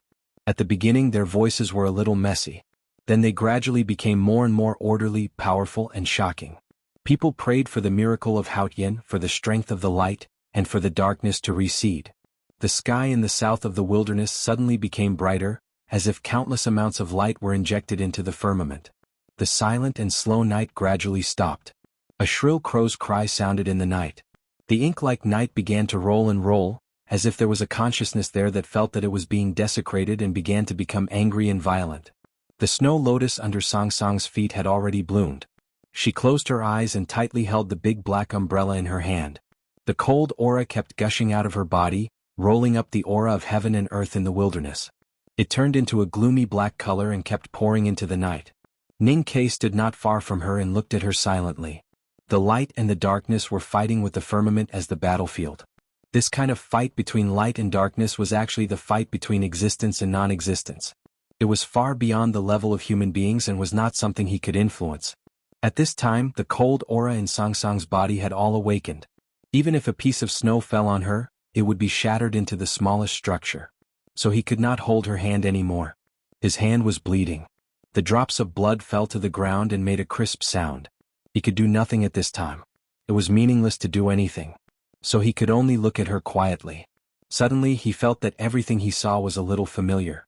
At the beginning their voices were a little messy. Then they gradually became more and more orderly, powerful, and shocking. People prayed for the miracle of Haotian, for the strength of the light, and for the darkness to recede. The sky in the south of the wilderness suddenly became brighter, as if countless amounts of light were injected into the firmament. The silent and slow night gradually stopped. A shrill crow's cry sounded in the night. The ink-like night began to roll and roll, as if there was a consciousness there that felt that it was being desecrated and began to become angry and violent. The snow lotus under Song Song's feet had already bloomed. She closed her eyes and tightly held the big black umbrella in her hand. The cold aura kept gushing out of her body, rolling up the aura of heaven and earth in the wilderness. It turned into a gloomy black color and kept pouring into the night. Ning Ke stood not far from her and looked at her silently. The light and the darkness were fighting with the firmament as the battlefield. This kind of fight between light and darkness was actually the fight between existence and non-existence. It was far beyond the level of human beings and was not something he could influence. At this time, the cold aura in Song Song's body had all awakened. Even if a piece of snow fell on her, it would be shattered into the smallest structure. So he could not hold her hand anymore. His hand was bleeding. The drops of blood fell to the ground and made a crisp sound. He could do nothing at this time. It was meaningless to do anything. So he could only look at her quietly. Suddenly he felt that everything he saw was a little familiar.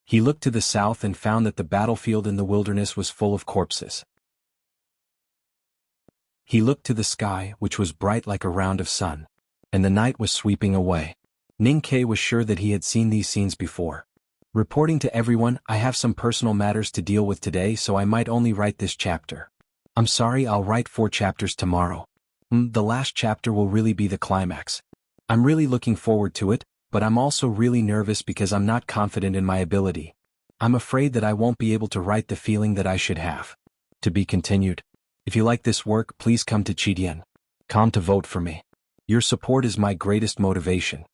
He looked to the south and found that the battlefield in the wilderness was full of corpses. He looked to the sky, which was bright like a round of sun. And the night was sweeping away. Ning Ke was sure that he had seen these scenes before. Reporting to everyone, I have some personal matters to deal with today, so I might only write this chapter. I'm sorry, I'll write 4 chapters tomorrow. The last chapter will really be the climax. I'm really looking forward to it, but I'm also really nervous because I'm not confident in my ability. I'm afraid that I won't be able to write the feeling that I should have. To be continued. If you like this work, please come to Chidian.com to vote for me. Your support is my greatest motivation.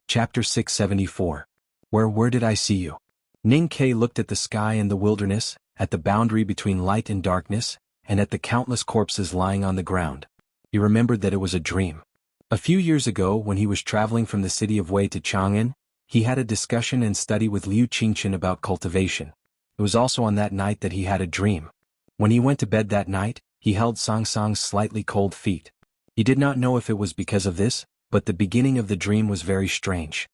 Chapter 674. Where did I see you? Ning Ke looked at the sky and the wilderness, at the boundary between light and darkness, and at the countless corpses lying on the ground. He remembered that it was a dream. A few years ago, when he was traveling from the city of Wei to Chang'an, he had a discussion and study with Liu Qingchen about cultivation. It was also on that night that he had a dream. When he went to bed that night, he held Song Song's slightly cold feet. He did not know if it was because of this, but the beginning of the dream was very strange.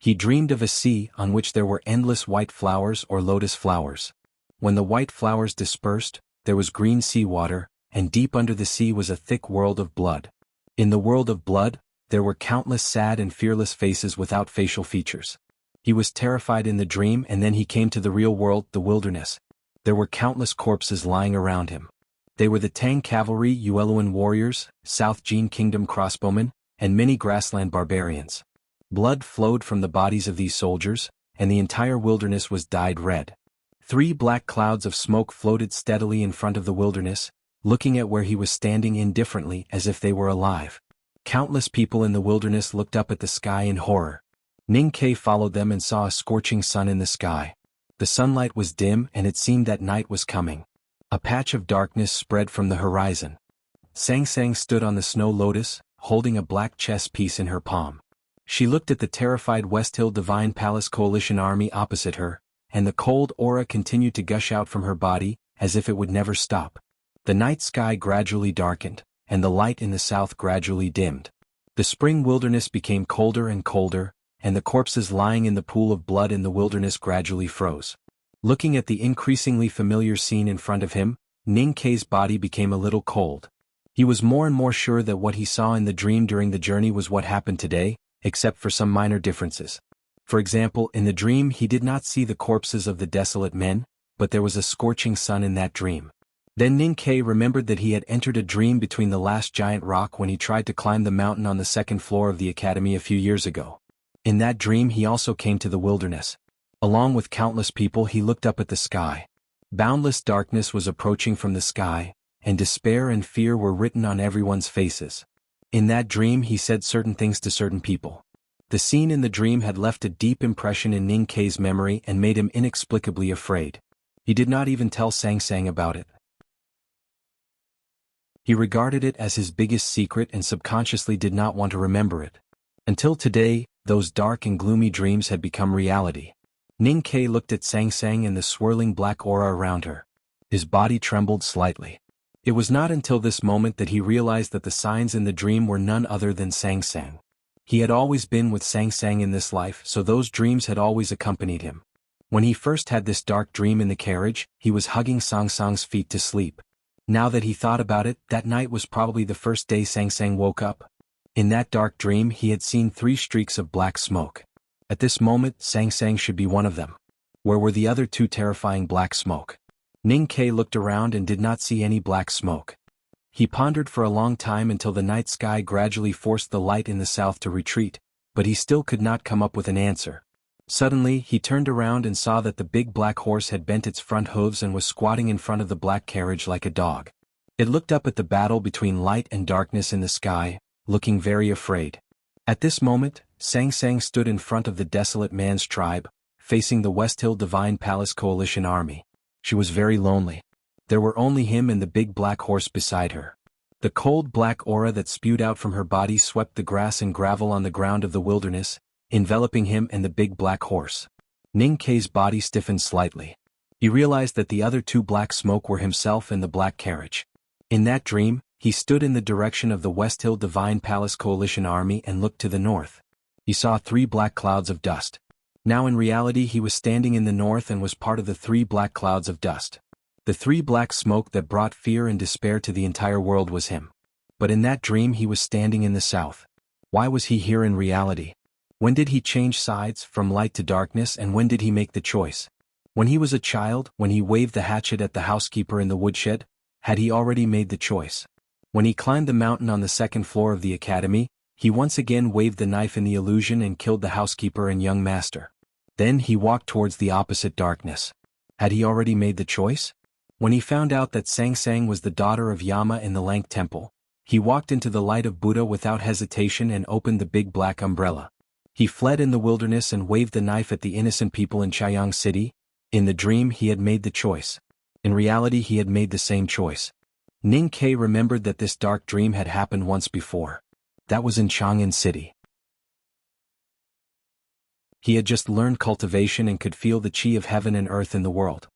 He dreamed of a sea on which there were endless white flowers or lotus flowers. When the white flowers dispersed, there was green seawater, and deep under the sea was a thick world of blood. In the world of blood, there were countless sad and fearless faces without facial features. He was terrified in the dream, and then he came to the real world, the wilderness. There were countless corpses lying around him. They were the Tang cavalry, Yueluan warriors, South Jin Kingdom crossbowmen, and many grassland barbarians. Blood flowed from the bodies of these soldiers, and the entire wilderness was dyed red. 3 black clouds of smoke floated steadily in front of the wilderness, looking at where he was standing indifferently as if they were alive. Countless people in the wilderness looked up at the sky in horror. Ning Ke followed them and saw a scorching sun in the sky. The sunlight was dim and it seemed that night was coming. A patch of darkness spread from the horizon. Sang Sang stood on the snow lotus, holding a black chess piece in her palm. She looked at the terrified West Hill Divine Palace Coalition army opposite her, and the cold aura continued to gush out from her body, as if it would never stop. The night sky gradually darkened, and the light in the south gradually dimmed. The spring wilderness became colder and colder, and the corpses lying in the pool of blood in the wilderness gradually froze. Looking at the increasingly familiar scene in front of him, Ning Ke's body became a little cold. He was more and more sure that what he saw in the dream during the journey was what happened today, except for some minor differences. For example, in the dream he did not see the corpses of the desolate men, but there was a scorching sun in that dream. Then Ning-Kei remembered that he had entered a dream between the last giant rock when he tried to climb the mountain on the second floor of the academy a few years ago. In that dream he also came to the wilderness. Along with countless people he looked up at the sky. Boundless darkness was approaching from the sky, and despair and fear were written on everyone's faces. In that dream he said certain things to certain people. The scene in the dream had left a deep impression in Ning-Kei's memory and made him inexplicably afraid. He did not even tell Sang-Sang about it. He regarded it as his biggest secret and subconsciously did not want to remember it. Until today, those dark and gloomy dreams had become reality. Ning-Kei looked at Sang-Sang and the swirling black aura around her. His body trembled slightly. It was not until this moment that he realized that the signs in the dream were none other than Sang-Sang. He had always been with Sang-Sang in this life, so those dreams had always accompanied him. When he first had this dark dream in the carriage, he was hugging Sang-Sang's feet to sleep. Now that he thought about it, that night was probably the first day Sang-Sang woke up. In that dark dream he had seen 3 streaks of black smoke. At this moment, Sang-Sang should be one of them. Where were the other 2 terrifying black smoke? Ning-Kei looked around and did not see any black smoke. He pondered for a long time until the night sky gradually forced the light in the south to retreat, but he still could not come up with an answer. Suddenly, he turned around and saw that the big black horse had bent its front hooves and was squatting in front of the black carriage like a dog. It looked up at the battle between light and darkness in the sky, looking very afraid. At this moment, Sang-Sang stood in front of the desolate man's tribe, facing the West Hill Divine Palace Coalition army. She was very lonely. There were only him and the big black horse beside her. The cold black aura that spewed out from her body swept the grass and gravel on the ground of the wilderness, enveloping him and the big black horse. Ning-Kei's body stiffened slightly. He realized that the other 2 black smoke were himself and the black carriage. In that dream, he stood in the direction of the West Hill Divine Palace Coalition army and looked to the north. He saw 3 black clouds of dust. Now in reality he was standing in the north and was part of the 3 black clouds of dust. The 3 black smoke that brought fear and despair to the entire world was him. But in that dream he was standing in the south. Why was he here in reality? When did he change sides, from light to darkness, and when did he make the choice? When he was a child, when he waved the hatchet at the housekeeper in the woodshed, had he already made the choice? When he climbed the mountain on the second floor of the academy, he once again waved the knife in the illusion and killed the housekeeper and young master. Then he walked towards the opposite darkness. Had he already made the choice? When he found out that Sang-Sang was the daughter of Yama in the Lank Temple, he walked into the light of Buddha without hesitation and opened the big black umbrella. He fled in the wilderness and waved the knife at the innocent people in Chaiyang City. In the dream he had made the choice. In reality he had made the same choice. Ning-Kei remembered that this dark dream had happened once before. That was in Chang'an City. He had just learned cultivation and could feel the chi of heaven and earth in the world.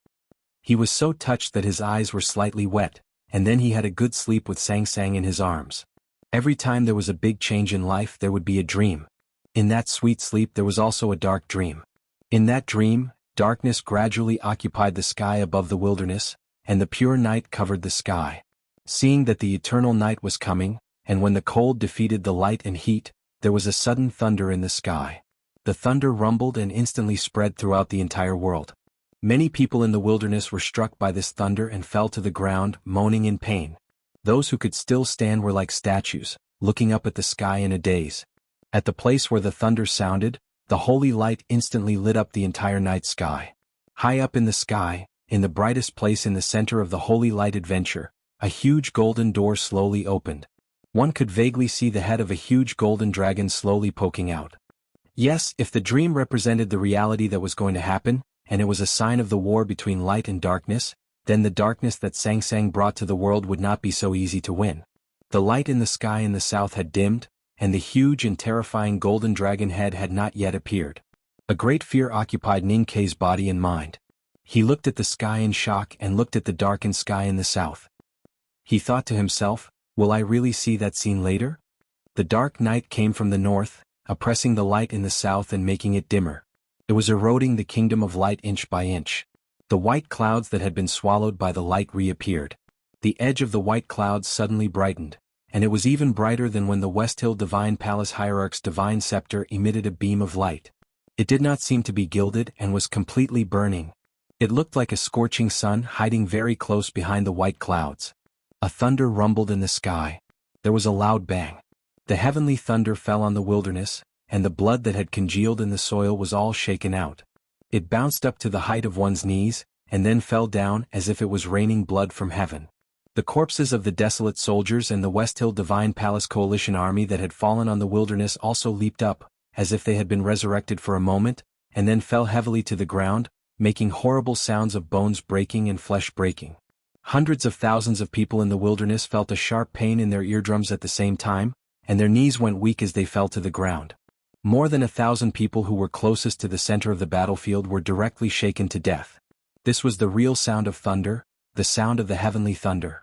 He was so touched that his eyes were slightly wet, and then he had a good sleep with Sang-Sang in his arms. Every time there was a big change in life there would be a dream. In that sweet sleep there was also a dark dream. In that dream, darkness gradually occupied the sky above the wilderness, and the pure night covered the sky. Seeing that the eternal night was coming, and when the cold defeated the light and heat, there was a sudden thunder in the sky. The thunder rumbled and instantly spread throughout the entire world. Many people in the wilderness were struck by this thunder and fell to the ground, moaning in pain. Those who could still stand were like statues, looking up at the sky in a daze. At the place where the thunder sounded, the holy light instantly lit up the entire night sky. High up in the sky, in the brightest place in the center of the holy light adventure, a huge golden door slowly opened. One could vaguely see the head of a huge golden dragon slowly poking out. Yes, if the dream represented the reality that was going to happen, and it was a sign of the war between light and darkness, then the darkness that Sang-Sang brought to the world would not be so easy to win. The light in the sky in the south had dimmed, and the huge and terrifying golden dragon head had not yet appeared. A great fear occupied Ning-Kei's body and mind. He looked at the sky in shock and looked at the darkened sky in the south. He thought to himself, will I really see that scene later? The dark night came from the north, oppressing the light in the south and making it dimmer. It was eroding the kingdom of light inch by inch. The white clouds that had been swallowed by the light reappeared. The edge of the white clouds suddenly brightened, and it was even brighter than when the West Hill Divine Palace Hierarch's divine scepter emitted a beam of light. It did not seem to be gilded and was completely burning. It looked like a scorching sun hiding very close behind the white clouds. A thunder rumbled in the sky. There was a loud bang. The heavenly thunder fell on the wilderness, and the blood that had congealed in the soil was all shaken out. It bounced up to the height of one's knees, and then fell down as if it was raining blood from heaven. The corpses of the desolate soldiers and the West Hill Divine Palace Coalition army that had fallen on the wilderness also leaped up, as if they had been resurrected for a moment, and then fell heavily to the ground, making horrible sounds of bones breaking and flesh breaking. Hundreds of thousands of people in the wilderness felt a sharp pain in their eardrums at the same time, and their knees went weak as they fell to the ground. More than 1,000 people who were closest to the center of the battlefield were directly shaken to death. This was the real sound of thunder, the sound of the heavenly thunder.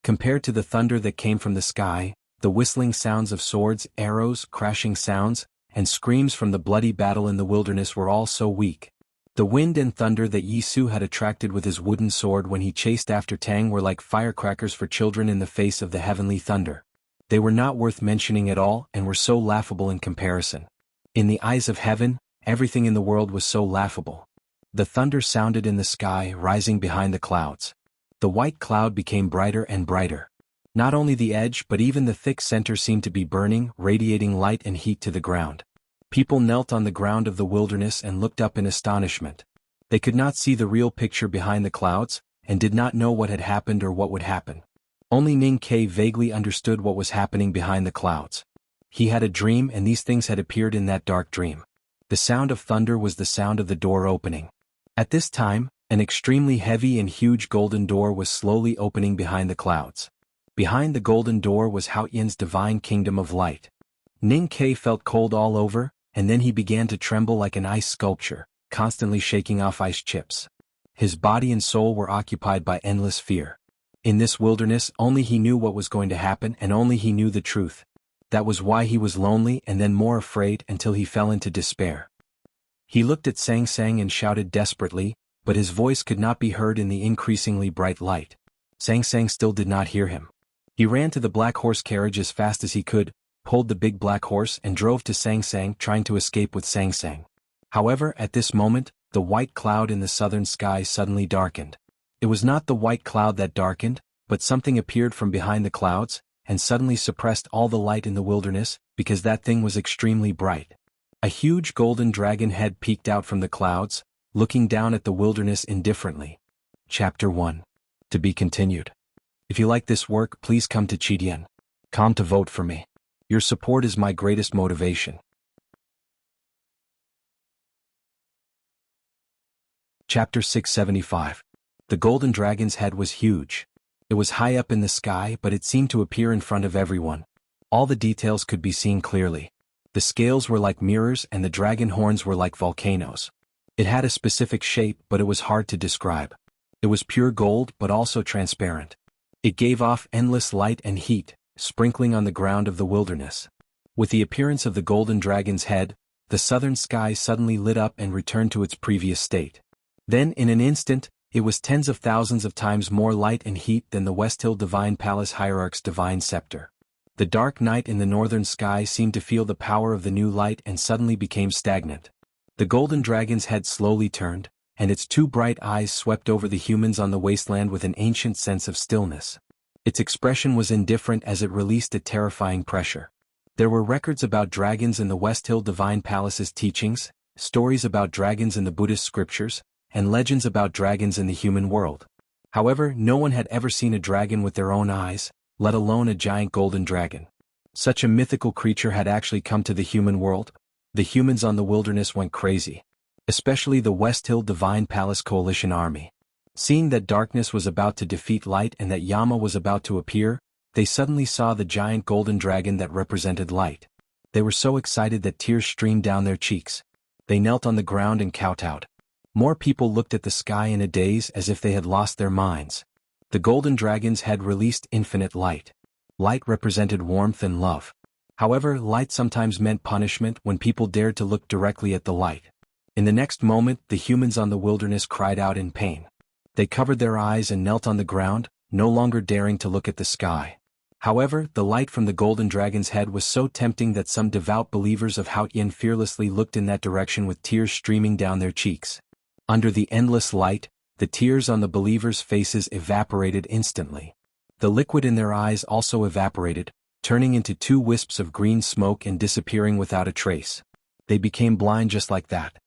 Compared to the thunder that came from the sky, the whistling sounds of swords, arrows, crashing sounds, and screams from the bloody battle in the wilderness were all so weak. The wind and thunder that Yisu had attracted with his wooden sword when he chased after Tang were like firecrackers for children in the face of the heavenly thunder. They were not worth mentioning at all and were so laughable in comparison. In the eyes of heaven, everything in the world was so laughable. The thunder sounded in the sky, rising behind the clouds. The white cloud became brighter and brighter. Not only the edge but even the thick center seemed to be burning, radiating light and heat to the ground. People knelt on the ground of the wilderness and looked up in astonishment. They could not see the real picture behind the clouds, and did not know what had happened or what would happen. Only Ning Ke vaguely understood what was happening behind the clouds. He had a dream and these things had appeared in that dark dream. The sound of thunder was the sound of the door opening. At this time, an extremely heavy and huge golden door was slowly opening behind the clouds. Behind the golden door was Hao Yin's divine kingdom of light. Ning Ke felt cold all over, and then he began to tremble like an ice sculpture, constantly shaking off ice chips. His body and soul were occupied by endless fear. In this wilderness, only he knew what was going to happen and only he knew the truth. That was why he was lonely and then more afraid until he fell into despair. He looked at Sang Sang and shouted desperately, but his voice could not be heard in the increasingly bright light. Sang Sang still did not hear him. He ran to the black horse carriage as fast as he could, pulled the big black horse and drove to Sang Sang, trying to escape with Sang Sang. However, at this moment, the white cloud in the southern sky suddenly darkened. It was not the white cloud that darkened, but something appeared from behind the clouds, and suddenly suppressed all the light in the wilderness, because that thing was extremely bright. A huge golden dragon head peeked out from the clouds, looking down at the wilderness indifferently. Chapter 1. To be continued. If you like this work, please come to Chidian.com to vote for me. Your support is my greatest motivation. Chapter 675. The golden dragon's head was huge. It was high up in the sky, but it seemed to appear in front of everyone. All the details could be seen clearly. The scales were like mirrors and the dragon horns were like volcanoes. It had a specific shape, but it was hard to describe. It was pure gold, but also transparent. It gave off endless light and heat, sprinkling on the ground of the wilderness. With the appearance of the golden dragon's head, the southern sky suddenly lit up and returned to its previous state. Then, in an instant, it was tens of thousands of times more light and heat than the West Hill Divine Palace Hierarch's divine scepter. The dark night in the northern sky seemed to feel the power of the new light and suddenly became stagnant. The golden dragon's head slowly turned, and its two bright eyes swept over the humans on the wasteland with an ancient sense of stillness. Its expression was indifferent as it released a terrifying pressure. There were records about dragons in the West Hill Divine Palace's teachings, stories about dragons in the Buddhist scriptures, and legends about dragons in the human world. However, no one had ever seen a dragon with their own eyes, let alone a giant golden dragon. Such a mythical creature had actually come to the human world. The humans on the wilderness went crazy. Especially the West Hill Divine Palace Coalition army. Seeing that darkness was about to defeat light and that Yama was about to appear, they suddenly saw the giant golden dragon that represented light. They were so excited that tears streamed down their cheeks. They knelt on the ground and kowtowed. More people looked at the sky in a daze as if they had lost their minds. The golden dragon's head released infinite light. Light represented warmth and love. However, light sometimes meant punishment when people dared to look directly at the light. In the next moment, the humans on the wilderness cried out in pain. They covered their eyes and knelt on the ground, no longer daring to look at the sky. However, the light from the golden dragon's head was so tempting that some devout believers of Haotian fearlessly looked in that direction with tears streaming down their cheeks. Under the endless light, the tears on the believers' faces evaporated instantly. The liquid in their eyes also evaporated, turning into 2 wisps of green smoke and disappearing without a trace. They became blind just like that.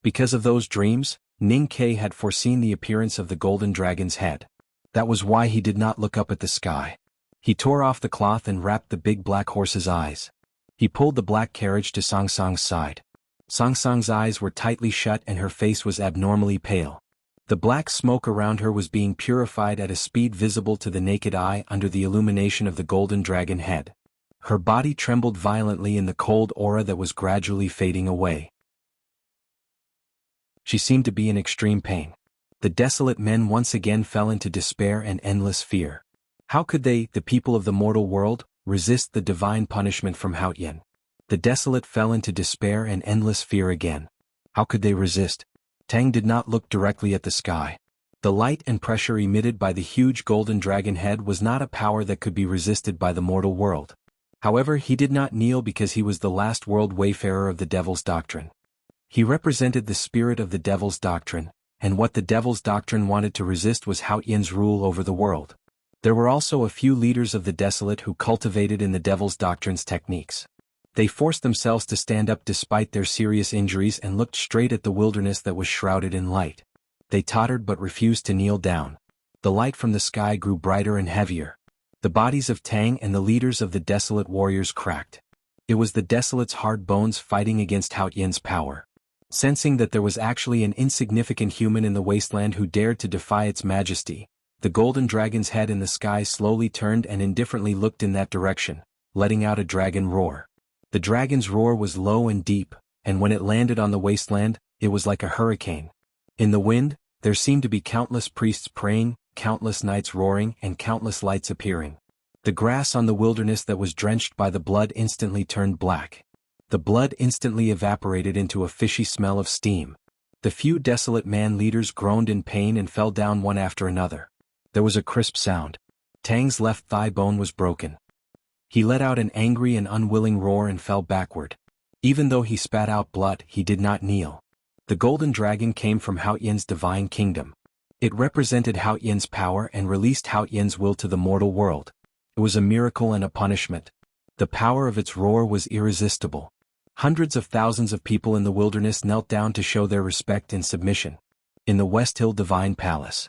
Because of those dreams, Ning Ke had foreseen the appearance of the golden dragon's head. That was why he did not look up at the sky. He tore off the cloth and wrapped the big black horse's eyes. He pulled the black carriage to Song Song's side. Song Song's eyes were tightly shut and her face was abnormally pale. The black smoke around her was being purified at a speed visible to the naked eye under the illumination of the golden dragon head. Her body trembled violently in the cold aura that was gradually fading away. She seemed to be in extreme pain. The desolate men once again fell into despair and endless fear. How could they, the people of the mortal world, resist the divine punishment from Haotian? The desolate fell into despair and endless fear again. How could they resist? Tang did not look directly at the sky. The light and pressure emitted by the huge golden dragon head was not a power that could be resisted by the mortal world. However, he did not kneel because he was the last world wayfarer of the devil's doctrine. He represented the spirit of the devil's doctrine, and what the devil's doctrine wanted to resist was Haotian's rule over the world. There were also a few leaders of the desolate who cultivated in the devil's doctrine's techniques. They forced themselves to stand up despite their serious injuries and looked straight at the wilderness that was shrouded in light. They tottered but refused to kneel down. The light from the sky grew brighter and heavier. The bodies of Tang and the leaders of the desolate warriors cracked. It was the desolate's hard bones fighting against Haotian's power. Sensing that there was actually an insignificant human in the wasteland who dared to defy its majesty, the golden dragon's head in the sky slowly turned and indifferently looked in that direction, letting out a dragon roar. The dragon's roar was low and deep, and when it landed on the wasteland, it was like a hurricane. In the wind, there seemed to be countless priests praying, countless knights roaring, and countless lights appearing. The grass on the wilderness that was drenched by the blood instantly turned black. The blood instantly evaporated into a fishy smell of steam. The few desolate man leaders groaned in pain and fell down one after another. There was a crisp sound. Tang's left thigh bone was broken. He let out an angry and unwilling roar and fell backward. Even though he spat out blood, he did not kneel. The golden dragon came from Haotian's divine kingdom. It represented Haotian's power and released Haotian's will to the mortal world. It was a miracle and a punishment. The power of its roar was irresistible. Hundreds of thousands of people in the wilderness knelt down to show their respect and submission. In the West Hill Divine Palace,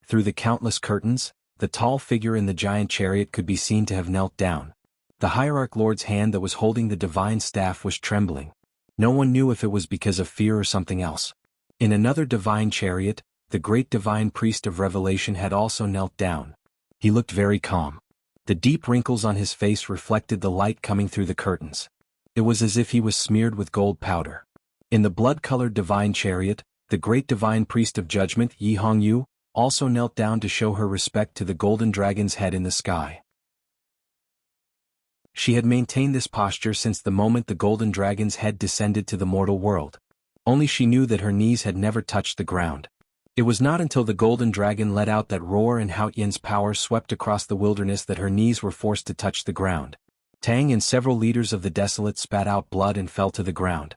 through the countless curtains, the tall figure in the giant chariot could be seen to have knelt down. The hierarch lord's hand that was holding the divine staff was trembling. No one knew if it was because of fear or something else. In another divine chariot, the great divine priest of revelation had also knelt down. He looked very calm. The deep wrinkles on his face reflected the light coming through the curtains. It was as if he was smeared with gold powder. In the blood-colored divine chariot, the great divine priest of judgment, Yi Hongyu, also knelt down to show her respect to the golden dragon's head in the sky. She had maintained this posture since the moment the golden dragon's head descended to the mortal world. Only she knew that her knees had never touched the ground. It was not until the golden dragon let out that roar and Haotian's power swept across the wilderness that her knees were forced to touch the ground. Tang and several leaders of the desolate spat out blood and fell to the ground.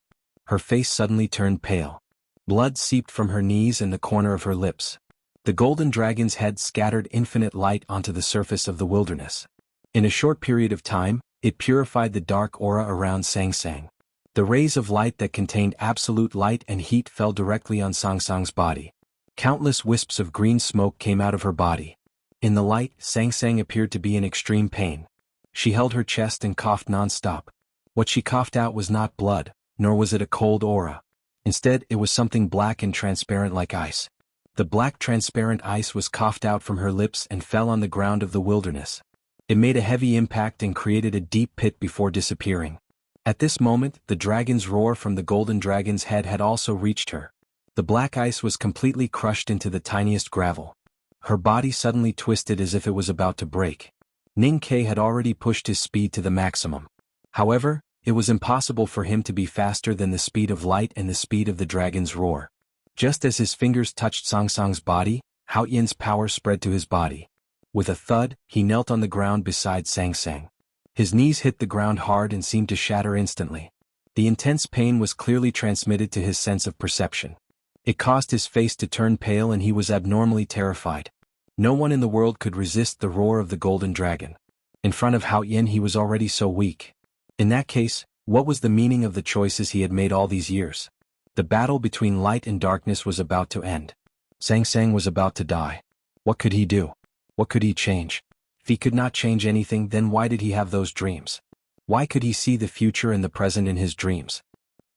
Her face suddenly turned pale. Blood seeped from her knees and the corner of her lips. The golden dragon's head scattered infinite light onto the surface of the wilderness. In a short period of time, it purified the dark aura around Sang Sang. The rays of light that contained absolute light and heat fell directly on Sang Sang's body. Countless wisps of green smoke came out of her body. In the light, Sang Sang appeared to be in extreme pain. She held her chest and coughed non-stop. What she coughed out was not blood, nor was it a cold aura. Instead, it was something black and transparent like ice. The black transparent ice was coughed out from her lips and fell on the ground of the wilderness. It made a heavy impact and created a deep pit before disappearing. At this moment, the dragon's roar from the golden dragon's head had also reached her. The black ice was completely crushed into the tiniest gravel. Her body suddenly twisted as if it was about to break. Ning Ke had already pushed his speed to the maximum. However, it was impossible for him to be faster than the speed of light and the speed of the dragon's roar. Just as his fingers touched Sang Sang's body, Haotian's power spread to his body. With a thud, he knelt on the ground beside Sang Sang. His knees hit the ground hard and seemed to shatter instantly. The intense pain was clearly transmitted to his sense of perception. It caused his face to turn pale and he was abnormally terrified. No one in the world could resist the roar of the golden dragon. In front of Hao Yin he was already so weak. In that case, what was the meaning of the choices he had made all these years? The battle between light and darkness was about to end. Sang Sang was about to die. What could he do? What could he change? If he could not change anything, then why did he have those dreams? Why could he see the future and the present in his dreams?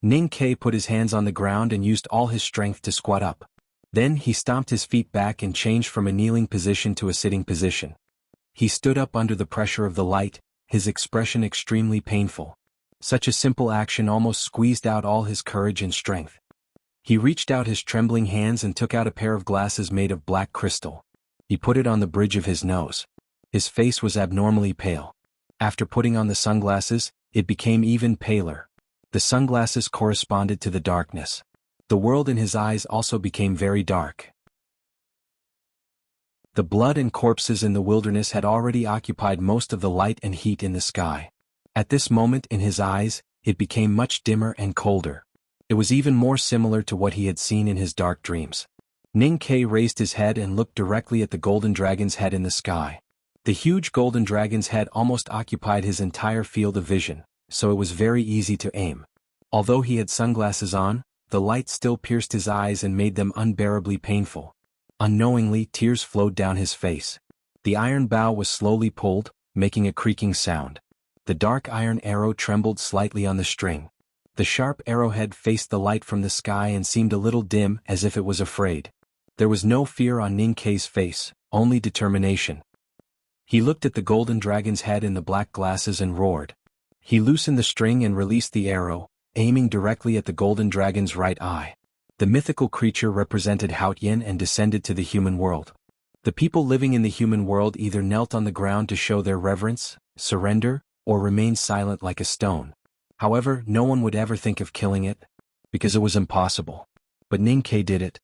Ning Ke put his hands on the ground and used all his strength to squat up. Then he stomped his feet back and changed from a kneeling position to a sitting position. He stood up under the pressure of the light, his expression extremely painful. Such a simple action almost squeezed out all his courage and strength. He reached out his trembling hands and took out a pair of glasses made of black crystal. He put it on the bridge of his nose. His face was abnormally pale. After putting on the sunglasses, it became even paler. The sunglasses corresponded to the darkness. The world in his eyes also became very dark. The blood and corpses in the wilderness had already occupied most of the light and heat in the sky. At this moment in his eyes, it became much dimmer and colder. It was even more similar to what he had seen in his dark dreams. Ning Ke raised his head and looked directly at the golden dragon's head in the sky. The huge golden dragon's head almost occupied his entire field of vision, so it was very easy to aim. Although he had sunglasses on, the light still pierced his eyes and made them unbearably painful. Unknowingly, tears flowed down his face. The iron bow was slowly pulled, making a creaking sound. The dark iron arrow trembled slightly on the string. The sharp arrowhead faced the light from the sky and seemed a little dim, as if it was afraid. There was no fear on Ning Ke's face, only determination. He looked at the golden dragon's head in the black glasses and roared. He loosened the string and released the arrow, aiming directly at the golden dragon's right eye. The mythical creature represented Hao Yin and descended to the human world. The people living in the human world either knelt on the ground to show their reverence, surrender, or remained silent like a stone. However, no one would ever think of killing it, because it was impossible. But Ning Ke did it.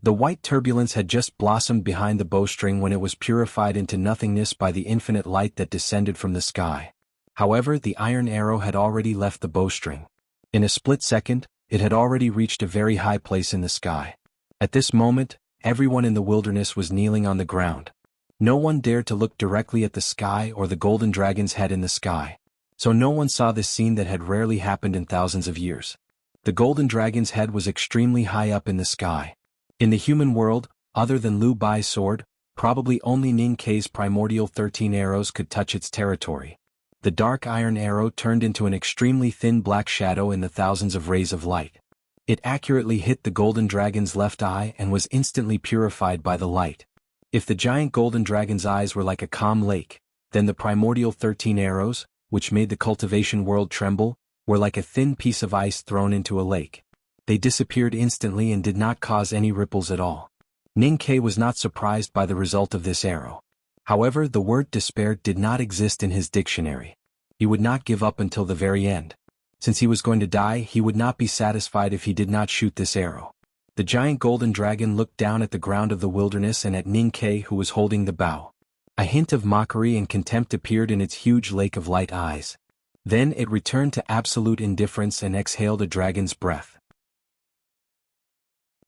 The white turbulence had just blossomed behind the bowstring when it was purified into nothingness by the infinite light that descended from the sky. However, the iron arrow had already left the bowstring. In a split second, it had already reached a very high place in the sky. At this moment, everyone in the wilderness was kneeling on the ground. No one dared to look directly at the sky or the golden dragon's head in the sky. So no one saw this scene that had rarely happened in thousands of years. The golden dragon's head was extremely high up in the sky. In the human world, other than Liu Bai's sword, probably only Ning Ke's primordial 13 arrows could touch its territory. The dark iron arrow turned into an extremely thin black shadow in the thousands of rays of light. It accurately hit the golden dragon's left eye and was instantly purified by the light. If the giant golden dragon's eyes were like a calm lake, then the primordial 13 arrows, which made the cultivation world tremble, were like a thin piece of ice thrown into a lake. They disappeared instantly and did not cause any ripples at all. Ning Ke was not surprised by the result of this arrow. However, the word despair did not exist in his dictionary. He would not give up until the very end. Since he was going to die, he would not be satisfied if he did not shoot this arrow. The giant golden dragon looked down at the ground of the wilderness and at Ning Ke, who was holding the bow. A hint of mockery and contempt appeared in its huge lake of light eyes. Then it returned to absolute indifference and exhaled a dragon's breath.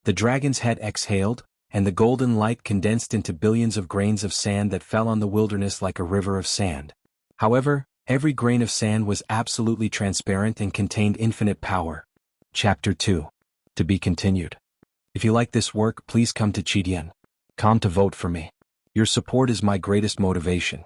The dragon's head exhaled, and the golden light condensed into billions of grains of sand that fell on the wilderness like a river of sand. However, every grain of sand was absolutely transparent and contained infinite power. Chapter 2. To be continued. If you like this work, please come to Chidian.com to vote for me. Your support is my greatest motivation.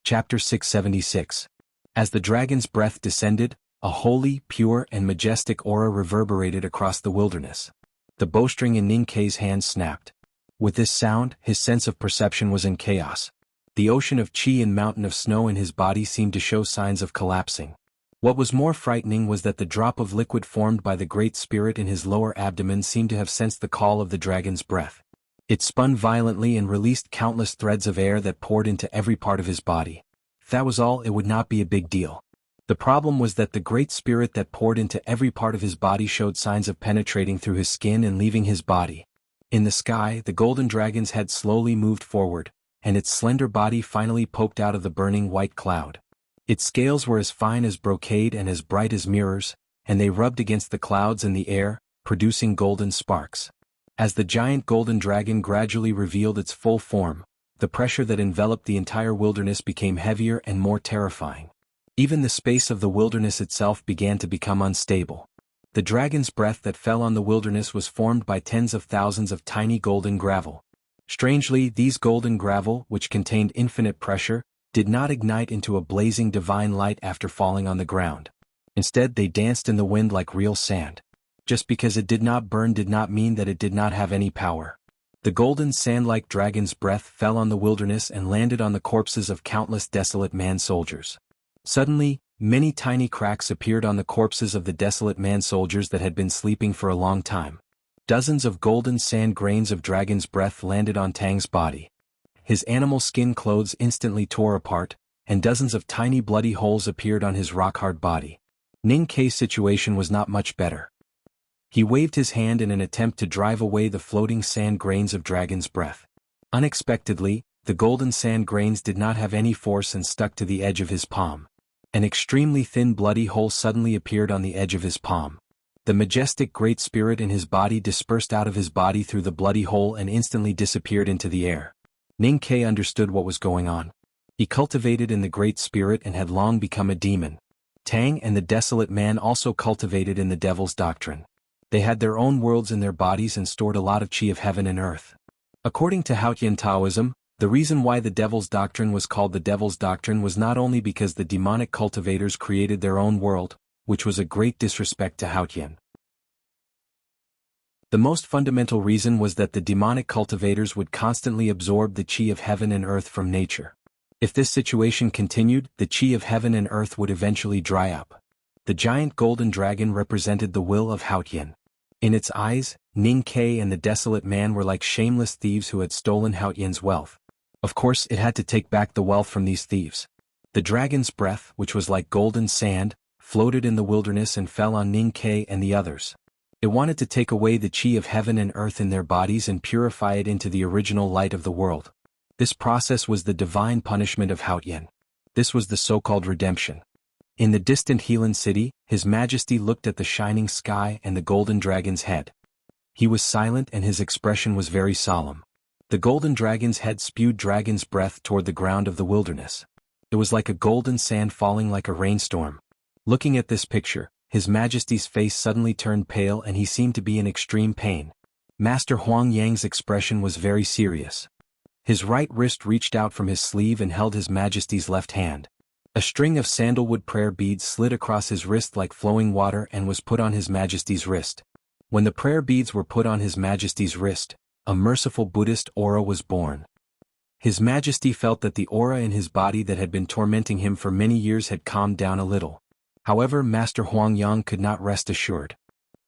Chapter 676. As the dragon's breath descended, a holy, pure, and majestic aura reverberated across the wilderness. The bowstring in Ning Ke's hand snapped. With this sound, his sense of perception was in chaos. The ocean of chi and mountain of snow in his body seemed to show signs of collapsing. What was more frightening was that the drop of liquid formed by the Great Spirit in his lower abdomen seemed to have sensed the call of the dragon's breath. It spun violently and released countless threads of air that poured into every part of his body. If that was all, it would not be a big deal. The problem was that the Great Spirit that poured into every part of his body showed signs of penetrating through his skin and leaving his body, In the sky, the golden dragon's head slowly moved forward, and its slender body finally poked out of the burning white cloud. Its scales were as fine as brocade and as bright as mirrors, and they rubbed against the clouds in the air, producing golden sparks. As the giant golden dragon gradually revealed its full form, the pressure that enveloped the entire wilderness became heavier and more terrifying. Even the space of the wilderness itself began to become unstable. The dragon's breath that fell on the wilderness was formed by tens of thousands of tiny golden gravel. Strangely, these golden gravel, which contained infinite pressure, did not ignite into a blazing divine light after falling on the ground. Instead, they danced in the wind like real sand. Just because it did not burn did not mean that it did not have any power. The golden sand-like dragon's breath fell on the wilderness and landed on the corpses of countless desolate man-soldiers. Suddenly, many tiny cracks appeared on the corpses of the desolate man-soldiers that had been sleeping for a long time. Dozens of golden sand grains of dragon's breath landed on Tang's body. His animal skin clothes instantly tore apart, and dozens of tiny bloody holes appeared on his rock-hard body. Ning Kei's situation was not much better. He waved his hand in an attempt to drive away the floating sand grains of dragon's breath. Unexpectedly, the golden sand grains did not have any force and stuck to the edge of his palm. An extremely thin bloody hole suddenly appeared on the edge of his palm. The majestic great spirit in his body dispersed out of his body through the bloody hole and instantly disappeared into the air. Ning Kei understood what was going on. He cultivated in the great spirit and had long become a demon. Tang and the desolate man also cultivated in the devil's doctrine. They had their own worlds in their bodies and stored a lot of qi of heaven and earth. According to Haotian Taoism, the reason why the devil's doctrine was called the devil's doctrine was not only because the demonic cultivators created their own world, which was a great disrespect to Haotian. The most fundamental reason was that the demonic cultivators would constantly absorb the qi of heaven and earth from nature. If this situation continued, the qi of heaven and earth would eventually dry up. The giant golden dragon represented the will of Haotian. In its eyes, Ning Kei and the desolate man were like shameless thieves who had stolen Haotian's wealth. Of course, it had to take back the wealth from these thieves. The dragon's breath, which was like golden sand, floated in the wilderness and fell on Ning Kei and the others. It wanted to take away the qi of heaven and earth in their bodies and purify it into the original light of the world. This process was the divine punishment of Haotian. This was the so-called redemption. In the distant Helan city, His Majesty looked at the shining sky and the golden dragon's head. He was silent and his expression was very solemn. The golden dragon's head spewed dragon's breath toward the ground of the wilderness. It was like a golden sand falling like a rainstorm. Looking at this picture, His Majesty's face suddenly turned pale and he seemed to be in extreme pain. Master Huang Yang's expression was very serious. His right wrist reached out from his sleeve and held His Majesty's left hand. A string of sandalwood prayer beads slid across his wrist like flowing water and was put on His Majesty's wrist. When the prayer beads were put on His Majesty's wrist, a merciful Buddhist aura was born. His Majesty felt that the aura in his body that had been tormenting him for many years had calmed down a little. However, Master Huang Yang could not rest assured.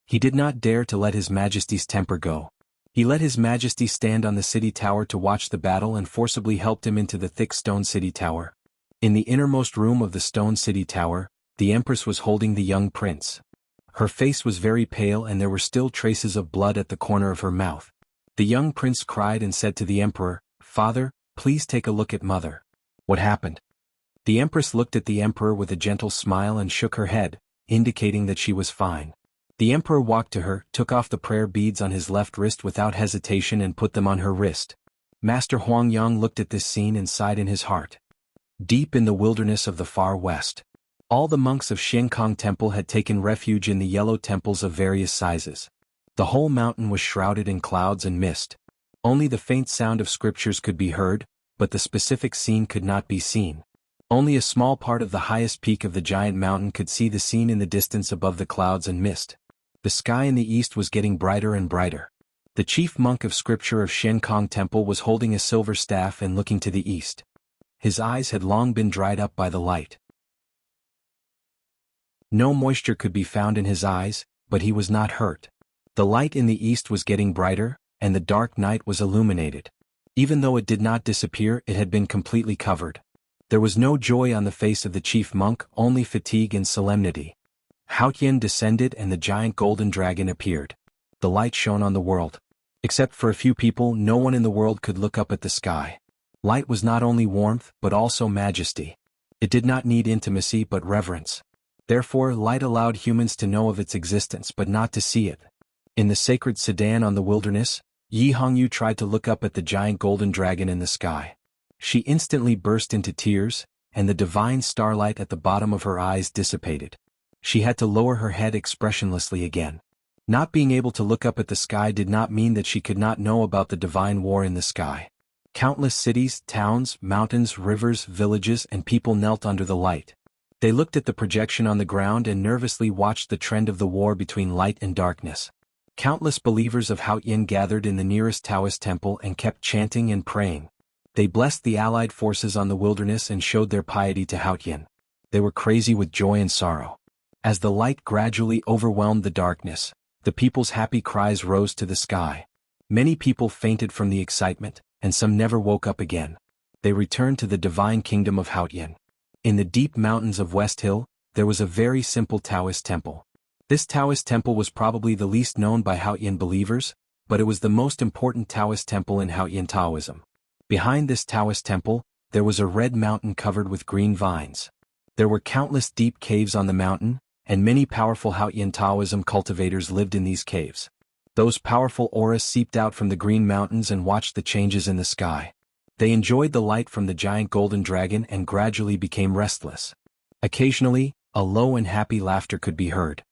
He did not dare to let His Majesty's temper go. He let His Majesty stand on the city tower to watch the battle and forcibly helped him into the thick stone city tower. In the innermost room of the stone city tower, the Empress was holding the young prince. Her face was very pale and there were still traces of blood at the corner of her mouth. The young prince cried and said to the Emperor, "Father, please take a look at Mother." What happened? The Empress looked at the Emperor with a gentle smile and shook her head, indicating that she was fine. The Emperor walked to her, took off the prayer beads on his left wrist without hesitation and put them on her wrist. Master Huang Yang looked at this scene and sighed in his heart. Deep in the wilderness of the far west, all the monks of Xiankong Temple had taken refuge in the yellow temples of various sizes. The whole mountain was shrouded in clouds and mist. Only the faint sound of scriptures could be heard, but the specific scene could not be seen. Only a small part of the highest peak of the giant mountain could see the scene in the distance above the clouds and mist. The sky in the east was getting brighter and brighter. The chief monk of scripture of Xiankong Temple was holding a silver staff and looking to the east. His eyes had long been dried up by the light. No moisture could be found in his eyes, but he was not hurt. The light in the east was getting brighter, and the dark night was illuminated. Even though it did not disappear, it had been completely covered. There was no joy on the face of the chief monk, only fatigue and solemnity. Haotian descended and the giant golden dragon appeared. The light shone on the world. Except for a few people, no one in the world could look up at the sky. Light was not only warmth but also majesty. It did not need intimacy but reverence. Therefore, light allowed humans to know of its existence but not to see it. In the sacred sedan on the wilderness, Yi Hongyu tried to look up at the giant golden dragon in the sky. She instantly burst into tears, and the divine starlight at the bottom of her eyes dissipated. She had to lower her head expressionlessly again. Not being able to look up at the sky did not mean that she could not know about the divine war in the sky. Countless cities, towns, mountains, rivers, villages, and people knelt under the light. They looked at the projection on the ground and nervously watched the trend of the war between light and darkness. Countless believers of Haoyin gathered in the nearest Taoist temple and kept chanting and praying. They blessed the allied forces on the wilderness and showed their piety to Haoyin. They were crazy with joy and sorrow. As the light gradually overwhelmed the darkness, the people's happy cries rose to the sky. Many people fainted from the excitement, and some never woke up again. They returned to the divine kingdom of Haoyin. In the deep mountains of West Hill, there was a very simple Taoist temple. This Taoist temple was probably the least known by Haoyin believers, but it was the most important Taoist temple in Haoyin Taoism. Behind this Taoist temple, there was a red mountain covered with green vines. There were countless deep caves on the mountain, and many powerful Haoyin Taoism cultivators lived in these caves. Those powerful auras seeped out from the green mountains and watched the changes in the sky. They enjoyed the light from the giant golden dragon and gradually became restless. Occasionally, a low and happy laughter could be heard.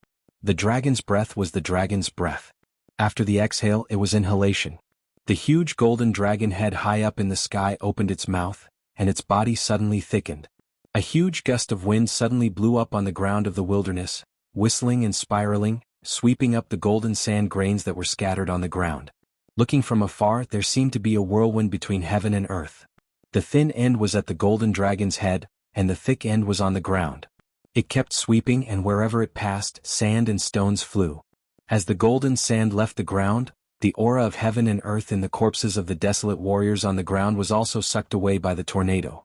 The dragon's breath was the dragon's breath. After the exhale, it was inhalation. The huge golden dragon head high up in the sky opened its mouth, and its body suddenly thickened. A huge gust of wind suddenly blew up on the ground of the wilderness, whistling and spiraling, sweeping up the golden sand grains that were scattered on the ground. Looking from afar, there seemed to be a whirlwind between heaven and earth. The thin end was at the golden dragon's head, and the thick end was on the ground. It kept sweeping, and wherever it passed, sand and stones flew. As the golden sand left the ground, the aura of heaven and earth in the corpses of the desolate warriors on the ground was also sucked away by the tornado.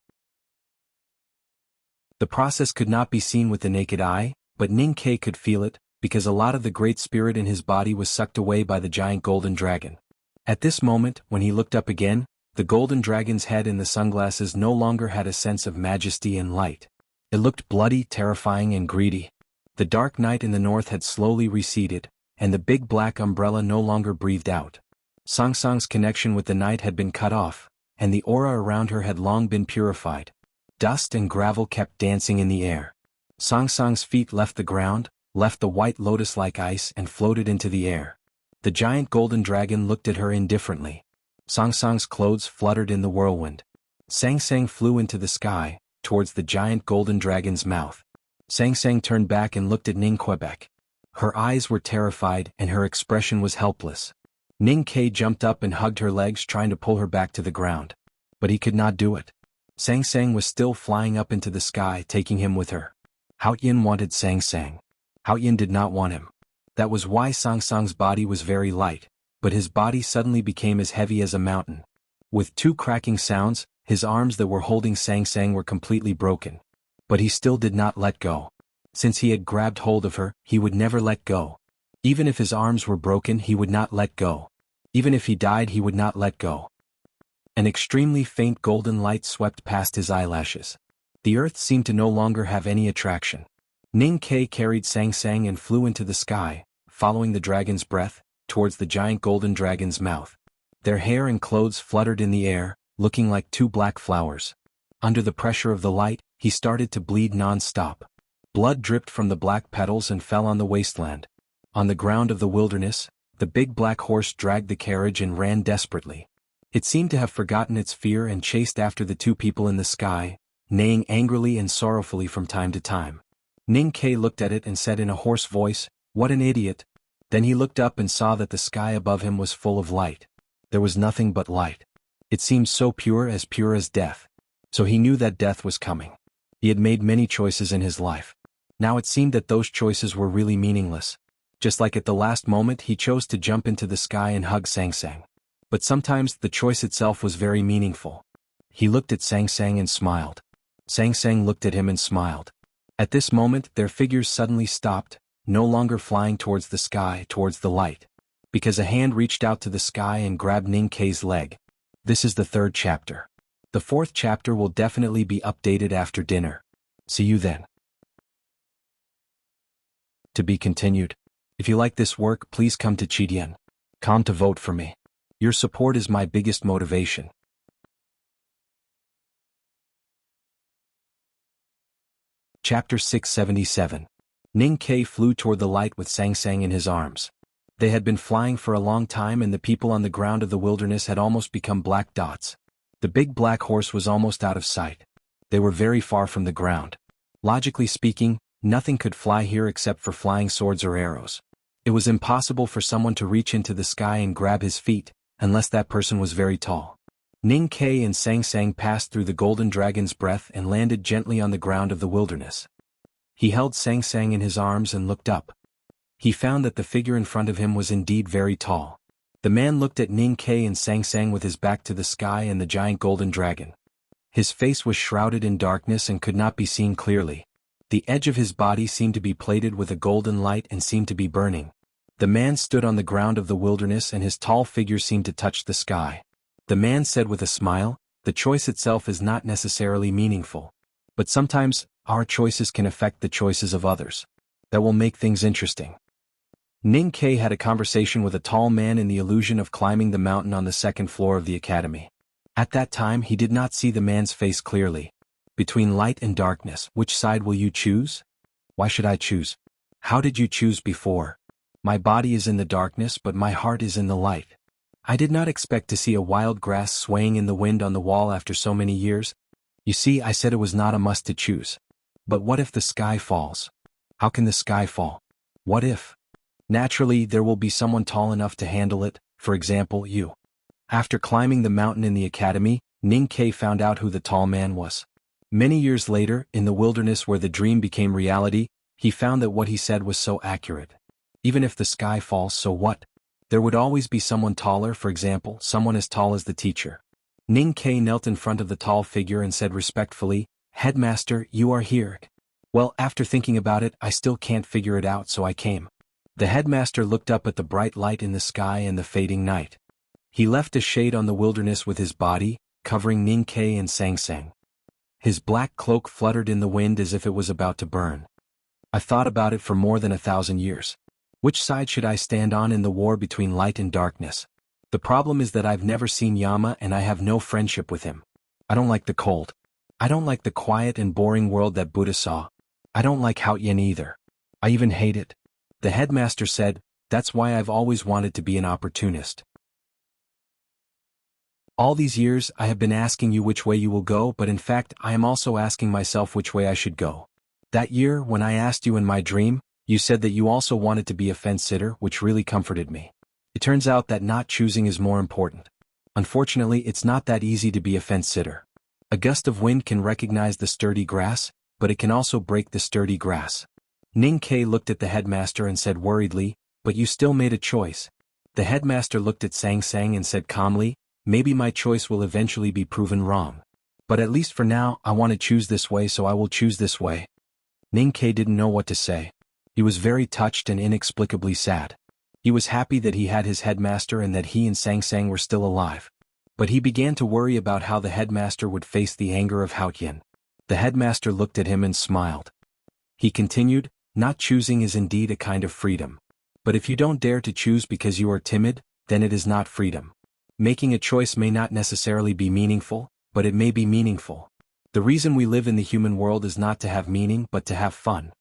The process could not be seen with the naked eye, but Ning Ke could feel it, because a lot of the great spirit in his body was sucked away by the giant golden dragon. At this moment, when he looked up again, the golden dragon's head in the sunglasses no longer had a sense of majesty and light. It looked bloody, terrifying, and greedy. The dark night in the north had slowly receded, and the big black umbrella no longer breathed out. Song Song's connection with the night had been cut off, and the aura around her had long been purified. Dust and gravel kept dancing in the air. Song Song's feet left the ground, left the white lotus-like ice and floated into the air. The giant golden dragon looked at her indifferently. Song Song's clothes fluttered in the whirlwind. Sang Sang flew into the sky, towards the giant golden dragon's mouth. Sang Sang turned back and looked at Ning Quebec. Her eyes were terrified and her expression was helpless. Ning Ke jumped up and hugged her legs, trying to pull her back to the ground. But he could not do it. Sang Sang was still flying up into the sky, taking him with her. Haoyin wanted Sang Sang. Haoyin did not want him. That was why Song Song's body was very light, but his body suddenly became as heavy as a mountain. With two cracking sounds, his arms that were holding Sang Sang were completely broken. But he still did not let go. Since he had grabbed hold of her, he would never let go. Even if his arms were broken, he would not let go. Even if he died, he would not let go. An extremely faint golden light swept past his eyelashes. The earth seemed to no longer have any attraction. Ning Ke carried Sang Sang and flew into the sky, following the dragon's breath, towards the giant golden dragon's mouth. Their hair and clothes fluttered in the air, looking like two black flowers. Under the pressure of the light, he started to bleed non-stop. Blood dripped from the black petals and fell on the wasteland. On the ground of the wilderness, the big black horse dragged the carriage and ran desperately. It seemed to have forgotten its fear and chased after the two people in the sky, neighing angrily and sorrowfully from time to time. Ning Ke looked at it and said in a hoarse voice, "What an idiot." Then he looked up and saw that the sky above him was full of light. There was nothing but light. It seemed so pure as death. So he knew that death was coming. He had made many choices in his life. Now it seemed that those choices were really meaningless. Just like at the last moment, he chose to jump into the sky and hug Sang Sang. But sometimes the choice itself was very meaningful. He looked at Sang Sang and smiled. Sang Sang looked at him and smiled. At this moment, their figures suddenly stopped, no longer flying towards the sky, towards the light. because a hand reached out to the sky and grabbed Ning Kei's leg. This is the third chapter. The fourth chapter will definitely be updated after dinner. See you then. To be continued. If you like this work, please come to Chidian.com to vote for me. Your support is my biggest motivation. Chapter 677. Ning Kei flew toward the light with Sang Sang in his arms. They had been flying for a long time and the people on the ground of the wilderness had almost become black dots. The big black horse was almost out of sight. They were very far from the ground. Logically speaking, nothing could fly here except for flying swords or arrows. It was impossible for someone to reach into the sky and grab his feet, unless that person was very tall. Ning Kei and Sang Sang passed through the golden dragon's breath and landed gently on the ground of the wilderness. He held Sang Sang in his arms and looked up. He found that the figure in front of him was indeed very tall. The man looked at Ning Kei and Sang Sang with his back to the sky and the giant golden dragon. His face was shrouded in darkness and could not be seen clearly. The edge of his body seemed to be plated with a golden light and seemed to be burning. The man stood on the ground of the wilderness and his tall figure seemed to touch the sky. The man said with a smile, "The choice itself is not necessarily meaningful. But sometimes, our choices can affect the choices of others. That will make things interesting." Ning Kei had a conversation with a tall man in the illusion of climbing the mountain on the second floor of the academy. At that time he did not see the man's face clearly. Between light and darkness, which side will you choose? Why should I choose? How did you choose before? My body is in the darkness but my heart is in the light. I did not expect to see a wild grass swaying in the wind on the wall after so many years. You see, I said it was not a must to choose. But what if the sky falls? How can the sky fall? What if? Naturally, there will be someone tall enough to handle it, for example, you. After climbing the mountain in the academy, Ning Kei found out who the tall man was. Many years later, in the wilderness where the dream became reality, he found that what he said was so accurate. Even if the sky falls, so what? There would always be someone taller, for example, someone as tall as the teacher. Ning Kei knelt in front of the tall figure and said respectfully, "Headmaster, you are here." "Well, after thinking about it, I still can't figure it out, so I came." The headmaster looked up at the bright light in the sky and the fading night. He left a shade on the wilderness with his body, covering Ning Kei and Sang Sang. His black cloak fluttered in the wind as if it was about to burn. "I've thought about it for more than 1,000 years. Which side should I stand on in the war between light and darkness? The problem is that I've never seen Yama and I have no friendship with him. I don't like the cold. I don't like the quiet and boring world that Buddha saw. I don't like Haotian either. I even hate it." The headmaster said, "That's why I've always wanted to be an opportunist. All these years I have been asking you which way you will go, but in fact I am also asking myself which way I should go. That year when I asked you in my dream, you said that you also wanted to be a fence-sitter, which really comforted me. It turns out that not choosing is more important. Unfortunately, it's not that easy to be a fence-sitter. A gust of wind can recognize the sturdy grass, but it can also break the sturdy grass." Ning Kei looked at the headmaster and said worriedly, "But you still made a choice." The headmaster looked at Sang Sang and said calmly, "Maybe my choice will eventually be proven wrong. But at least for now, I want to choose this way, so I will choose this way." Ning Kei didn't know what to say. He was very touched and inexplicably sad. He was happy that he had his headmaster and that he and Sang Sang were still alive. But he began to worry about how the headmaster would face the anger of Haotian. The headmaster looked at him and smiled. He continued, "Not choosing is indeed a kind of freedom. But if you don't dare to choose because you are timid, then it is not freedom. Making a choice may not necessarily be meaningful, but it may be meaningful. The reason we live in the human world is not to have meaning but to have fun."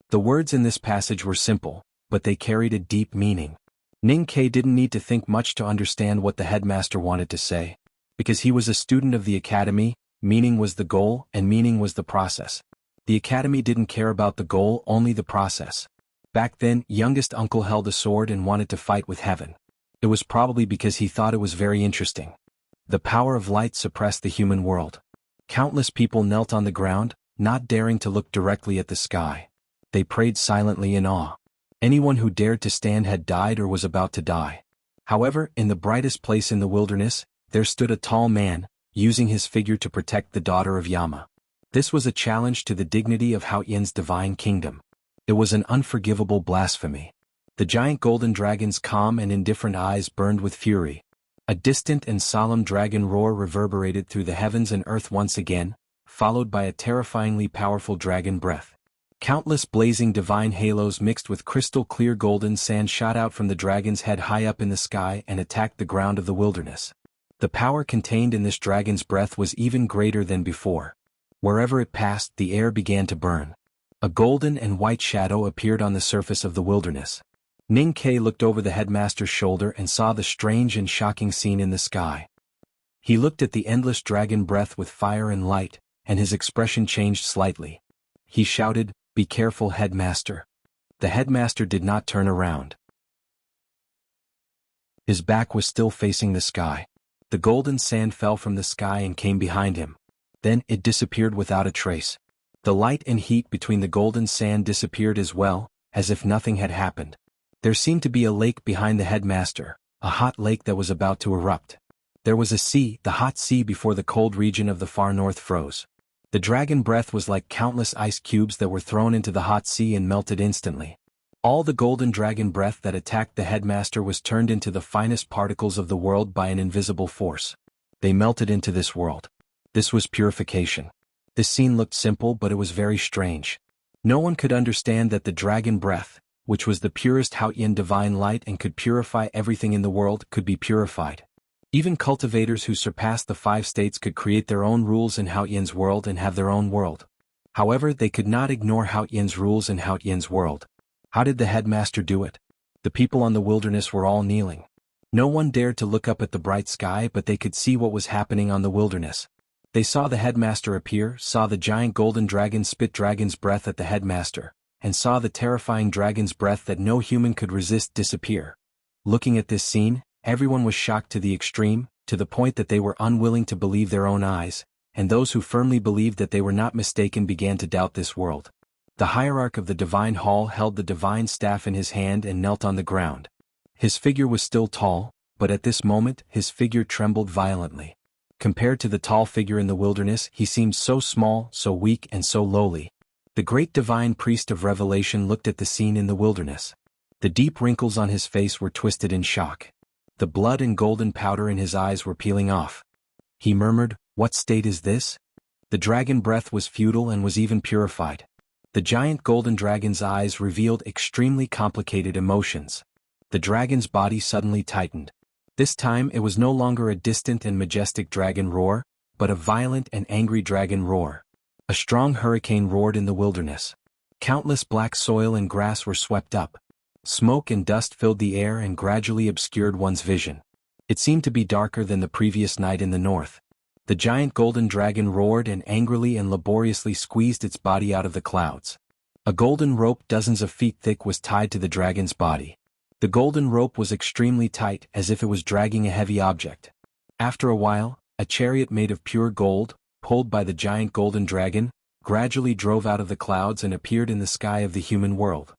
The words in this passage were simple, but they carried a deep meaning. Ning Kei didn't need to think much to understand what the headmaster wanted to say. Because he was a student of the academy, meaning was the goal and meaning was the process. The academy didn't care about the goal, only the process. Back then, youngest uncle held a sword and wanted to fight with heaven. It was probably because he thought it was very interesting. The power of light suppressed the human world. Countless people knelt on the ground, not daring to look directly at the sky. They prayed silently in awe. Anyone who dared to stand had died or was about to die. However, in the brightest place in the wilderness, there stood a tall man, using his figure to protect the daughter of Yama. This was a challenge to the dignity of Haotian's divine kingdom. It was an unforgivable blasphemy. The giant golden dragon's calm and indifferent eyes burned with fury. A distant and solemn dragon roar reverberated through the heavens and earth once again, followed by a terrifyingly powerful dragon breath. Countless blazing divine halos mixed with crystal-clear golden sand shot out from the dragon's head high up in the sky and attacked the ground of the wilderness. The power contained in this dragon's breath was even greater than before. Wherever it passed, the air began to burn. A golden and white shadow appeared on the surface of the wilderness. Ning Ke looked over the headmaster's shoulder and saw the strange and shocking scene in the sky. He looked at the endless dragon breath with fire and light, and his expression changed slightly. He shouted, "Be careful, headmaster." The headmaster did not turn around. His back was still facing the sky. The golden sand fell from the sky and came behind him. Then it disappeared without a trace. The light and heat between the golden sand disappeared as well, as if nothing had happened. There seemed to be a lake behind the headmaster, a hot lake that was about to erupt. There was a sea, the hot sea before the cold region of the far north froze. The dragon breath was like countless ice cubes that were thrown into the hot sea and melted instantly. All the golden dragon breath that attacked the headmaster was turned into the finest particles of the world by an invisible force. They melted into this world. This was purification. This scene looked simple, but it was very strange. No one could understand that the dragon breath, which was the purest Haotian divine light and could purify everything in the world, could be purified. Even cultivators who surpassed the 5 states could create their own rules in Haotian's world and have their own world. However, they could not ignore Haotian's rules in Haotian's world. How did the headmaster do it? The people on the wilderness were all kneeling. No one dared to look up at the bright sky, but they could see what was happening on the wilderness. They saw the headmaster appear, saw the giant golden dragon spit dragon's breath at the headmaster, and saw the terrifying dragon's breath that no human could resist disappear. Looking at this scene, everyone was shocked to the extreme, to the point that they were unwilling to believe their own eyes, and those who firmly believed that they were not mistaken began to doubt this world. The hierarch of the divine hall held the divine staff in his hand and knelt on the ground. His figure was still tall, but at this moment his figure trembled violently. Compared to the tall figure in the wilderness, he seemed so small, so weak and so lowly. The great divine priest of revelation looked at the scene in the wilderness. The deep wrinkles on his face were twisted in shock. The blood and golden powder in his eyes were peeling off. He murmured, "What state is this?" The dragon breath was futile and was even purified. The giant golden dragon's eyes revealed extremely complicated emotions. The dragon's body suddenly tightened. This time it was no longer a distant and majestic dragon roar, but a violent and angry dragon roar. A strong hurricane roared in the wilderness. Countless black soil and grass were swept up. Smoke and dust filled the air and gradually obscured one's vision. It seemed to be darker than the previous night in the north. The giant golden dragon roared and angrily and laboriously squeezed its body out of the clouds. A golden rope dozens of feet thick was tied to the dragon's body. The golden rope was extremely tight, as if it was dragging a heavy object. After a while, a chariot made of pure gold, pulled by the giant golden dragon, gradually drove out of the clouds and appeared in the sky of the human world.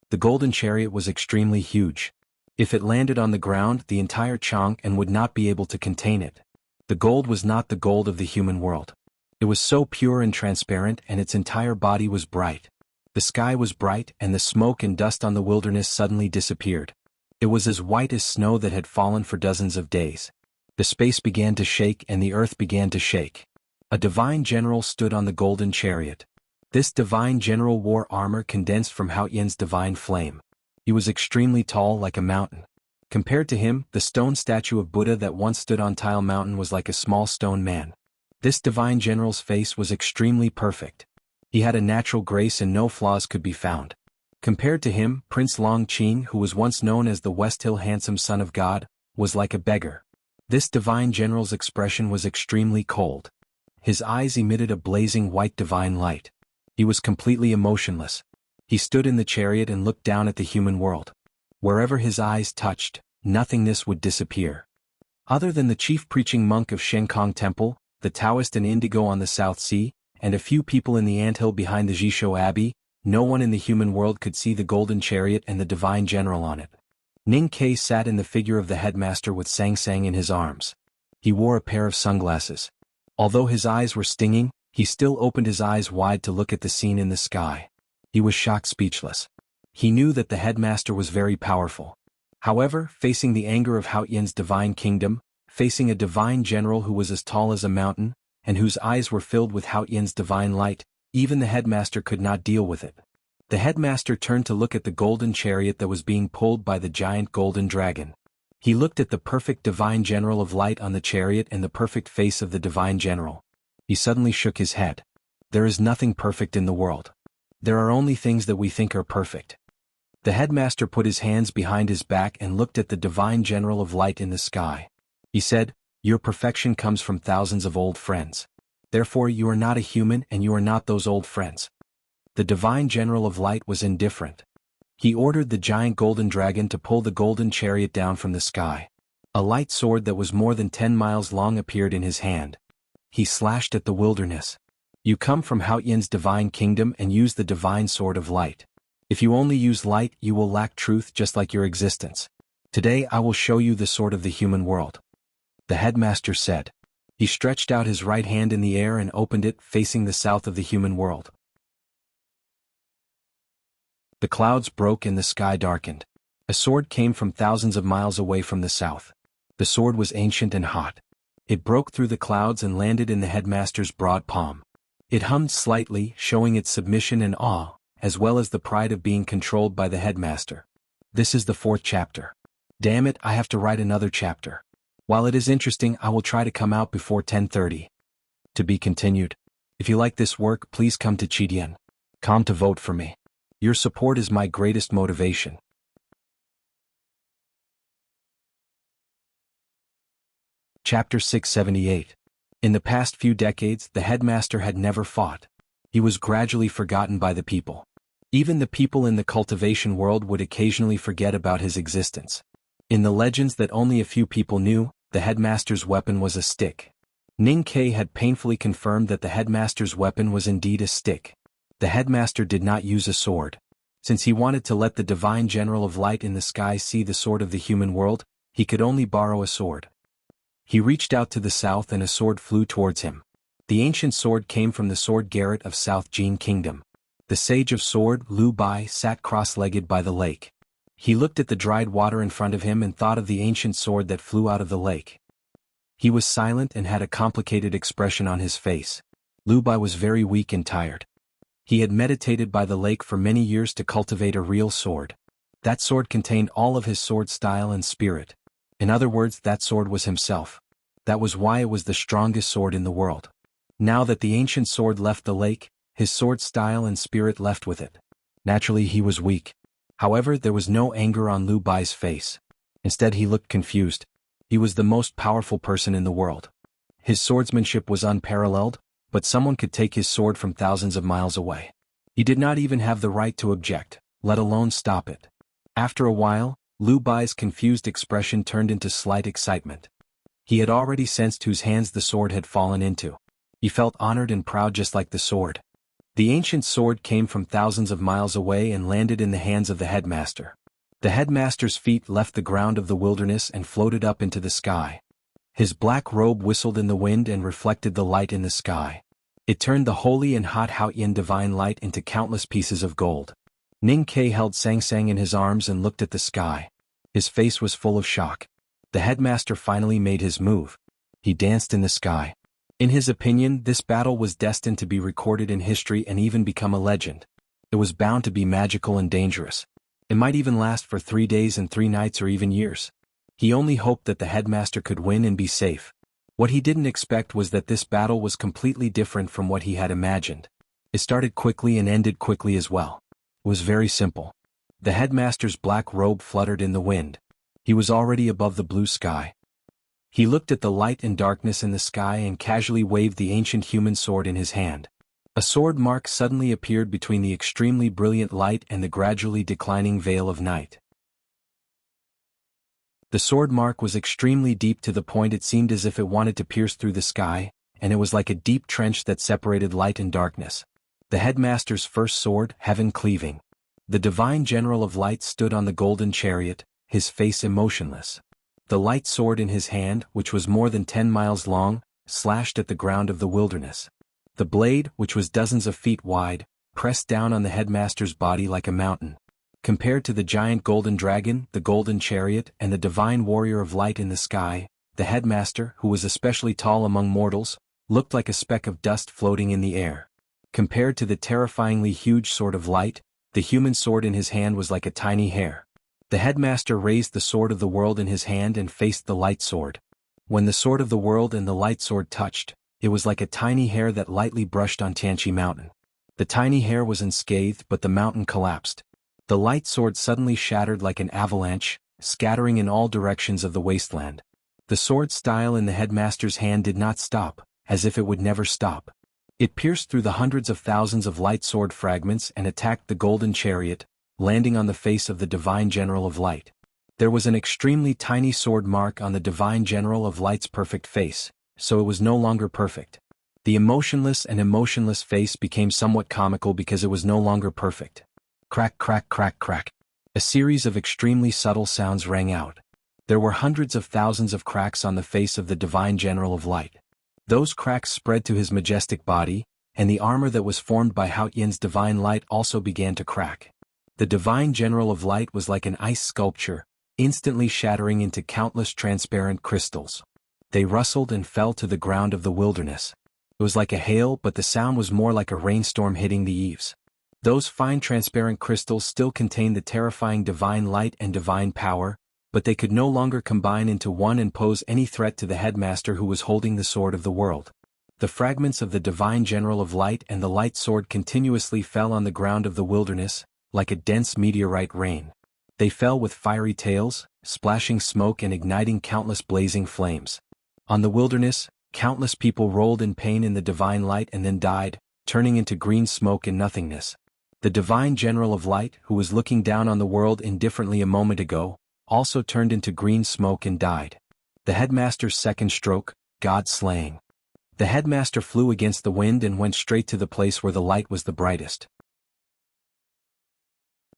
The golden chariot was extremely huge. If it landed on the ground, the entire Chang'an would not be able to contain it. The gold was not the gold of the human world. It was so pure and transparent, and its entire body was bright. The sky was bright, and the smoke and dust on the wilderness suddenly disappeared. It was as white as snow that had fallen for dozens of days. The space began to shake and the earth began to shake. A divine general stood on the golden chariot. This divine general wore armor condensed from Haotian's divine flame. He was extremely tall, like a mountain. Compared to him, the stone statue of Buddha that once stood on Tile Mountain was like a small stone man. This divine general's face was extremely perfect. He had a natural grace and no flaws could be found. Compared to him, Prince Long Qing, who was once known as the West Hill handsome son of God, was like a beggar. This divine general's expression was extremely cold. His eyes emitted a blazing white divine light. He was completely emotionless. He stood in the chariot and looked down at the human world. Wherever his eyes touched, nothingness would disappear. Other than the chief preaching monk of Shenkong Temple, the Taoist and Indigo on the South Sea, and a few people in the anthill behind the Jisho Abbey, no one in the human world could see the golden chariot and the divine general on it. Ning Ke sat in the figure of the headmaster with Sang Sang in his arms. He wore a pair of sunglasses. Although his eyes were stinging, he still opened his eyes wide to look at the scene in the sky. He was shocked speechless. He knew that the headmaster was very powerful. However, facing the anger of Hao Yin's divine kingdom, facing a divine general who was as tall as a mountain, and whose eyes were filled with Hao Yin's divine light, even the headmaster could not deal with it. The headmaster turned to look at the golden chariot that was being pulled by the giant golden dragon. He looked at the perfect divine general of light on the chariot and the perfect face of the divine general. He suddenly shook his head. There is nothing perfect in the world. There are only things that we think are perfect. The headmaster put his hands behind his back and looked at the divine general of light in the sky. He said, "Your perfection comes from thousands of old friends. Therefore you are not a human and you are not those old friends." The divine general of light was indifferent. He ordered the giant golden dragon to pull the golden chariot down from the sky. A light sword that was more than 10 miles long appeared in his hand. He slashed at the wilderness. You come from Hao Yin's divine kingdom and use the divine sword of light. If you only use light, you will lack truth just like your existence. Today I will show you the sword of the human world. The headmaster said. He stretched out his right hand in the air and opened it, facing the south of the human world. The clouds broke and the sky darkened. A sword came from thousands of miles away from the south. The sword was ancient and hot. It broke through the clouds and landed in the headmaster's broad palm. It hummed slightly, showing its submission and awe, as well as the pride of being controlled by the headmaster. This is the 4th chapter. Damn it, I have to write another chapter. While it is interesting, I will try to come out before 10:30. To be continued. If you like this work, please come to Chidian.com to vote for me. Your support is my greatest motivation. Chapter 678. In the past few decades, the headmaster had never fought. He was gradually forgotten by the people. Even the people in the cultivation world would occasionally forget about his existence. In the legends that only a few people knew, the headmaster's weapon was a stick. Ning Ke had painfully confirmed that the headmaster's weapon was indeed a stick. The headmaster did not use a sword. Since he wanted to let the divine general of light in the sky see the sword of the human world, he could only borrow a sword. He reached out to the south and a sword flew towards him. The ancient sword came from the sword Garret of South Jin Kingdom. The sage of sword, Lu Bai, sat cross-legged by the lake. He looked at the dried water in front of him and thought of the ancient sword that flew out of the lake. He was silent and had a complicated expression on his face. Lu Bai was very weak and tired. He had meditated by the lake for many years to cultivate a real sword. That sword contained all of his sword style and spirit. In other words, that sword was himself. That was why it was the strongest sword in the world. Now that the ancient sword left the lake, his sword style and spirit left with it. Naturally, he was weak. However, there was no anger on Lu Bai's face. Instead, he looked confused. He was the most powerful person in the world. His swordsmanship was unparalleled, but someone could take his sword from thousands of miles away. He did not even have the right to object, let alone stop it. After a while, Lu Bai's confused expression turned into slight excitement. He had already sensed whose hands the sword had fallen into. He felt honored and proud just like the sword. The ancient sword came from thousands of miles away and landed in the hands of the headmaster. The headmaster's feet left the ground of the wilderness and floated up into the sky. His black robe whistled in the wind and reflected the light in the sky. It turned the holy and hot Hao Yin divine light into countless pieces of gold. Ning Ke held Sang Sang in his arms and looked at the sky. His face was full of shock. The headmaster finally made his move. He danced in the sky. In his opinion, this battle was destined to be recorded in history and even become a legend. It was bound to be magical and dangerous. It might even last for 3 days and 3 nights or even years. He only hoped that the headmaster could win and be safe. What he didn't expect was that this battle was completely different from what he had imagined. It started quickly and ended quickly as well. It was very simple. The headmaster's black robe fluttered in the wind. He was already above the blue sky. He looked at the light and darkness in the sky and casually waved the ancient human sword in his hand. A sword mark suddenly appeared between the extremely brilliant light and the gradually declining veil of night. The sword mark was extremely deep to the point it seemed as if it wanted to pierce through the sky, and it was like a deep trench that separated light and darkness. The headmaster's first sword, heaven cleaving. The divine general of light stood on the golden chariot, his face emotionless. The light sword in his hand, which was more than 10 miles long, slashed at the ground of the wilderness. The blade, which was dozens of feet wide, pressed down on the headmaster's body like a mountain. Compared to the giant golden dragon, the golden chariot, and the divine warrior of light in the sky, the headmaster, who was especially tall among mortals, looked like a speck of dust floating in the air. Compared to the terrifyingly huge sword of light, the human sword in his hand was like a tiny hair. The headmaster raised the sword of the world in his hand and faced the light sword. When the sword of the world and the light sword touched, it was like a tiny hair that lightly brushed on Tianqi Mountain. The tiny hair was unscathed, but the mountain collapsed. The light sword suddenly shattered like an avalanche, scattering in all directions of the wasteland. The sword style in the headmaster's hand did not stop, as if it would never stop. It pierced through the hundreds of thousands of light sword fragments and attacked the golden chariot, landing on the face of the divine general of light. There was an extremely tiny sword mark on the divine general of light's perfect face, so it was no longer perfect. The emotionless and emotionless face became somewhat comical because it was no longer perfect. Crack, crack, crack, crack. A series of extremely subtle sounds rang out. There were hundreds of thousands of cracks on the face of the divine general of light. Those cracks spread to his majestic body, and the armor that was formed by Hao Yin's divine light also began to crack. The divine general of light was like an ice sculpture, instantly shattering into countless transparent crystals. They rustled and fell to the ground of the wilderness. It was like a hail, but the sound was more like a rainstorm hitting the eaves. Those fine transparent crystals still contained the terrifying divine light and divine power, but they could no longer combine into one and pose any threat to the headmaster who was holding the sword of the world. The fragments of the divine general of light and the light sword continuously fell on the ground of the wilderness, like a dense meteorite rain. They fell with fiery tails, splashing smoke and igniting countless blazing flames. On the wilderness, countless people rolled in pain in the divine light and then died, turning into green smoke and nothingness. The divine general of light, who was looking down on the world indifferently a moment ago, also turned into green smoke and died. The headmaster's second stroke, God slaying. The headmaster flew against the wind and went straight to the place where the light was the brightest.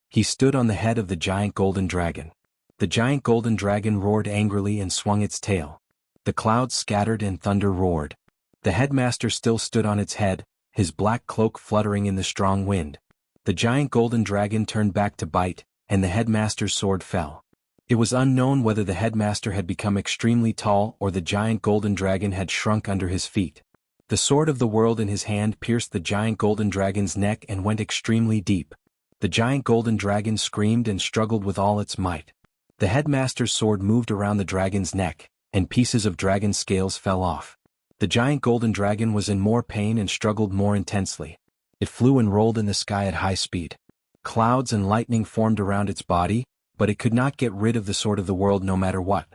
He stood on the head of the giant golden dragon. The giant golden dragon roared angrily and swung its tail. The clouds scattered and thunder roared. The headmaster still stood on its head, his black cloak fluttering in the strong wind. The giant golden dragon turned back to bite, and the headmaster's sword fell. It was unknown whether the headmaster had become extremely tall or the giant golden dragon had shrunk under his feet. The sword of the world in his hand pierced the giant golden dragon's neck and went extremely deep. The giant golden dragon screamed and struggled with all its might. The headmaster's sword moved around the dragon's neck, and pieces of dragon scales fell off. The giant golden dragon was in more pain and struggled more intensely. It flew and rolled in the sky at high speed. Clouds and lightning formed around its body, but it could not get rid of the sword of the world no matter what.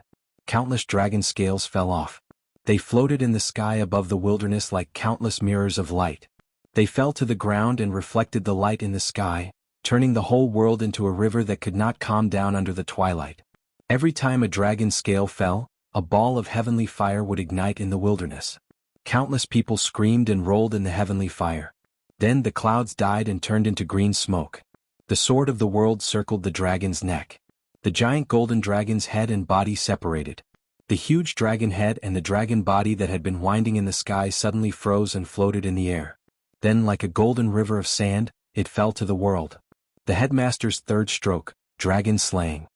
Countless dragon scales fell off. They floated in the sky above the wilderness like countless mirrors of light. They fell to the ground and reflected the light in the sky, turning the whole world into a river that could not calm down under the twilight. Every time a dragon scale fell, a ball of heavenly fire would ignite in the wilderness. Countless people screamed and rolled in the heavenly fire. Then the clouds died and turned into green smoke. The sword of the world circled the dragon's neck. The giant golden dragon's head and body separated. The huge dragon head and the dragon body that had been winding in the sky suddenly froze and floated in the air. Then, like a golden river of sand, it fell to the world. The headmaster's third stroke, dragon slaying.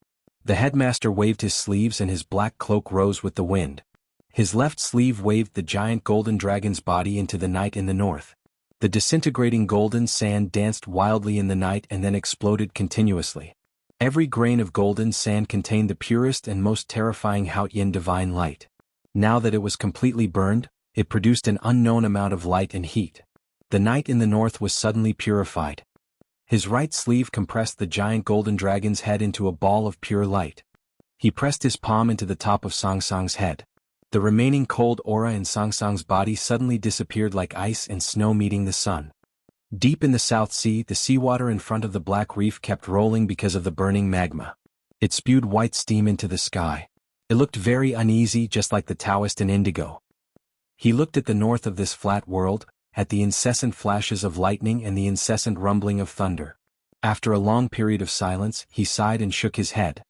The headmaster waved his sleeves and his black cloak rose with the wind. His left sleeve waved the giant golden dragon's body into the night in the north. The disintegrating golden sand danced wildly in the night and then exploded continuously. Every grain of golden sand contained the purest and most terrifying Hao Yin divine light. Now that it was completely burned, it produced an unknown amount of light and heat. The night in the north was suddenly purified. His right sleeve compressed the giant golden dragon's head into a ball of pure light. He pressed his palm into the top of Song Song's head. The remaining cold aura in Song Song's body suddenly disappeared like ice and snow meeting the sun. Deep in the South Sea, the seawater in front of the Black Reef kept rolling because of the burning magma. It spewed white steam into the sky. It looked very uneasy, just like the Taoist in indigo. He looked at the north of this flat world, at the incessant flashes of lightning and the incessant rumbling of thunder. After a long period of silence, he sighed and shook his head.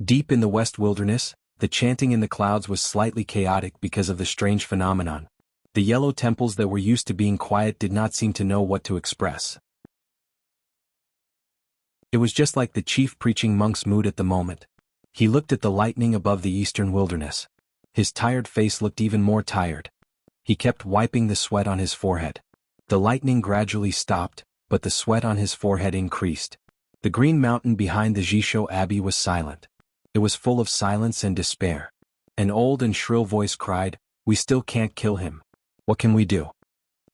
Deep in the west wilderness, the chanting in the clouds was slightly chaotic because of the strange phenomenon. The yellow temples that were used to being quiet did not seem to know what to express. It was just like the chief preaching monk's mood at the moment. He looked at the lightning above the eastern wilderness. His tired face looked even more tired. He kept wiping the sweat on his forehead. The lightning gradually stopped, but the sweat on his forehead increased. The green mountain behind the Jisho Abbey was silent. It was full of silence and despair. An old and shrill voice cried, "We still can't kill him. What can we do?"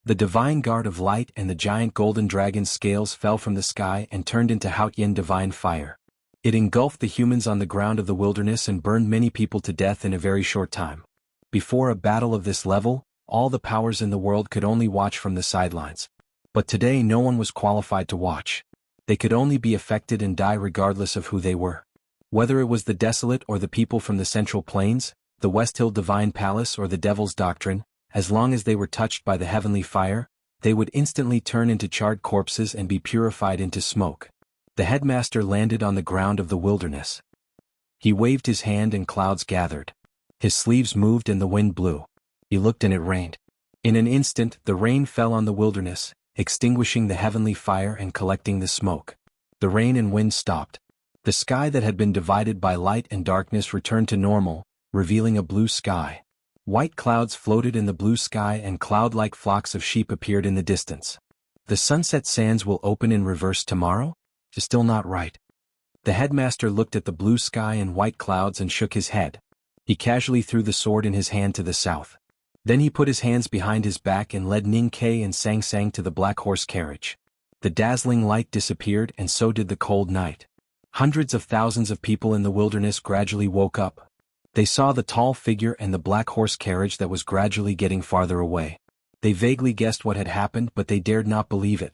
The divine guard of light and the giant golden dragon's scales fell from the sky and turned into Haotian divine fire. It engulfed the humans on the ground of the wilderness and burned many people to death in a very short time. Before a battle of this level, all the powers in the world could only watch from the sidelines. But today no one was qualified to watch. They could only be affected and die regardless of who they were. Whether it was the desolate or the people from the Central Plains, the West Hill Divine Palace or the Devil's Doctrine, as long as they were touched by the heavenly fire, they would instantly turn into charred corpses and be purified into smoke. The headmaster landed on the ground of the wilderness. He waved his hand and clouds gathered. His sleeves moved and the wind blew. He looked and it rained. In an instant, the rain fell on the wilderness, extinguishing the heavenly fire and collecting the smoke. The rain and wind stopped. The sky that had been divided by light and darkness returned to normal, revealing a blue sky. White clouds floated in the blue sky and cloud-like flocks of sheep appeared in the distance. The sunset sands will open in reverse tomorrow? Still not right. The headmaster looked at the blue sky and white clouds and shook his head. He casually threw the sword in his hand to the south. Then he put his hands behind his back and led Ning Kei and Sang Sang to the black horse carriage. The dazzling light disappeared and so did the cold night. Hundreds of thousands of people in the wilderness gradually woke up. They saw the tall figure and the black horse carriage that was gradually getting farther away. They vaguely guessed what had happened, but they dared not believe it.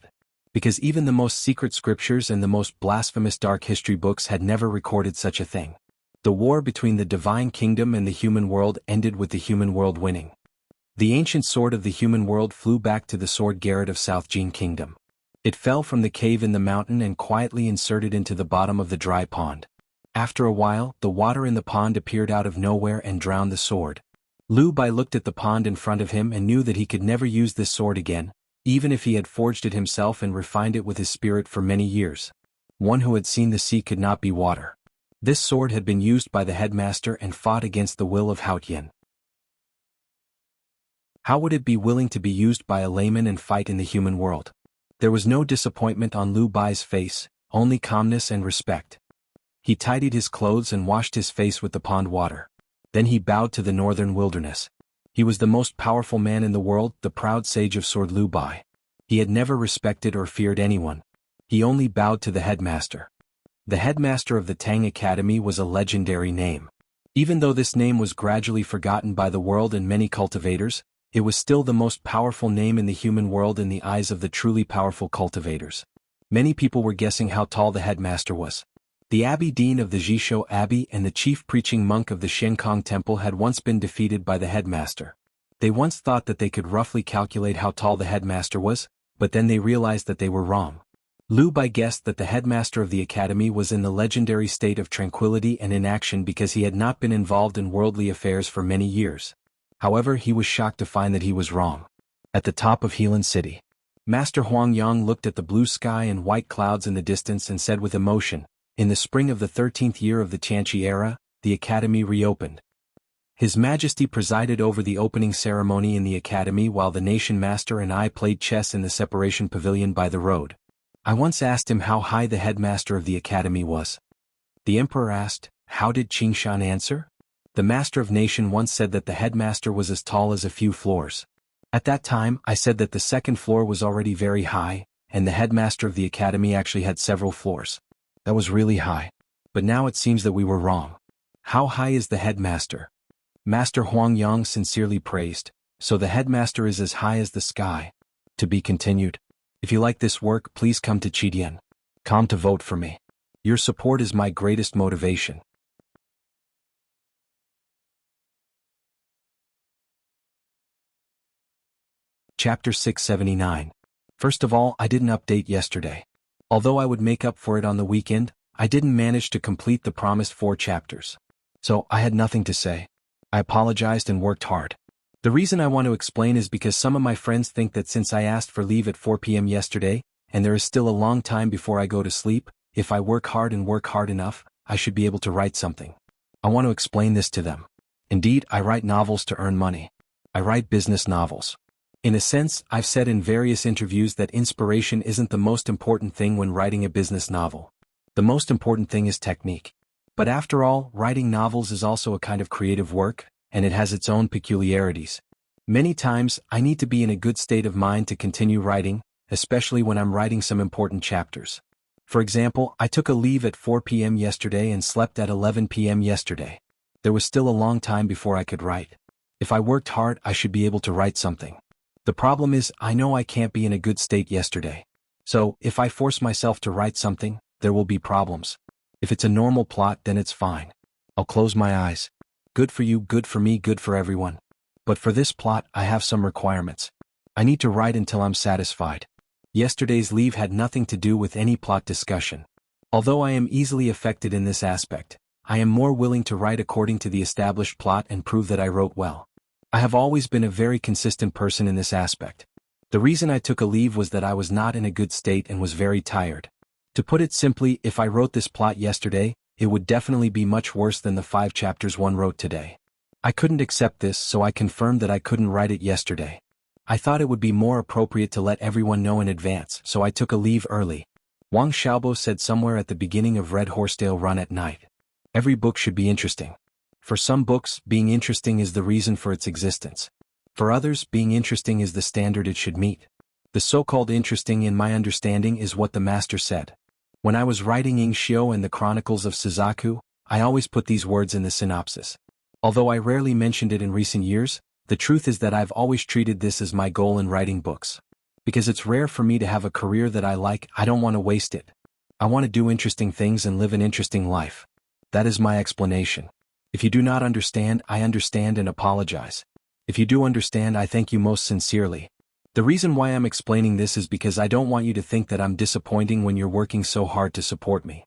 Because even the most secret scriptures and the most blasphemous dark history books had never recorded such a thing. The war between the divine kingdom and the human world ended with the human world winning. The ancient sword of the human world flew back to the sword Garrett of South Jin Kingdom. It fell from the cave in the mountain and quietly inserted into the bottom of the dry pond. After a while, the water in the pond appeared out of nowhere and drowned the sword. Lu Bai looked at the pond in front of him and knew that he could never use this sword again, even if he had forged it himself and refined it with his spirit for many years. One who had seen the sea could not be water. This sword had been used by the headmaster and fought against the will of Haotian. How would it be willing to be used by a layman and fight in the human world? There was no disappointment on Lu Bai's face, only calmness and respect. He tidied his clothes and washed his face with the pond water. Then he bowed to the northern wilderness. He was the most powerful man in the world, the proud sage of sword Lu Bai. He had never respected or feared anyone. He only bowed to the headmaster. The headmaster of the Tang Academy was a legendary name. Even though this name was gradually forgotten by the world and many cultivators, it was still the most powerful name in the human world in the eyes of the truly powerful cultivators. Many people were guessing how tall the headmaster was. The abbey dean of the Jisho Abbey and the chief preaching monk of the Shenkong Temple had once been defeated by the headmaster. They once thought that they could roughly calculate how tall the headmaster was, but then they realized that they were wrong. Lu Bai guessed that the headmaster of the academy was in the legendary state of tranquility and inaction because he had not been involved in worldly affairs for many years. However, he was shocked to find that he was wrong. At the top of Helan City, Master Huang Yang looked at the blue sky and white clouds in the distance and said with emotion, "In the spring of the 13th year of the Tianqi era, the academy reopened." His Majesty presided over the opening ceremony in the academy while the nation master and I played chess in the separation pavilion by the road. I once asked him how high the headmaster of the academy was. The emperor asked, "How did Qingshan answer?" The master of nation once said that the headmaster was as tall as a few floors. At that time, I said that the second floor was already very high, and the headmaster of the academy actually had several floors. That was really high. But now it seems that we were wrong. How high is the headmaster? Master Huang Yang sincerely praised, "So the headmaster is as high as the sky." To be continued. If you like this work, please come to Chidian. Come to vote for me. Your support is my greatest motivation. Chapter 679. First of all, I didn't update yesterday. Although I would make up for it on the weekend, I didn't manage to complete the promised 4 chapters. So, I had nothing to say. I apologized and worked hard. The reason I want to explain is because some of my friends think that since I asked for leave at 4 p.m. yesterday, and there is still a long time before I go to sleep, if I work hard and work hard enough, I should be able to write something. I want to explain this to them. Indeed, I write novels to earn money. I write business novels. In a sense, I've said in various interviews that inspiration isn't the most important thing when writing a business novel. The most important thing is technique. But after all, writing novels is also a kind of creative work, and it has its own peculiarities. Many times, I need to be in a good state of mind to continue writing, especially when I'm writing some important chapters. For example, I took a leave at 4 p.m. yesterday and slept at 11 p.m. yesterday. There was still a long time before I could write. If I worked hard, I should be able to write something. The problem is, I know I can't be in a good state yesterday. So, if I force myself to write something, there will be problems. If it's a normal plot, then it's fine. I'll close my eyes. Good for you, good for me, good for everyone. But for this plot, I have some requirements. I need to write until I'm satisfied. Yesterday's leave had nothing to do with any plot discussion. Although I am easily affected in this aspect, I am more willing to write according to the established plot and prove that I wrote well. I have always been a very consistent person in this aspect. The reason I took a leave was that I was not in a good state and was very tired. To put it simply, if I wrote this plot yesterday, it would definitely be much worse than the 5 chapters one wrote today. I couldn't accept this, so I confirmed that I couldn't write it yesterday. I thought it would be more appropriate to let everyone know in advance, so I took a leave early. Wang Xiaobo said somewhere at the beginning of Red Horsetail Run at Night. Every book should be interesting. For some books, being interesting is the reason for its existence. For others, being interesting is the standard it should meet. The so-called interesting in my understanding is what the master said. When I was writing Ing Shio and the Chronicles of Suzaku, I always put these words in the synopsis. Although I rarely mentioned it in recent years, the truth is that I've always treated this as my goal in writing books. Because it's rare for me to have a career that I like, I don't want to waste it. I want to do interesting things and live an interesting life. That is my explanation. If you do not understand, I understand and apologize. If you do understand, I thank you most sincerely. The reason why I'm explaining this is because I don't want you to think that I'm disappointing when you're working so hard to support me.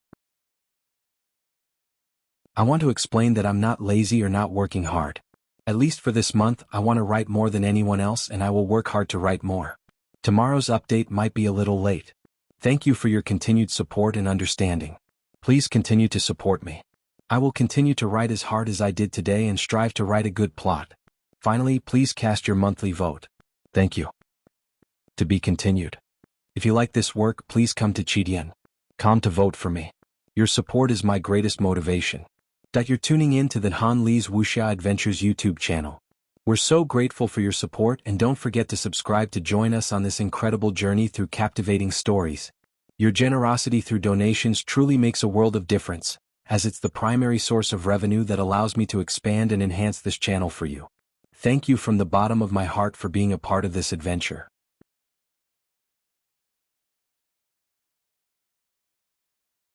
I want to explain that I'm not lazy or not working hard. At least for this month, I want to write more than anyone else and I will work hard to write more. Tomorrow's update might be a little late. Thank you for your continued support and understanding. Please continue to support me. I will continue to write as hard as I did today and strive to write a good plot. Finally, please cast your monthly vote. Thank you. To be continued. If you like this work, please come to Chidian.com to vote for me. Your support is my greatest motivation. You're tuning in to the Han Li's Wuxia Adventures YouTube channel. We're so grateful for your support and don't forget to subscribe to join us on this incredible journey through captivating stories. Your generosity through donations truly makes a world of difference, as it's the primary source of revenue that allows me to expand and enhance this channel for you. Thank you from the bottom of my heart for being a part of this adventure.